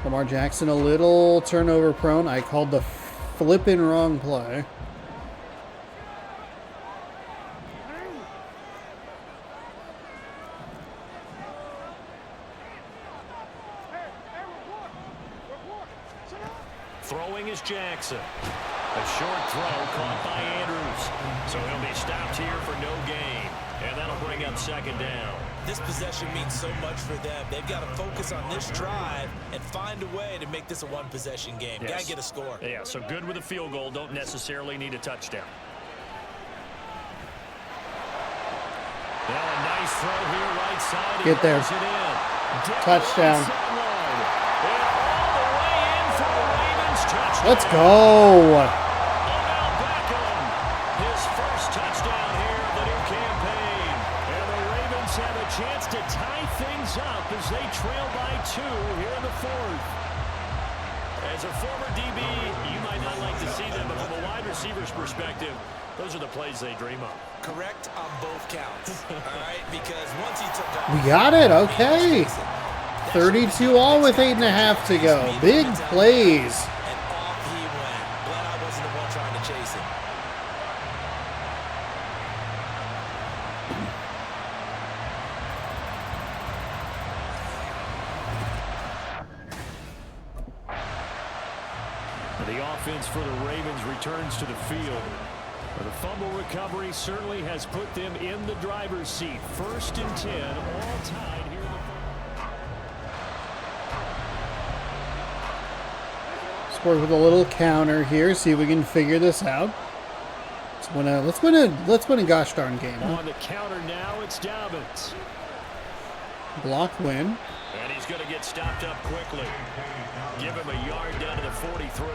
Lamar Jackson a little turnover prone. I called the flippin' wrong play. Throwing is Jackson. A short throw caught by Andrews. So he'll be stopped here for no gain. And that'll bring up 2nd down. This possession means so much for them. They've got to focus on this drive and find a way to make this a 1-possession game. Yes. Got to get a score. Yeah, so good with a field goal. Don't necessarily need a touchdown. Now a nice throw here right side. Get there. Touchdown. Let's go. His first touchdown here of the new campaign. And the Ravens have a chance to tie things up as they trail by 2 here in the 4th. As a former DB, you might not like to see them, but from a wide receiver's perspective, those are the plays they dream of. Correct on both counts. All right, because once he took off, We got it. Okay. 32 all with 8.5 to go. Big plays. and off he went. Glad I wasn't the one trying to chase him. The offense for the Ravens returns to the field. The fumble recovery certainly has put them in the driver's seat. 1st and 10, all tied here in the first. Let's work with a little counter here. See if we can figure this out. Let's win a gosh darn game. Huh? On the counter now, it's Dobbins. Block win. And he's going to get stopped up quickly. Give him a yard down to the 43.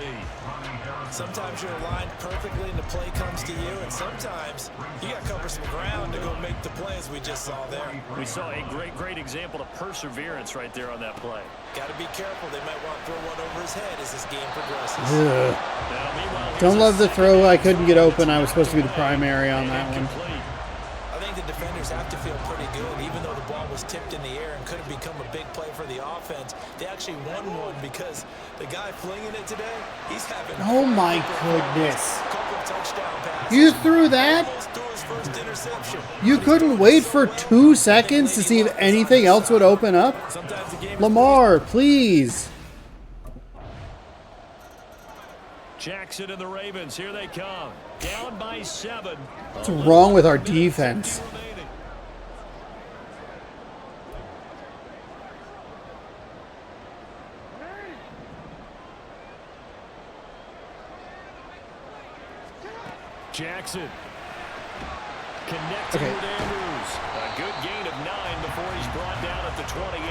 Sometimes you're aligned perfectly and the play comes to you, and sometimes you got to cover some ground to go make the plays we just saw there. We saw a great example of perseverance right there on that play. Got to be careful. They might want to throw one over his head as this game progresses. Now, meanwhile, Don't love the throw. I couldn't get open. I was supposed to be the primary on that one. I think the defenders have to feel pretty good, even though the ball was tipped in the air and could have become a big play for the offense. They actually won one because the guy flinging it today, he's having. Oh my goodness! A couple of touchdown passes. You threw that? Threw his first interception. You couldn't wait for 2 seconds to see if anything else would open up? Lamar, please. Jackson and the Ravens, here they come. Down by 7. What's wrong with our defense? Jackson connecting with Andrews. A good gain of 9 before he's brought down at the 28.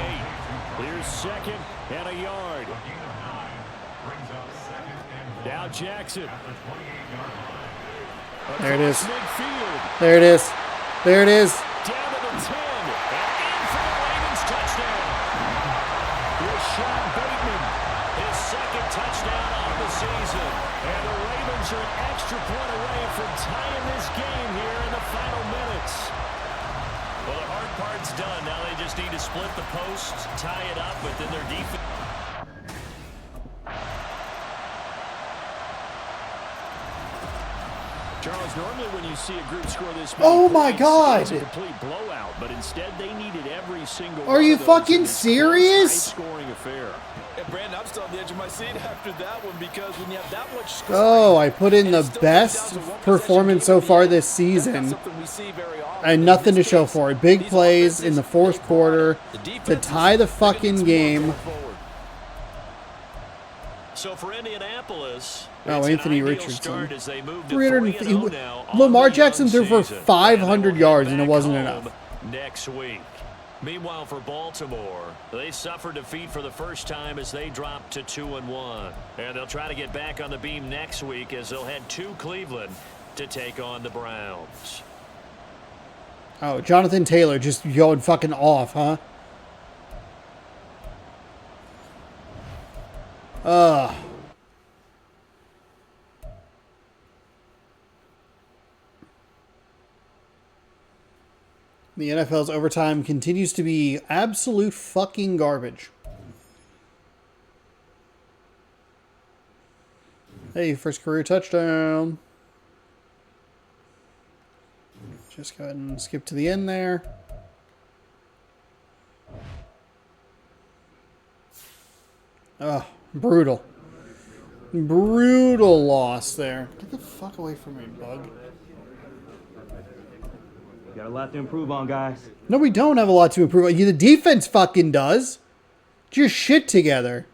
Here's 2nd and a yard. Now Jackson. There it is. There it is. There it is. Down to the 10. And in for the Ravens touchdown. Rashad Bateman, his 2nd touchdown of the season. And the Ravens are an extra point away from tying this game here in the final minutes. Well, the hard part's done. Now they just need to split the posts, tie it up, but then their defense. Charles, normally when you see a group score this many Oh my points, God! it's a complete blowout, but instead they needed every single Are one you of those fucking in this serious? high-scoring affair. And Brandon, I'm still on the edge of my seat after that one because when you have that much scoring, Oh, I put in the best performance so far this season. And nothing to show for it. Big plays in the 4th quarter to tie the fucking game. So for Indianapolis, Oh, it's an Anthony ideal Richardson. start as they move to 300. 3-0 now on Lamar the Jackson young threw for season. 500 And yards they'll and it be wasn't back enough. home next week. Meanwhile, for Baltimore, they suffered defeat for the first time as they dropped to 2-1. And they'll try to get back on the beam next week as they'll head to Cleveland to take on the Browns. Oh, Jonathan Taylor just going fucking off, huh? The NFL's overtime continues to be absolute fucking garbage. Hey, first career touchdown. Just go ahead and skip to the end there. Oh, brutal. Brutal loss there. Get the fuck away from me, bug. Got a lot to improve on, guys. No, we don't have a lot to improve on. The defense fucking does. Get your shit together.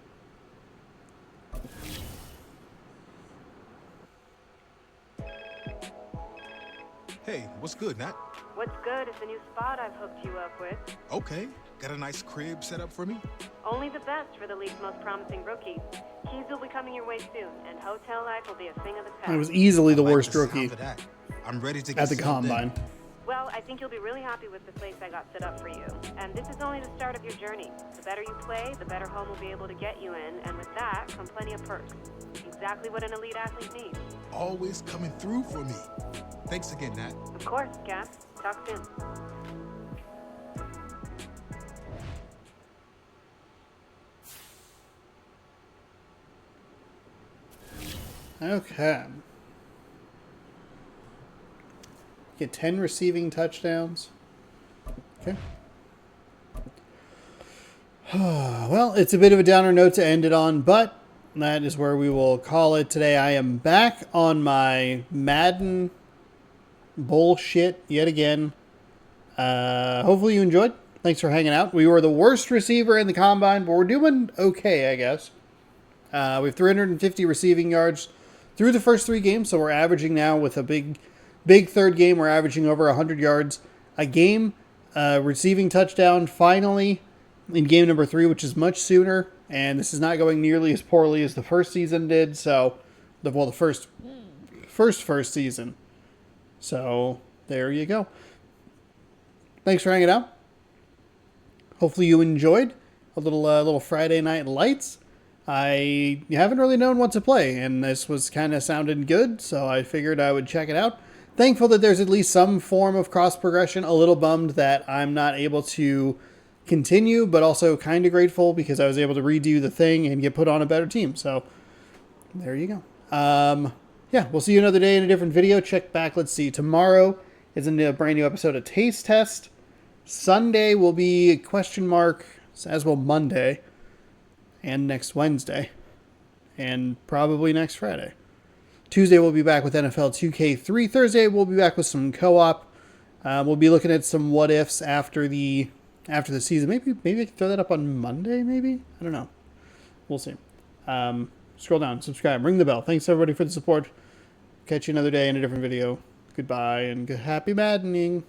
Hey, what's good, Nat? What's good is the new spot I've hooked you up with. Okay. Got a nice crib set up for me? Only the best for the league's most promising rookies. Keys will be coming your way soon, and hotel life will be a thing of the past. I was easily the I like worst the sound rookie of that. I'm ready to get at the settled in. combine. Well, I think you'll be really happy with the place I got set up for you. And this is only the start of your journey. The better you play, the better home will be able to get you in, and with that come plenty of perks. Exactly what an elite athlete needs. Always coming through for me. Thanks again, Nat. Of course, Cap. Talk soon. Okay. Get 10 receiving touchdowns. Okay. Well, it's a bit of a downer note to end it on, but that is where we will call it today. I am back on my Madden bullshit yet again. Hopefully you enjoyed. Thanks for hanging out. We were the worst receiver in the combine, but we're doing okay, I guess. We have 350 receiving yards through the first 3 games, so we're averaging now with a big third game. We're averaging over 100 yards a game. Receiving touchdown finally in game number 3, which is much sooner. And this is not going nearly as poorly as the first season did. So, the first season. So, there you go. Thanks for hanging out. Hopefully you enjoyed a little Friday Night Lights. I haven't really known what to play, and this was kind of sounding good, so I figured I would check it out. Thankful that there's at least some form of cross progression. A little bummed that I'm not able to continue, but also kind of grateful because I was able to redo the thing and get put on a better team. So there you go. Yeah, we'll see you another day in a different video. Check back. Let's see. Tomorrow is a brand new episode of Taste Test. Sunday will be ? As will Monday and next Wednesday and probably next Friday. Tuesday we'll be back with NFL 2K3. Thursday we'll be back with some co-op. We'll be looking at some what ifs after the season. Maybe I can throw that up on Monday. Maybe, I don't know. We'll see. Scroll down, subscribe, ring the bell. Thanks everybody for the support. Catch you another day in a different video. Goodbye and happy maddening.